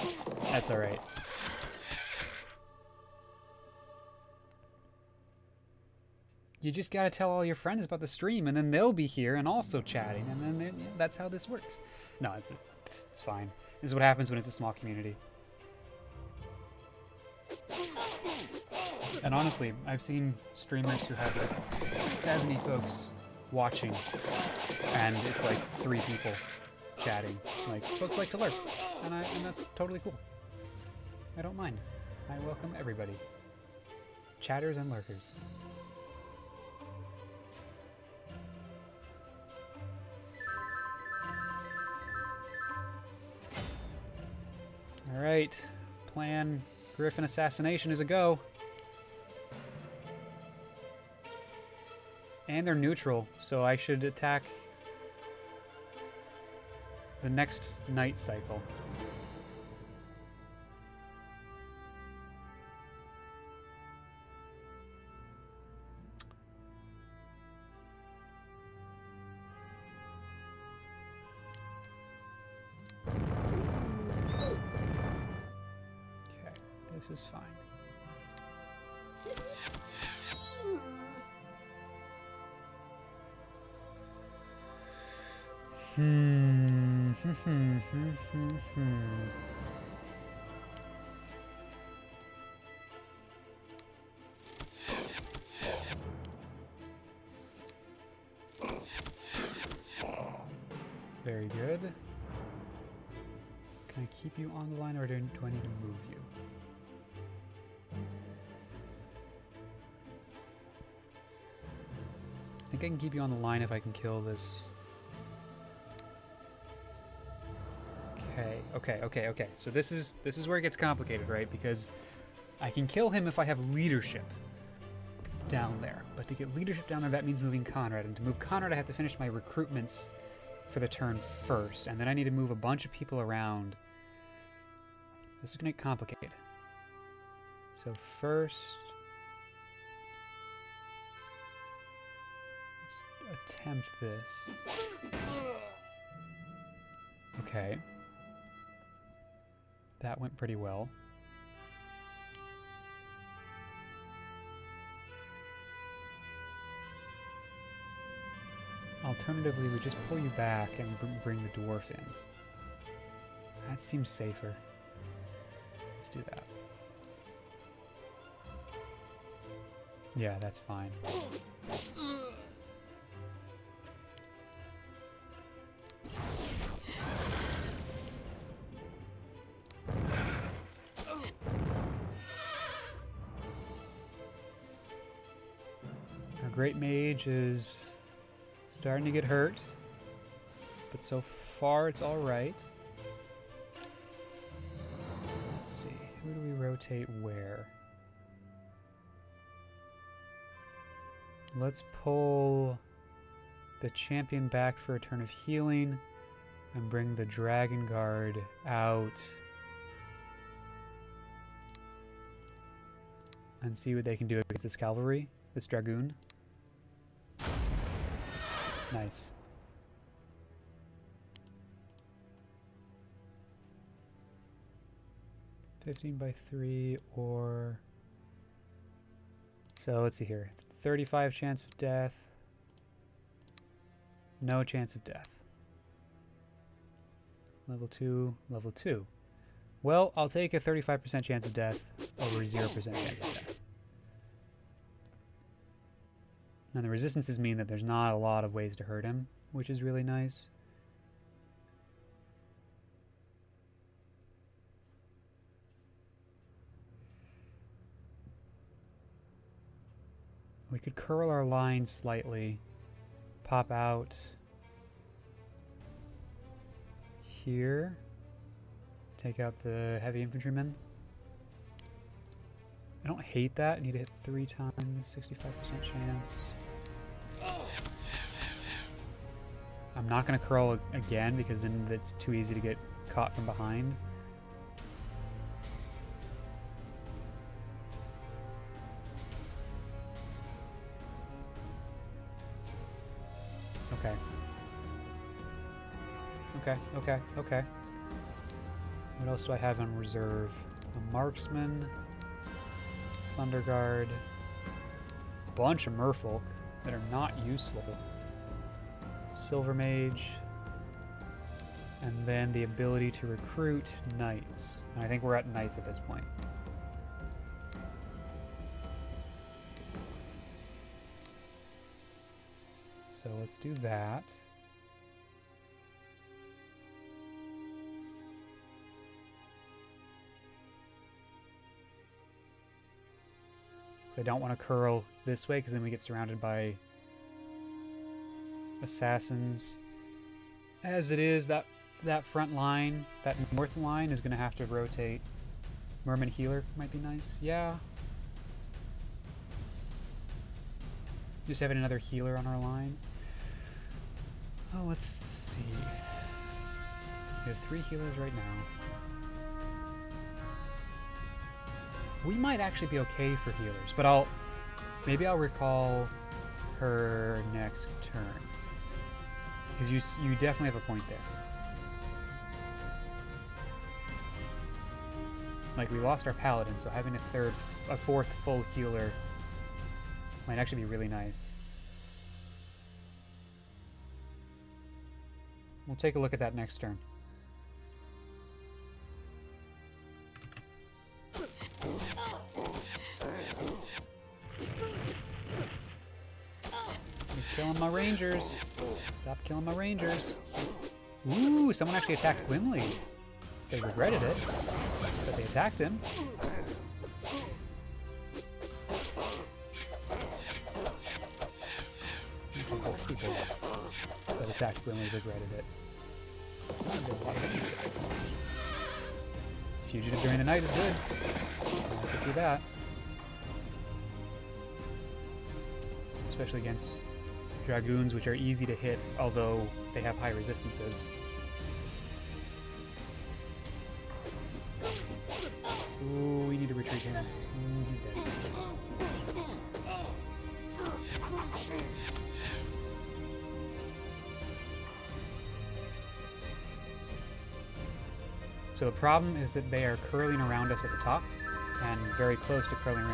that's alright. You just gotta tell all your friends about the stream, and then they'll be here and also chatting, and then yeah, that's how this works. No, it's fine. This is what happens when it's a small community. And honestly, I've seen streamers who have like 70 folks watching, and it's like 3 people chatting. Like, folks like to lurk, and that's totally cool. I don't mind. I welcome everybody. Chatters and lurkers. Alright. Plan Griffin assassination is a go. And they're neutral, so I should attack the next night cycle. This is fine. Very good. Can I keep you on the line, or do I need to move you? I think I can keep you on the line if I can kill this. Okay. So this is where it gets complicated, right? Because I can kill him if I have leadership down there. But to get leadership down there, that means moving Conrad. And to move Conrad, I have to finish my recruitments for the turn first. And then I need to move a bunch of people around. This is going to get complicated. So first, let's attempt this. Okay. That went pretty well. Alternatively, we just pull you back and bring the dwarf in. That seems safer. Let's do that. Yeah, that's fine. Our great mage is starting to get hurt, but so far it's all right. Let's see, who do we rotate where? Let's pull the champion back for a turn of healing and bring the dragon guard out and see what they can do against this cavalry, this dragoon. Nice. (15/3) or... So let's see here. 35 chance of death. No chance of death. Level 2, level 2. Well, I'll take a 35% chance of death over 0% chance of death. And the resistances mean that there's not a lot of ways to hurt him, which is really nice. We could curl our line slightly, pop out here, take out the heavy infantrymen. I don't hate that. I need to hit 3 times, 65% chance. I'm not going to curl again because then it's too easy to get caught from behind. Okay. What else do I have on reserve? A marksman, thunder guard, a bunch of merfolk that are not useful, silver mage, and then the ability to recruit knights. And I think we're at knights at this point. So let's do that. So I don't want to curl this way because then we get surrounded by assassins. As it is, that front line, that north line is going to have to rotate. Merman healer might be nice. Yeah. Just having another healer on our line. Oh, let's see. We have 3 healers right now. We might actually be okay for healers, but maybe I'll recall her next turn. Because you definitely have a point there. Like, we lost our paladin, so having a fourth full healer might actually be really nice. We'll take a look at that next turn. You're killing my rangers. Stop killing my rangers. Ooh, someone actually attacked Gwynley. They regretted it, but they attacked him. Both people that attacked Gwynley regretted it. Fugitive during the night is good. I like to see that. Especially against dragoons, which are easy to hit, although they have high resistances. Ooh, we need to retreat him. Ooh, he's dead. So the problem is that they are curling around us at the top and very close to curling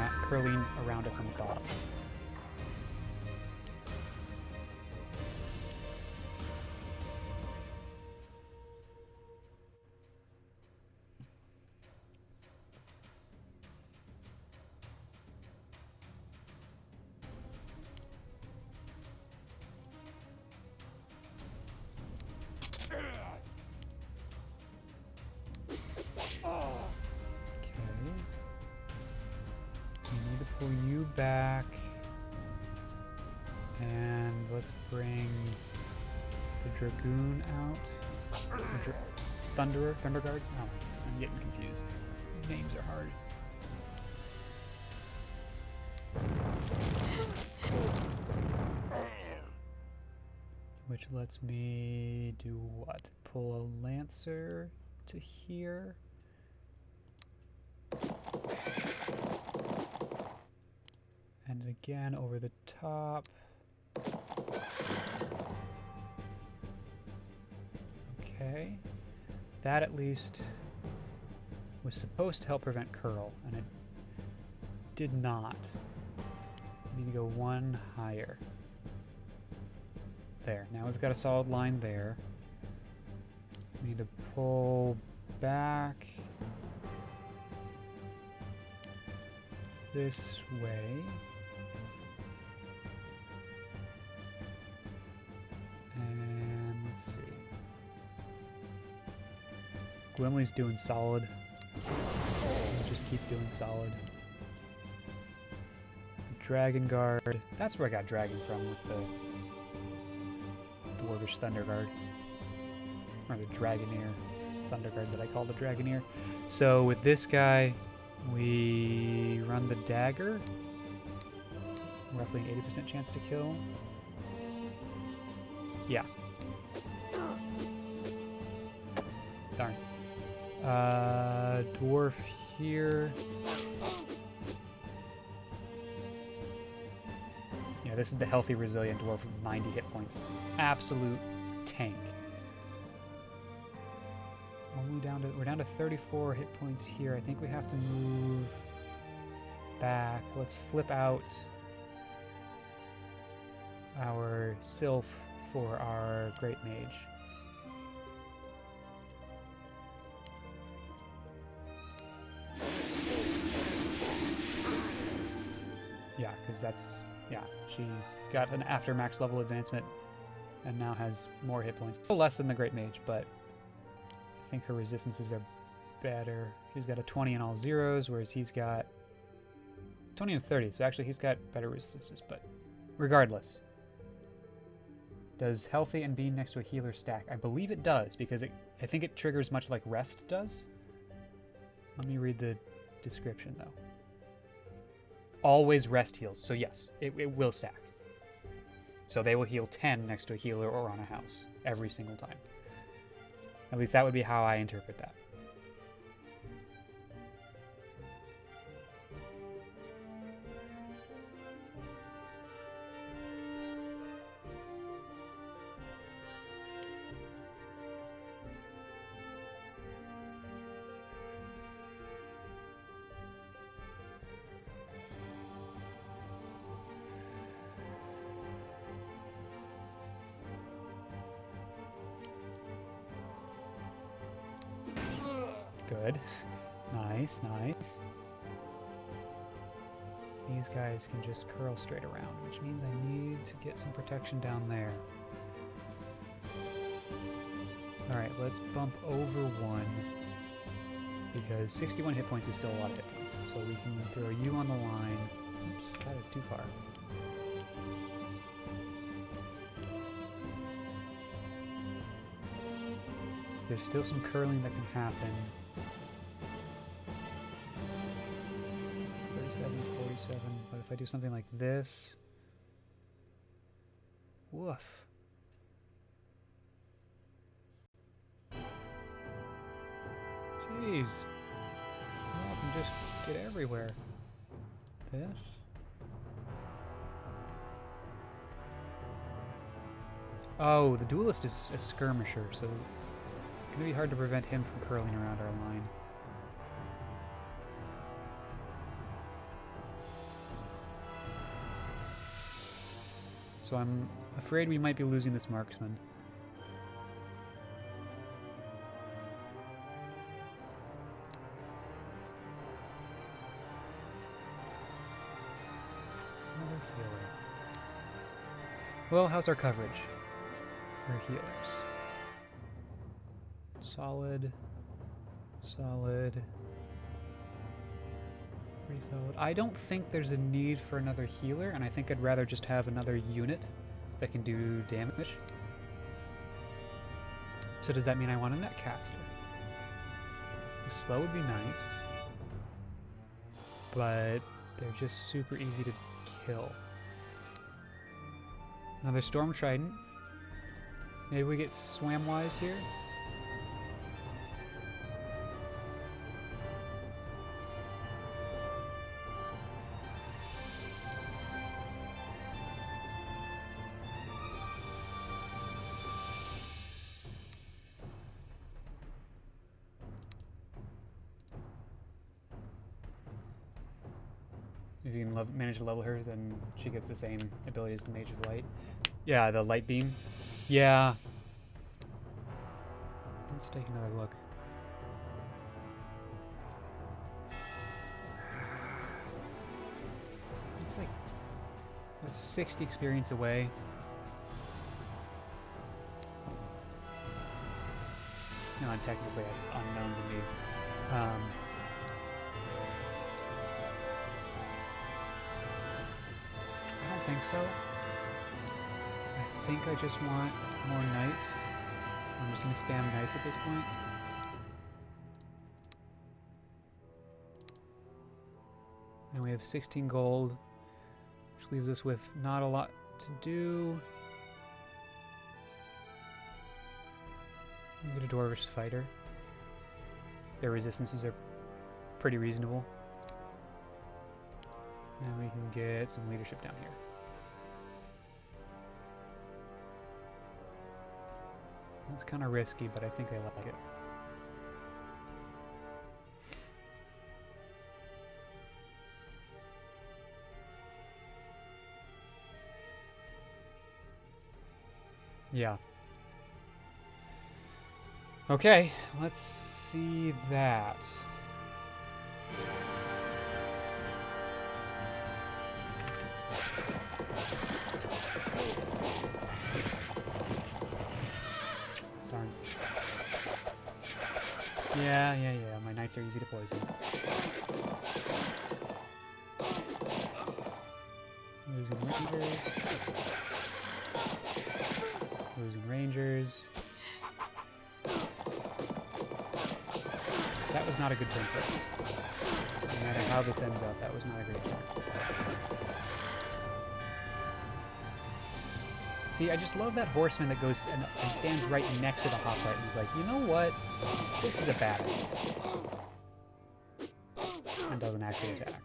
around us on the bottom. Back, and let's bring the Dragoon out. Thunderer? Thunderguard? Oh, I'm getting confused. Names are hard. Which lets me do what? Pull a Lancer to here. And again over the top. Okay. That at least was supposed to help prevent curl, and it did not. We need to go one higher. There. Now we've got a solid line there. We need to pull back this way. And let's see. Gwynley's doing solid. We'll just keep doing solid. Dragon Guard. That's where I got Dragon from with the Dwarvish Thunder Guard. Or the Dragoneer Thunder Guard that I call the Dragoneer. So with this guy, we run the Dagger. Roughly an 80% chance to kill. Yeah. Darn. Dwarf here. Yeah, this is the healthy, resilient dwarf with 90 hit points. Absolute tank. We're down to 34 hit points here. I think we have to move back. Let's flip out our Sylph for our Great Mage. Yeah, because that's, yeah, she got an after max level advancement and now has more hit points. Still less than the Great Mage, but I think her resistances are better. She's got a 20 in all zeros, whereas he's got 20 and 30, so actually he's got better resistances, but regardless. Does healthy and being next to a healer stack? I believe it does, because I think it triggers much like rest does. Let me read the description, though. Always rest heals, so yes, it will stack. So they will heal 10 next to a healer or on a house every single time. At least that would be how I interpret that. Good. Nice, nice. These guys can just curl straight around, which means I need to get some protection down there. Alright, let's bump over 1. Because 61 hit points is still a lot of hit points. So we can throw you on the line. Oops, that is too far. There's still some curling that can happen. 37, 47. But if I do something like this... Woof. Jeez. Well, I can just get everywhere. This. Oh, the duelist is a skirmisher, so it's gonna be hard to prevent him from curling around our line. So I'm afraid we might be losing this marksman. Another healer. Well, how's our coverage for healers? Solid. Solid. Pretty solid. I don't think there's a need for another healer, and I think I'd rather just have another unit that can do damage. So does that mean I want a netcaster? Slow would be nice, but they're just super easy to kill. Another Storm Trident. Maybe we get Swamwise here. If you can manage to level her, then she gets the same ability as the Mage of Light. Yeah, the Light Beam. Yeah. Let's take another look. It's like... that's 60 experience away. No, and technically that's unknown to me. I don't think so. I think I just want more knights. I'm just going to spam knights at this point. And we have 16 gold, which leaves us with not a lot to do. We'll get a Dwarvish fighter. Their resistances are pretty reasonable. And we can get some leadership down here. That's kind of risky, but I think I like it. Yeah. Okay, let's see that. Darn. Yeah. My knights are easy to poison. Losing rangers. Losing rangers. That was not a good turn for us. No matter how this ends up, that was not a great turn. See, I just love that horseman that goes and stands right next to the hoplite and he's like, you know what? This is a bad idea. And doesn't actually attack.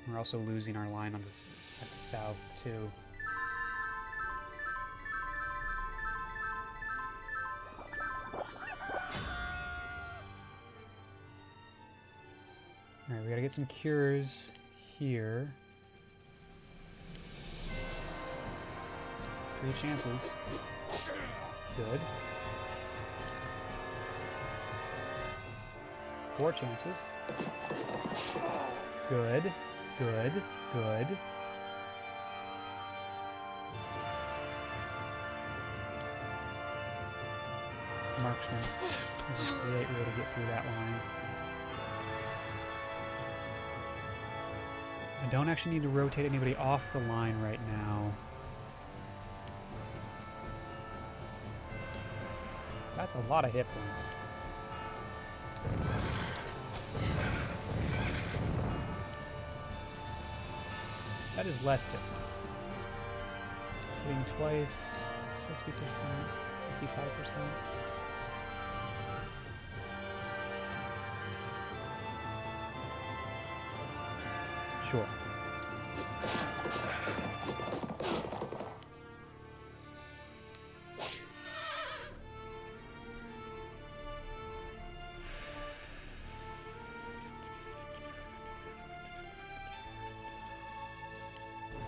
We're also losing our line on this at the south too. Alright, we gotta get some cures here. 3 chances. Good. 4 chances. Good. Good. Good. Marksman. This is a great way to get through that line. I don't actually need to rotate anybody off the line right now. That's a lot of hit points. That is less hit points. Hitting twice, 60%, 65%. Sure.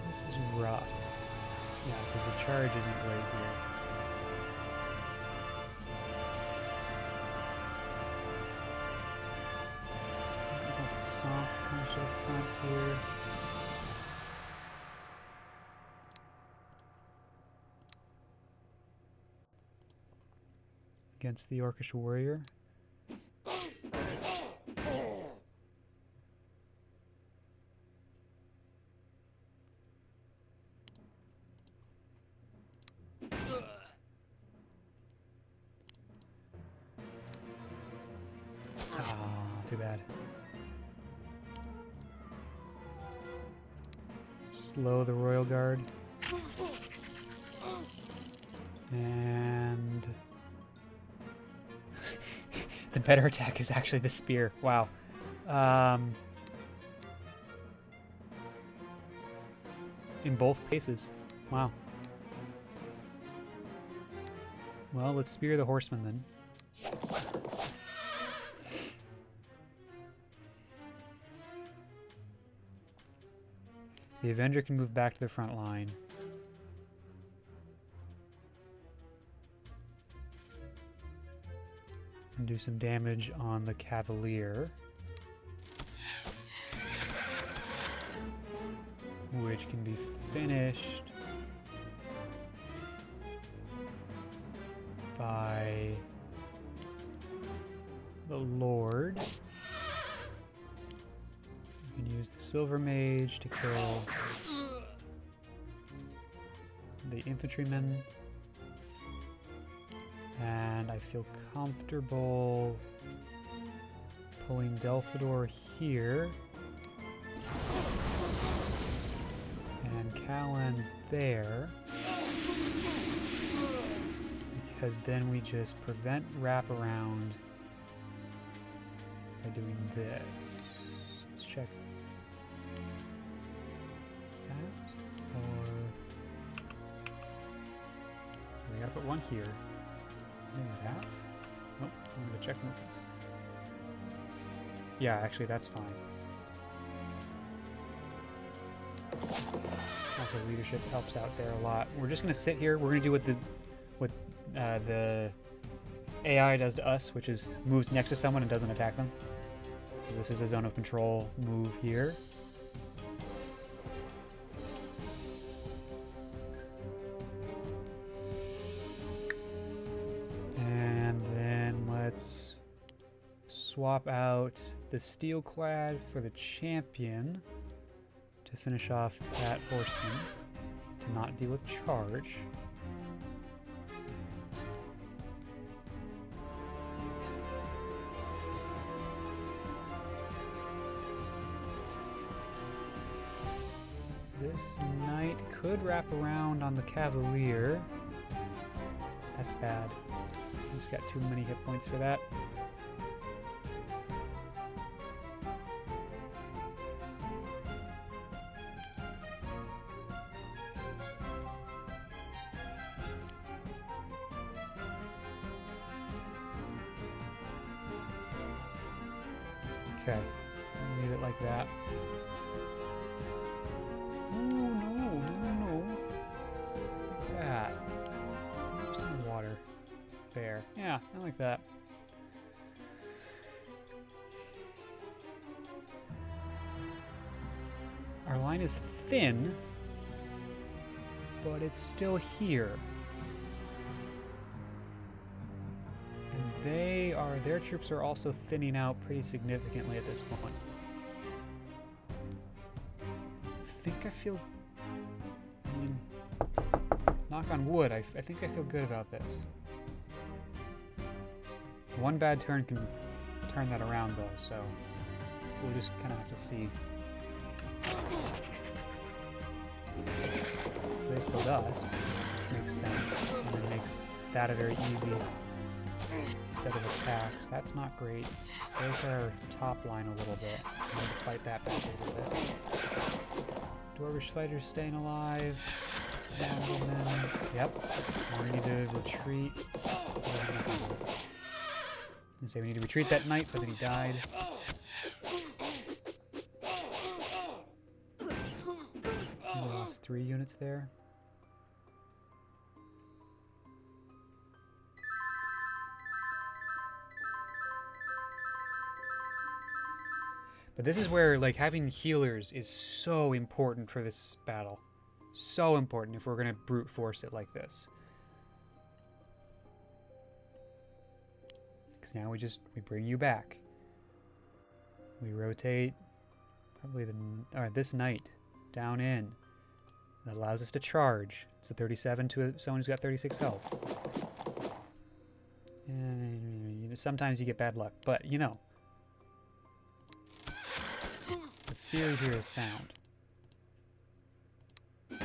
This is rough. Yeah, because the charge isn't right here. Like soft comes to the front here. Against the Orcish warrior. Too bad. Slow the Royal Guard. And the better attack is actually the spear. Wow. In both cases. Wow. Well, let's spear the horseman then. The Avenger can move back to the front line. And do some damage on the Cavalier. Which can be finished by the Lord. You can use the Silver Mage to kill the infantrymen. And I feel comfortable pulling Delphador here. And Callan's there. Because then we just prevent wraparound by doing this. Let's check that. Or so we gotta put one here. Maybe that? Nope, I'm gonna check movements. Yeah, actually that's fine. Also leadership helps out there a lot. We're just gonna sit here. We're gonna do what the AI does to us, which is moves next to someone and doesn't attack them. So this is a zone of control move here. And then let's swap out the Steelclad for the champion to finish off that horseman to not deal with charge. This knight could wrap around on the Cavalier. That's bad. He's got too many hit points for that. Okay, leave it like that. Oh no, no, no. Look at that. fair. Yeah, I like that. Our line is thin, but it's still here. And their troops are also thinning out pretty significantly at this point. I think I feel, I mean, knock on wood, I think I feel good about this. One bad turn can turn that around though, so we'll just kind of have to see. So they slowed us, which makes sense, and it makes that a very easy set of attacks. That's not great. Break our top line a little bit. I'm going to fight that back a little bit. Dwarvish fighters staying alive. Gentlemen. Yep. We need to retreat. I say we need to retreat that knight, but then he died. We lost 3 units there. But this is where, like, having healers is so important for this battle. So important if we're going to brute force it like this. Because now we bring you back. We rotate probably this knight down in. That allows us to charge. It's a 37 to someone who's got 36 health. And sometimes you get bad luck, but you know. The theory here is sound. Do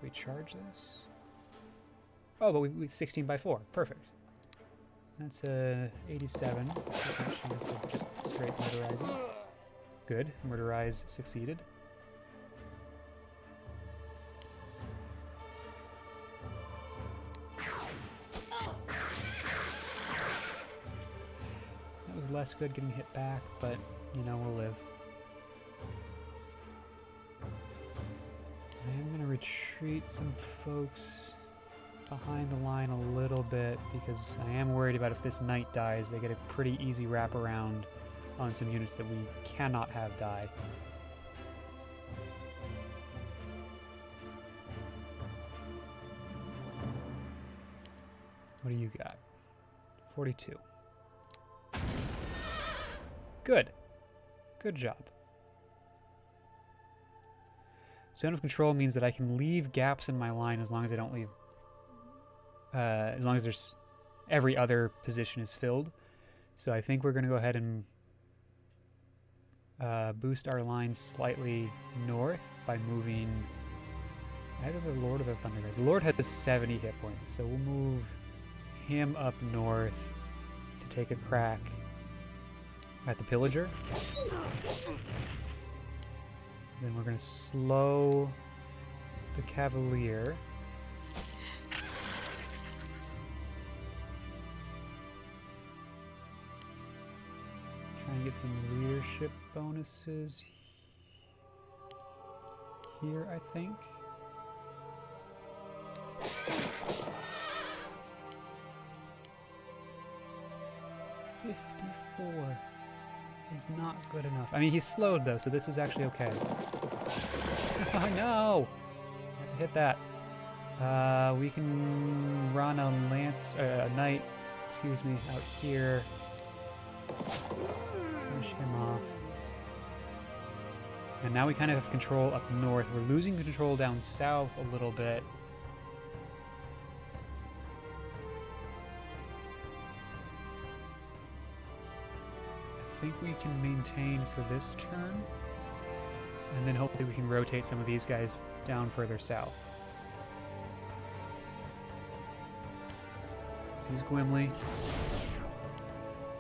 we charge this? Oh, but we 16 by 4. Perfect. That's a 87% chance of just straight murderizing. Good. Murderize succeeded. That was less good getting hit back, but, you know, we'll live. I am going to retreat some folks behind the line a little bit because I am worried about if this knight dies, they get a pretty easy wraparound on some units that we cannot have die. What do you got? 42. Good. Good job. Zone of control means that I can leave gaps in my line as long as I don't leave as long as there's every other position is filled. So I think we're going to go ahead and boost our line slightly north by moving either the Lord or the Thunder Guard. The Lord has 70 hit points, so we'll move him up north to take a crack at the Pillager. Then we're going to slow the Cavalier. Try and get some leadership bonuses here, I think. $54 is not good enough. I mean, he's slowed though, so this is actually okay. Oh no! I have to hit that. We can run a knight, excuse me, out here. Finish him off. And now we kind of have control up north. We're losing control down south a little bit. I think we can maintain for this turn. And then hopefully we can rotate some of these guys down further south. Let's use Gwimli.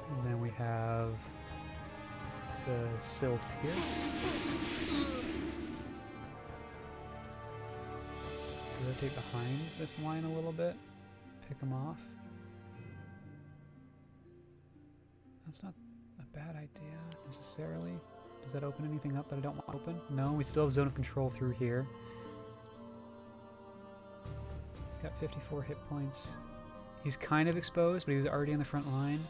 And then we have the Sylph here. Rotate behind this line a little bit. Pick them off. That's not a bad idea necessarily. Does that open anything up that I don't want to open? No, we still have zone of control through here. He's got 54 hit points. He's kind of exposed, but he was already on the front line.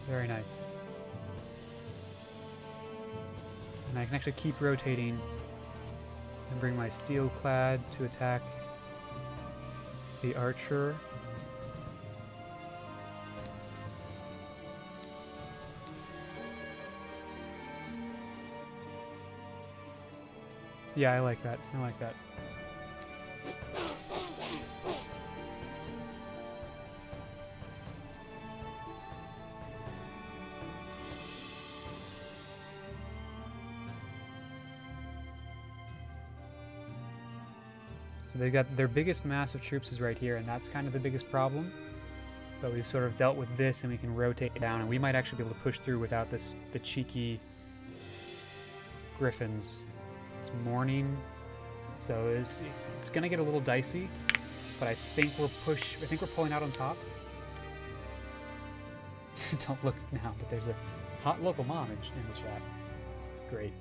Very nice. And I can actually keep rotating and bring my steel clad to attack the archer. Yeah, I like that. I like that. So they've got their biggest mass of troops is right here, and that's kind of the biggest problem. But we've sort of dealt with this, and we can rotate down, and we might actually be able to push through without the cheeky griffins. It's morning, so it's gonna get a little dicey, but I think we're pulling out on top. Don't look now, but there's a hot local mom in the chat. Great,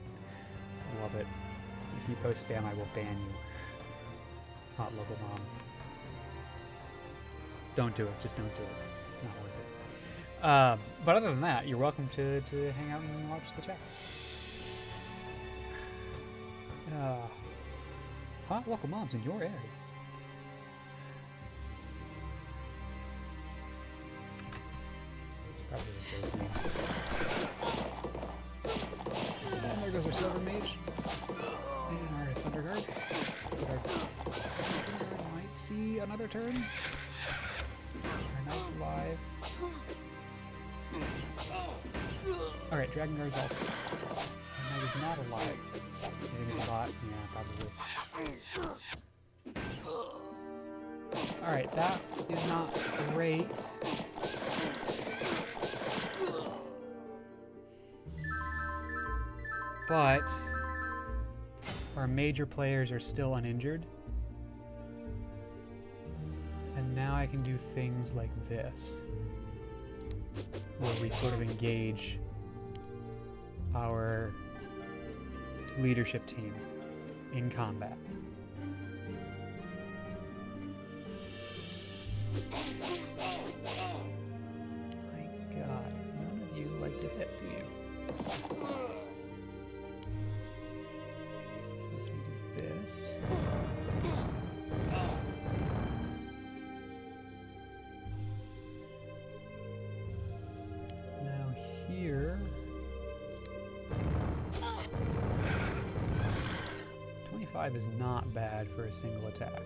I love it. If you post spam, I will ban you. Hot local mom. Don't do it. Just don't do it. It's not worth it. But other than that, you're welcome to hang out and watch the chat. Hot local moms in your area. Probably the name. And there goes our Silver Mage. And our Thunder Guard. Might see another turn. Our Knight's alive. Alright, Dragon Guard's also. Our Knight is not alive. Maybe he's a bot. Yeah, probably. Alright, that is not great. But our major players are still uninjured. And now I can do things like this, where we sort of engage our leadership team in combat. My God, none of you like to hit, do you? Let's do this. Now here, 25 is not bad for a single attack.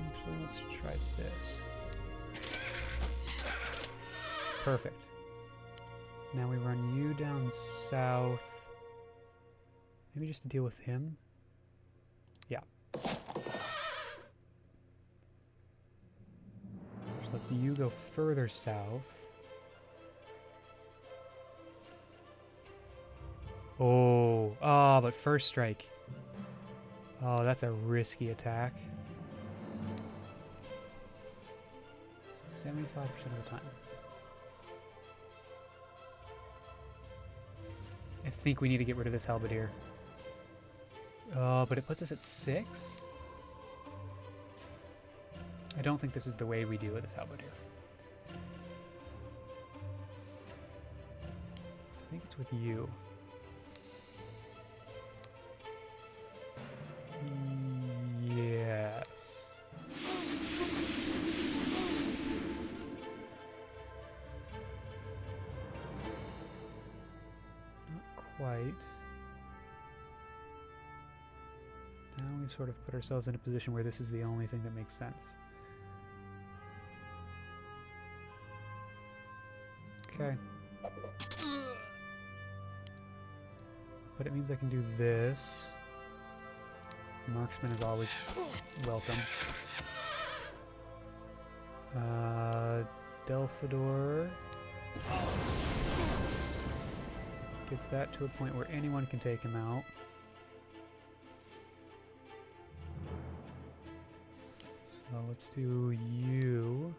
Actually, let's try this. Perfect. Now we run you down south. Maybe just to deal with him? Yeah. So let's you go further south. Oh, but first strike. Oh, that's a risky attack. 75% of the time. I think we need to get rid of this halberdier. Oh, but it puts us at 6? I don't think this is the way we deal with this halberdier. I think it's with you. Yes. Not quite. Now we've sort of put ourselves in a position where this is the only thing that makes sense. Okay. But it means I can do this. Marksman is always welcome. Delphador gets that to a point where anyone can take him out. So let's do you.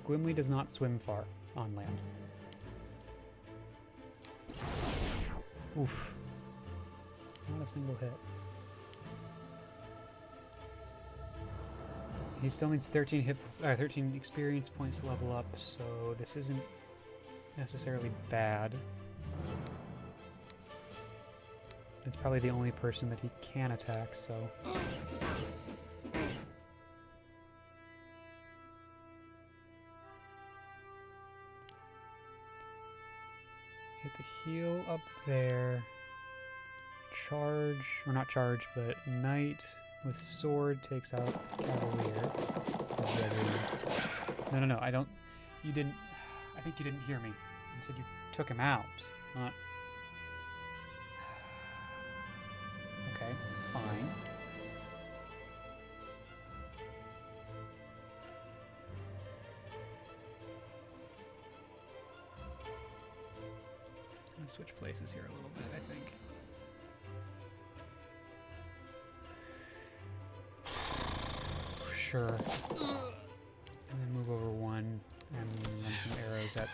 Gwimli does not swim far on land. Oof. Not a single hit. He still needs 13 experience points to level up, so this isn't necessarily bad. It's probably the only person that he can attack, so... Hit the heal up there. Charge, or not charge, but knight with sword takes out cavalier. No, I don't... You didn't... I think you didn't hear me. You said you took him out, not... Okay, fine. I'm gonna switch places here a little bit, I think. Sure. And then move over one and run some arrows at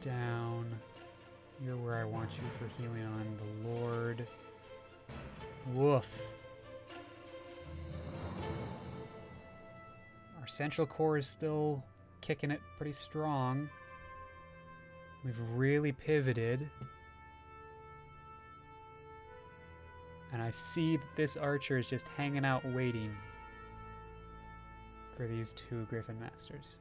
the down. You're where I want you for healing on the Lord. Woof. Our central core is still kicking it pretty strong. We've really pivoted. And I see that this archer is just hanging out waiting for these two Griffin Masters.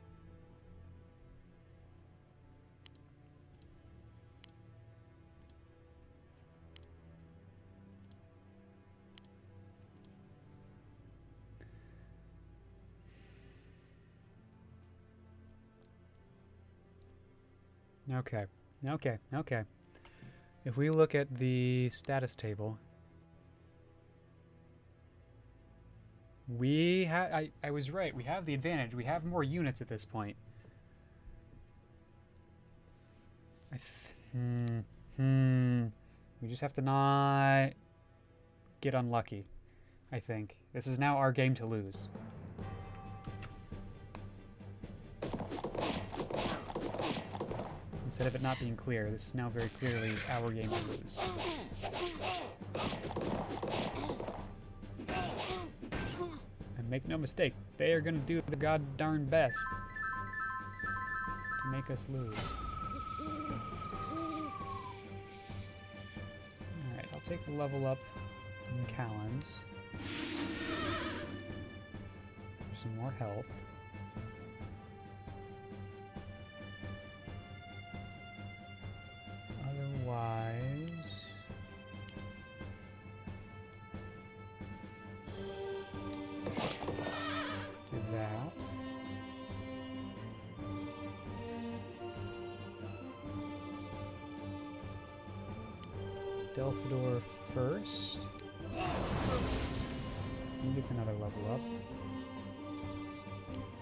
Okay. If we look at the status table, I was right. We have the advantage. We have more units at this point. We just have to not get unlucky, I think. This is now our game to lose. Instead of it not being clear, this is now very clearly our game to lose. And make no mistake, they are going to do the god darn best to make us lose. Alright, I'll take the level up in Callan's. For some more health. Otherwise... do that. Delphador first. He gets another level up.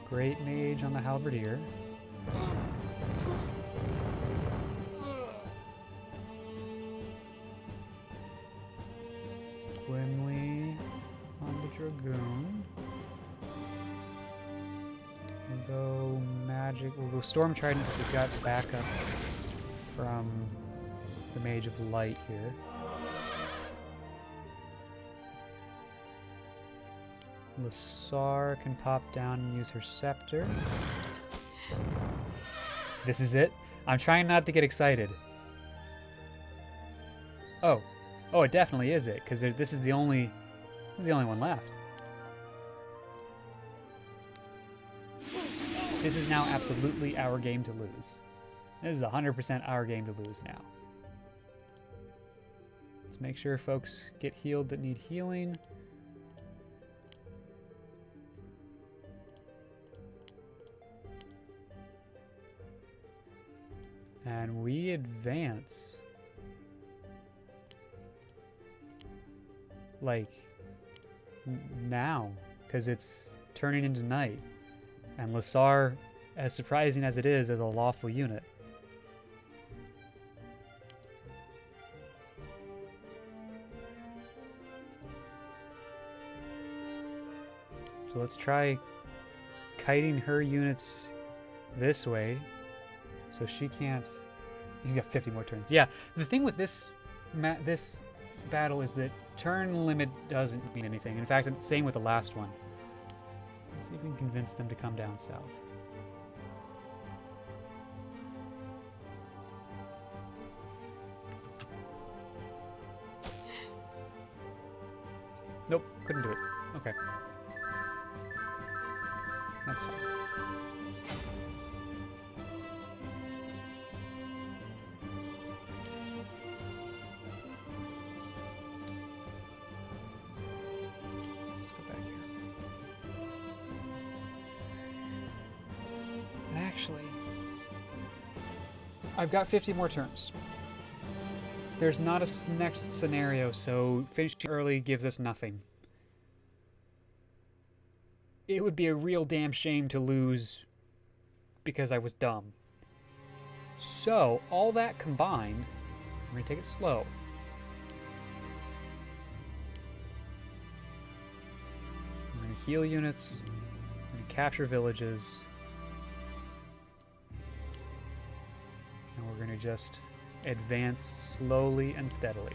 Great Mage on the Halberdier. Gwimli on the Dragoon. We'll go Magic. We'll go Storm Trident because we've got backup from the Mage of Light here. Lasar can pop down and use her Scepter. This is it? I'm trying not to get excited. Oh, it definitely is it, because this is the only one left. This is now absolutely our game to lose. This is 100% our game to lose now. Let's make sure folks get healed that need healing. And we advance. Like, now. Because it's turning into night. And Lasar, as surprising as it is, as a lawful unit. So let's try kiting her units this way, so she can't. You got 50 more turns. Yeah, the thing with this this battle is that turn limit doesn't mean anything. In fact, it's the same with the last one. Let's see if we can convince them to come down south. Nope, couldn't do it. Okay. That's fine. Let's go back here. And actually, I've got 50 more turns. There's not a next scenario, so finishing early gives us nothing. It would be a real damn shame to lose because I was dumb. So, all that combined, we're going to take it slow. We're going to heal units, we're going to capture villages, and we're going to just advance slowly and steadily.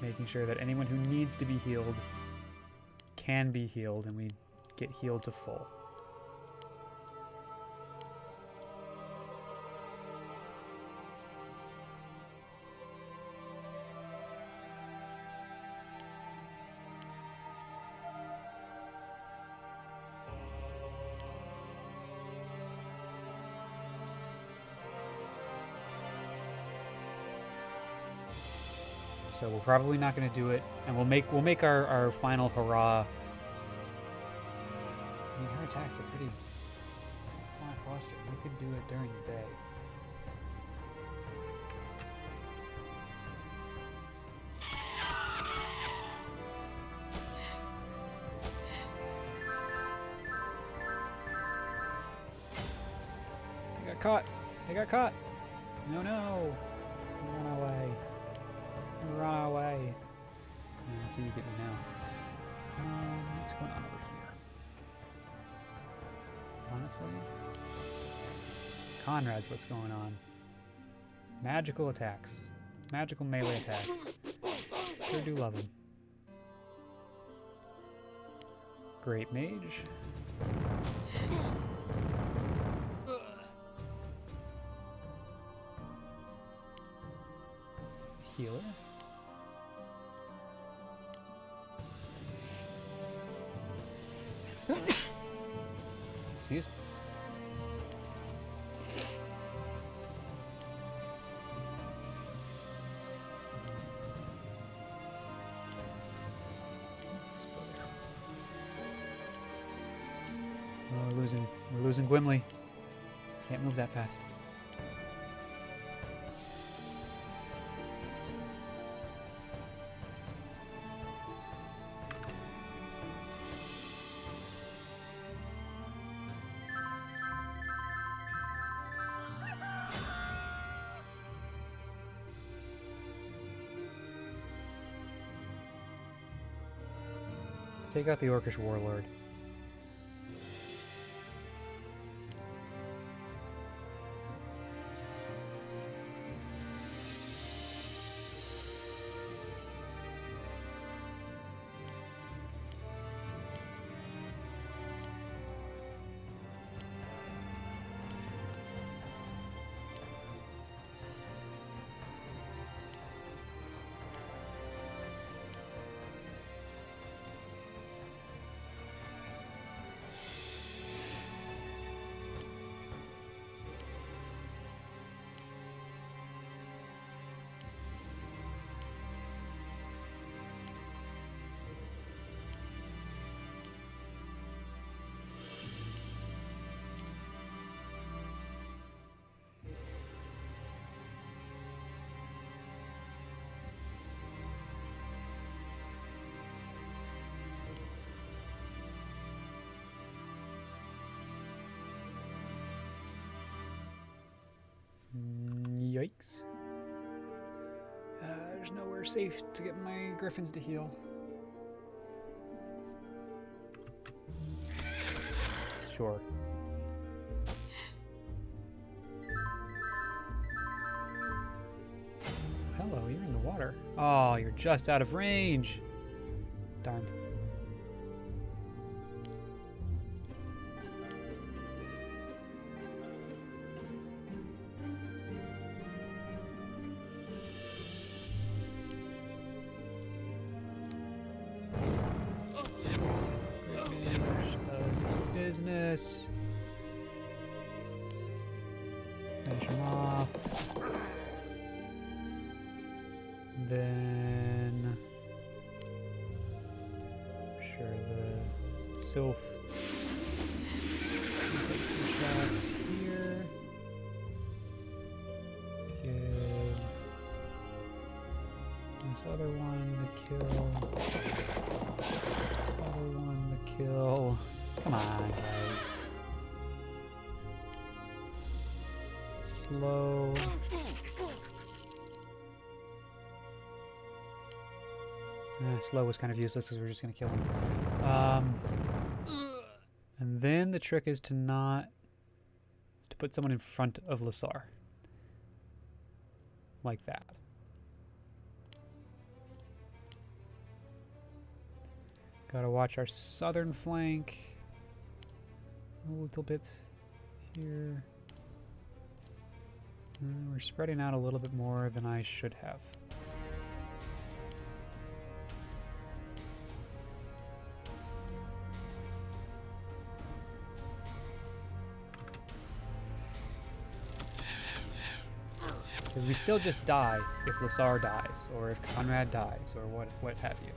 Making sure that anyone who needs to be healed can be healed, and we get healed to full. So we're probably not going to do it, and we'll make our final hurrah. I mean, her attacks are pretty lackluster. We could do it during the day. They got caught. They got caught. No, no. Run away. Run away. Yeah, let's see you get me now. What's going on over here? Honestly, Conrad's what's going on. Magical attacks. Magical melee attacks. Sure do love them. Great mage. Healer. Excuse me. Oh, we're losing Gwimli. Can't move that fast. Let's take out the Orcish Warlord. Yikes. there's nowhere safe to get my griffins to heal. Sure. Hello, you're in the water. Oh, you're just out of range. Darn. Business. Finish him off. Then I'm sure the Sylph can take some shots here. Give this other one the kill. This other one the kill. Come on, guys. Slow. Slow was kind of useless because we're just going to kill him. And then the trick is to put someone in front of Lasar. Like that. Gotta watch our southern flank. A little bit here. We're spreading out a little bit more than I should have. Because we still just die if Lasar dies, or if Conrad dies, or what have you.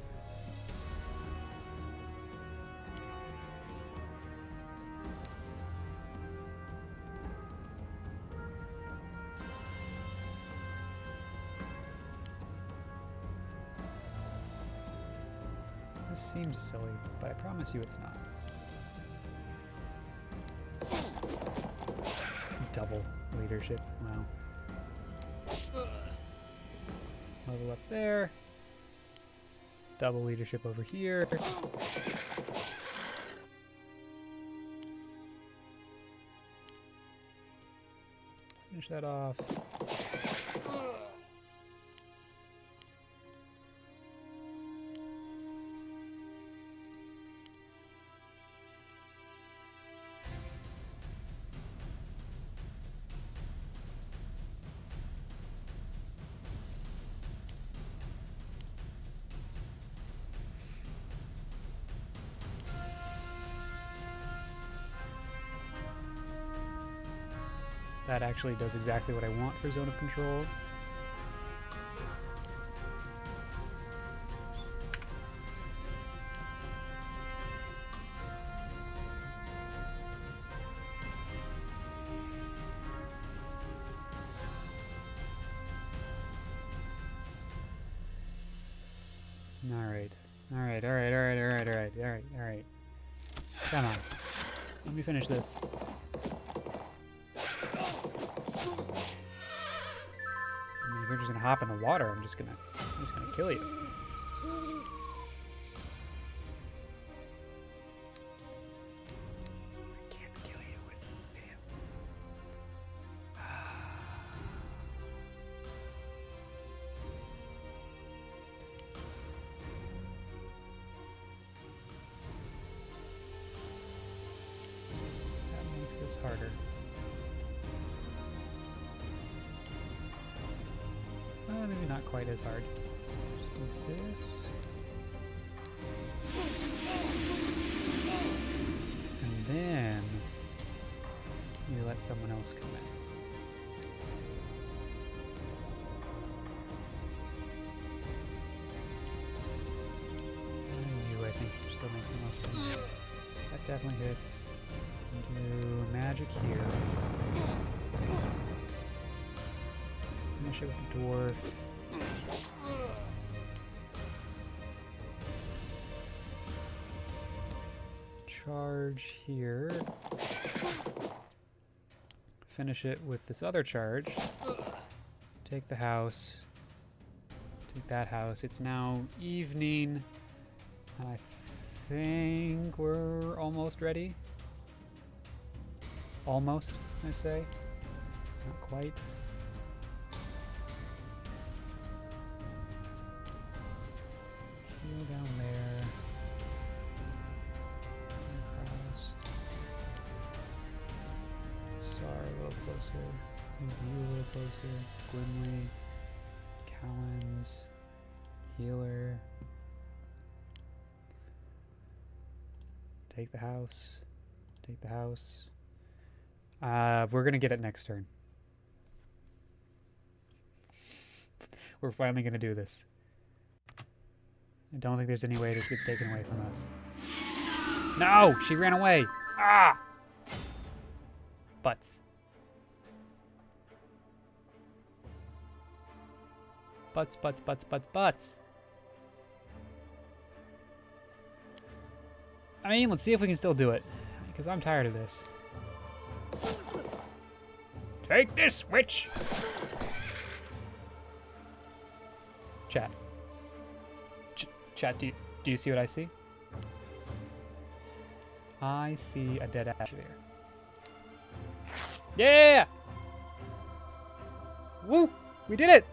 This seems silly, but I promise you it's not. Double leadership, wow. Level up there. Double leadership over here. Finish that off. That actually does exactly what I want for zone of control. All right. Come on. Let me finish this. If you're just gonna hop in the water, I'm just gonna kill you. I can't kill you with him. That makes this harder. Maybe not quite as hard. Just do this. And then you let someone else come in. And you, I think, still makes the most sense. That definitely hits. Do magic here. Finish it with the dwarf. Charge here. Finish it with this other charge. Take the house. Take that house. It's now evening. And I think we're almost ready. Almost, I say. Not quite. Heal down there. Across. Sar a little closer. Move you a little closer. Gwynley. Callens. Healer. Take the house. Take the house. We're gonna get it next turn. We're finally gonna do this. I don't think there's any way this gets taken away from us. No! She ran away! Ah! Butts. Butts, butts, butts, butts, butts. I mean, let's see if we can still do it. Because I'm tired of this. Take this, witch! Chat. Chat, do you see what I see? I see a dead ash there. Yeah! Woo! We did it!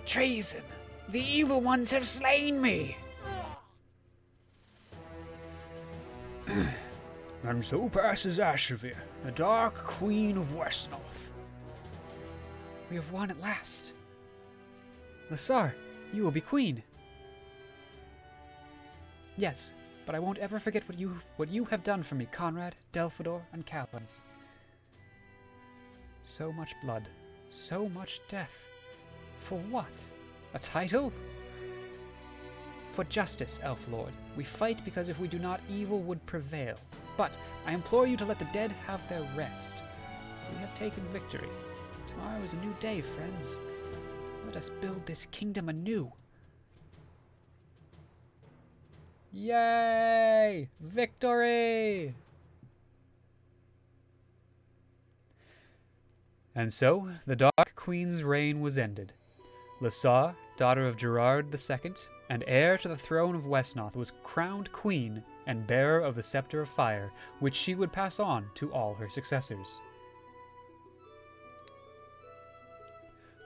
Treason! The evil ones have slain me! And so passes Ashevere, the dark queen of Wesnoth. We have won at last. Lassar, you will be queen. Yes, but I won't ever forget what you have done for me, Conrad, Delphador, and Callens. So much blood, so much death. For what? A title? For justice, Elf Lord. We fight because if we do not, evil would prevail. But I implore you to let the dead have their rest. We have taken victory. Tomorrow is a new day, friends. Let us build this kingdom anew. Yay! Victory! And so, the Dark Queen's reign was ended. Lassar, daughter of Gerard II, and heir to the throne of Wesnoth, was crowned queen and bearer of the Scepter of Fire, which she would pass on to all her successors.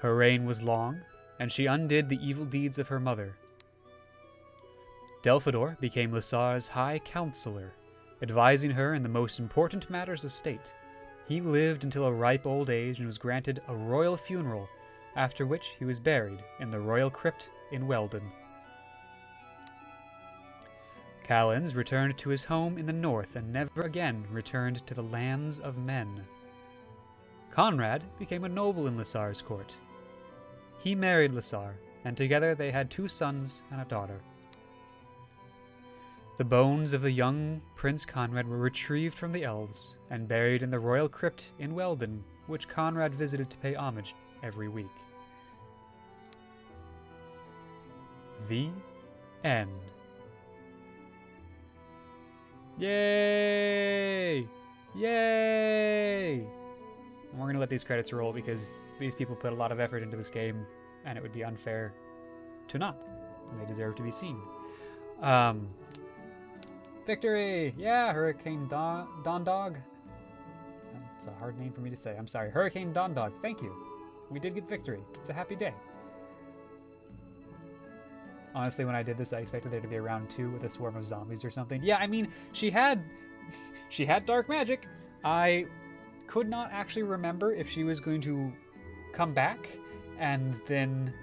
Her reign was long, and she undid the evil deeds of her mother. Delphador became Lassar's High Counselor, advising her in the most important matters of state. He lived until a ripe old age and was granted a royal funeral, after which he was buried in the royal crypt in Weldon. Callens returned to his home in the north and never again returned to the lands of men. Conrad became a noble in Lassar's court. He married Lassar, and together they had 2 sons and a daughter. The bones of the young Prince Conrad were retrieved from the elves and buried in the royal crypt in Weldon, which Conrad visited to pay homage every week. The end. Yay! Yay! And we're going to let these credits roll because these people put a lot of effort into this game and it would be unfair to not. And they deserve to be seen. Victory! Yeah, Hurricane Dondog. That's a hard name for me to say. I'm sorry. Hurricane Dondog. Thank you. We did get victory. It's a happy day. Honestly, when I did this, I expected there to be a round 2 with a swarm of zombies or something. Yeah, I mean, she had dark magic. I could not actually remember if she was going to come back and then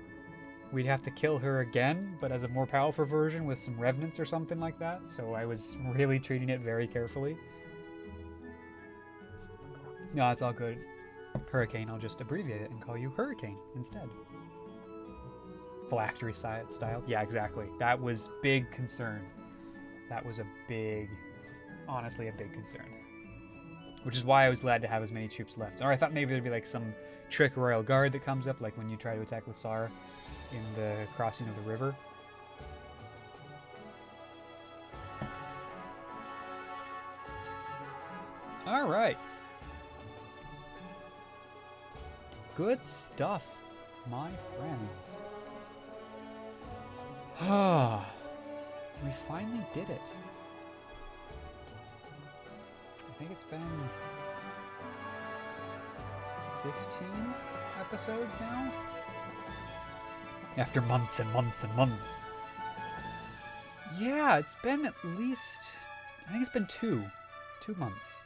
we'd have to kill her again, but as a more powerful version with some revenants or something like that. So I was really treating it very carefully. No, it's all good. Hurricane, I'll just abbreviate it and call you Hurricane instead. Phylactery style. Yeah, exactly. That was big concern. That was honestly a big concern. Which is why I was glad to have as many troops left. Or I thought maybe there'd be like some trick royal guard that comes up, like when you try to attack Lassar in the crossing of the river. All right. Good stuff. my friends. Ah, we finally did it. I think it's been 15 episodes now? After months and months and months. Yeah, it's been at least, I think it's been 2 months.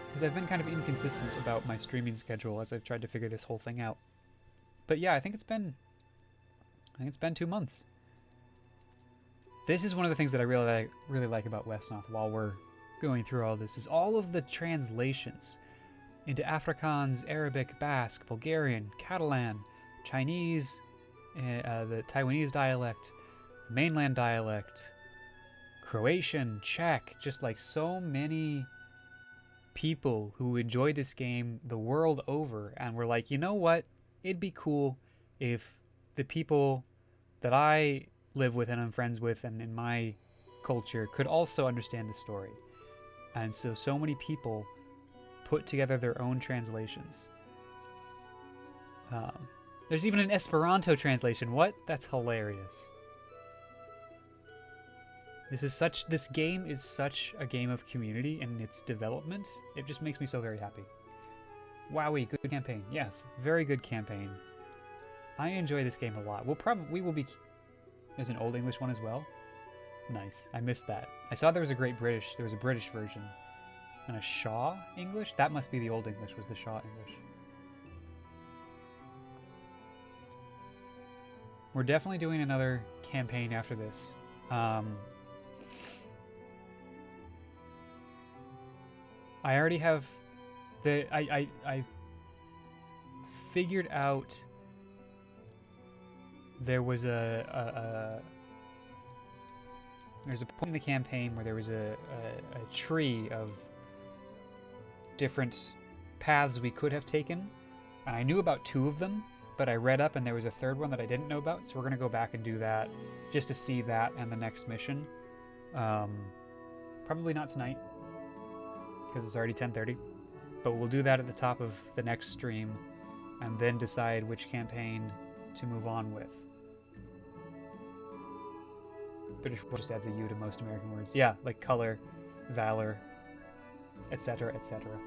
Because I've been kind of inconsistent about my streaming schedule as I've tried to figure this whole thing out. But yeah, I think it's been 2 months. This is one of the things that I really like about Wesnoth while we're going through all this, is all of the translations into Afrikaans, Arabic, Basque, Bulgarian, Catalan, Chinese, the Taiwanese dialect, mainland dialect, Croatian, Czech, just like so many people who enjoy this game the world over and were like, you know what? It'd be cool if the people that I live with and I'm friends with and in my culture could also understand the story. And so many people put together their own translations. There's even an Esperanto translation. What? That's hilarious. This game is such a game of community and its development. It just makes me so very happy. Wowie, good campaign. Yes, very good campaign. I enjoy this game a lot. We will be. There's an Old English one as well. Nice. I missed that. I saw there was a There was a British version, and a Shaw English. That must be the Old English. Was the Shaw English? We're definitely doing another campaign after this. I already have I figured out there's a point in the campaign where there was a tree of different paths we could have taken, and I knew about 2 of them, but I read up and there was a 3rd one that I didn't know about, so we're gonna go back and do that just to see that and the next mission. Probably not tonight because it's already 10:30, but we'll do that at the top of the next stream and then decide which campaign to move on with. British just adds a U to most American words. Yeah, like color, valor, etc., etc.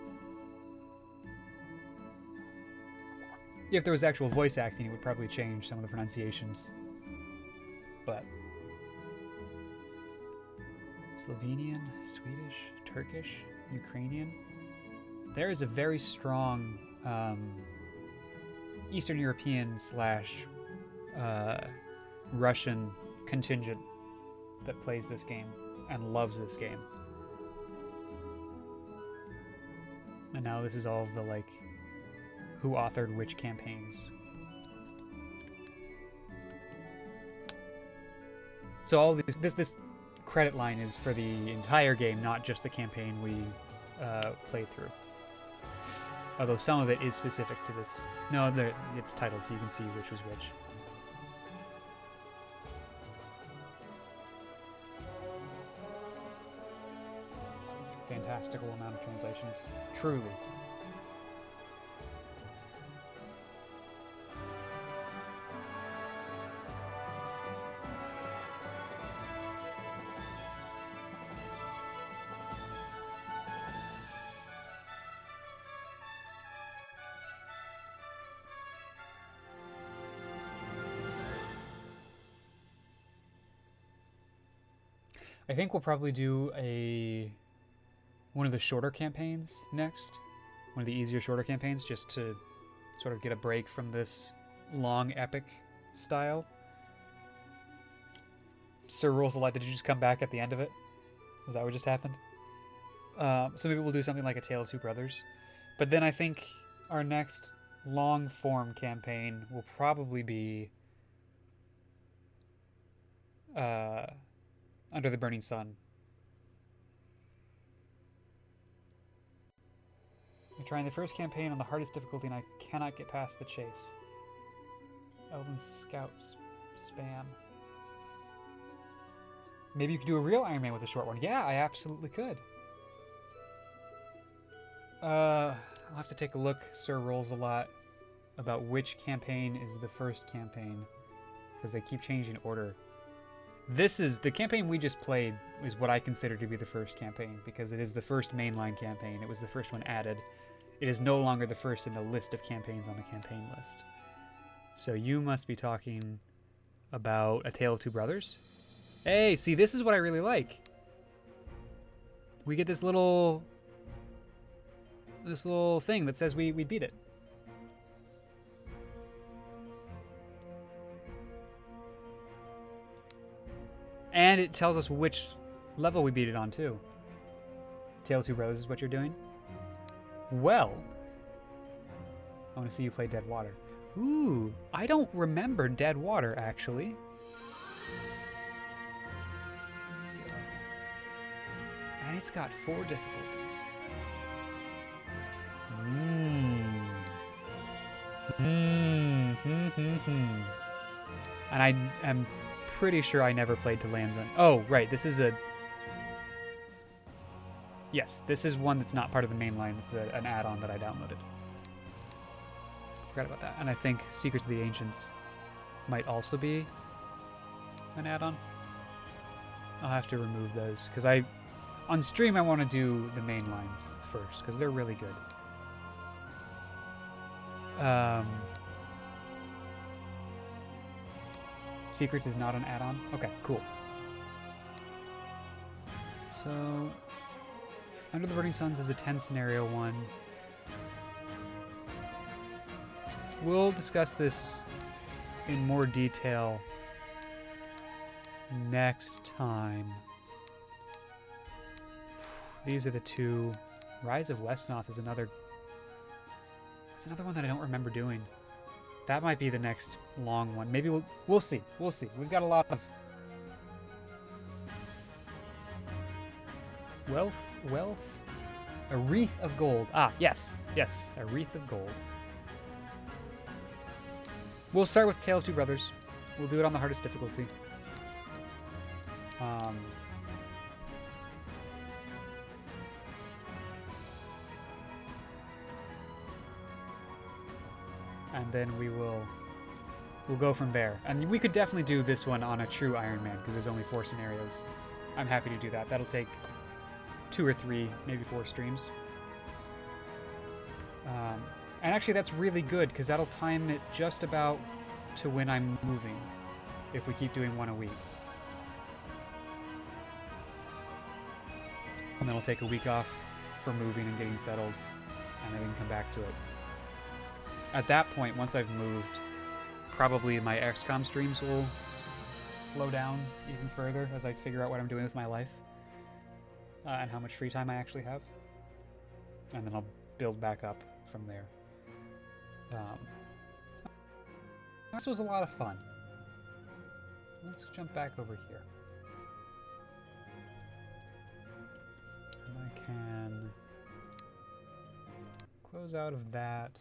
If there was actual voice acting, it would probably change some of the pronunciations. But Slovenian, Swedish, Turkish, Ukrainian. There is a very strong Eastern European / Russian contingent that plays this game and loves this game. And now this is all of the like who authored which campaigns. So all this credit line is for the entire game, not just the campaign we played through. Although some of it is specific to this. No, it's titled so you can see which was which. Fantastical amount of translations, truly. I think we'll probably do one of the shorter campaigns next. One of the easier, shorter campaigns, just to sort of get a break from this long, epic style. Sir Rules a Lot, did you just come back at the end of it? Is that what just happened? So maybe we'll do something like A Tale of Two Brothers. But then I think our next long-form campaign will probably be Under the Burning Sun. I'm trying the first campaign on the hardest difficulty and I cannot get past the chase. Elven Scout spam. Maybe you could do a real Iron Man with a short one. Yeah, I absolutely could. I'll have to take a look. Sir Rolls a Lot. about which campaign is the first campaign, because they keep changing order. This is the campaign we just played is what I consider to be the first campaign, because it is the first mainline campaign. It was the first one added. It is no longer the first in the list of campaigns on the campaign list. So you must be talking about A Tale of Two Brothers. Hey, see, this is what I really like. We get this little thing that says we beat it. And it tells us which level we beat it on, too. Tale of Two Brothers is what you're doing? Well, I want to see you play Dead Water. Ooh, I don't remember Dead Water, actually. And it's got 4 difficulties. And I am pretty sure I never played to Land's End. Oh, right, this is a... Yes, this is one that's not part of the main line. This is an add-on that I downloaded. Forgot about that. And I think Secrets of the Ancients might also be an add-on. I'll have to remove those, because on stream I want to do the main lines first, because they're really good. Secrets is not an add-on? Okay, cool. So, Under the Burning Suns is a 10 scenario one. We'll discuss this in more detail next time. These are the 2. Rise of Wesnoth is another... It's another one that I don't remember doing. That might be the next long one. Maybe we'll see. We'll see. We've got a lot of... Wealth? A Wreath of Gold. Ah, yes. Yes, a Wreath of Gold. We'll start with Tale of Two Brothers. We'll do it on the hardest difficulty. And then we'll go from there. And we could definitely do this one on a true Iron Man, because there's only 4 scenarios. I'm happy to do that. That'll take 2 or 3, maybe 4 streams. And actually that's really good, because that'll time it just about to when I'm moving, if we keep doing one a week. And then I'll take a week off for moving and getting settled, and then we can come back to it. At that point, once I've moved, probably my XCOM streams will slow down even further as I figure out what I'm doing with my life and how much free time I actually have. And then I'll build back up from there. This was a lot of fun. Let's jump back over here. And I can close out of that.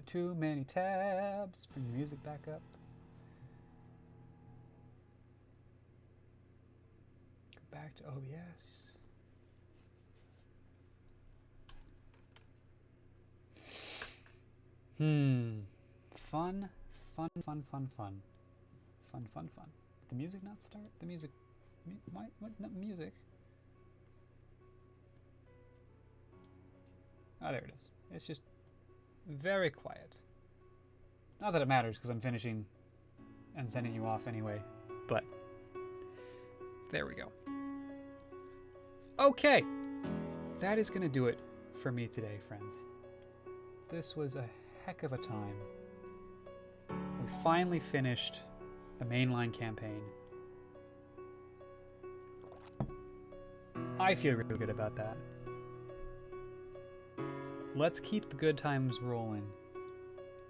Too many tabs. Bring the music back up. Go back to OBS. Fun. Did the music not start? The music... What? Not music. Oh, there it is. It's just very quiet. Not that it matters, because I'm finishing and sending you off anyway, but there we go. Okay, that is going to do it for me today, friends. This was a heck of a time. We finally finished the mainline campaign. I feel really good about that. Let's keep the good times rolling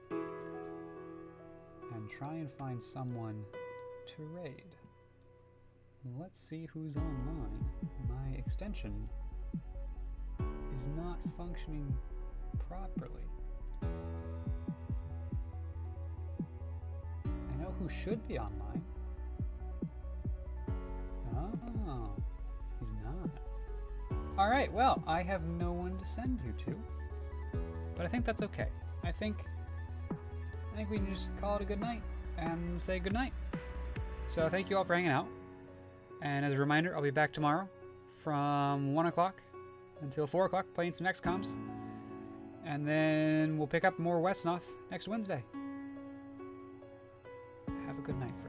and try and find someone to raid. Let's see who's online. My extension is not functioning properly. I know who should be online. Oh. All right, well, I have no one to send you to, but I think that's okay. I think we can just call it a good night and say good night. So thank you all for hanging out. And as a reminder, I'll be back tomorrow from 1 o'clock until 4 o'clock playing some XComs. And then we'll pick up more Wesnoth next Wednesday. Have a good night, friends.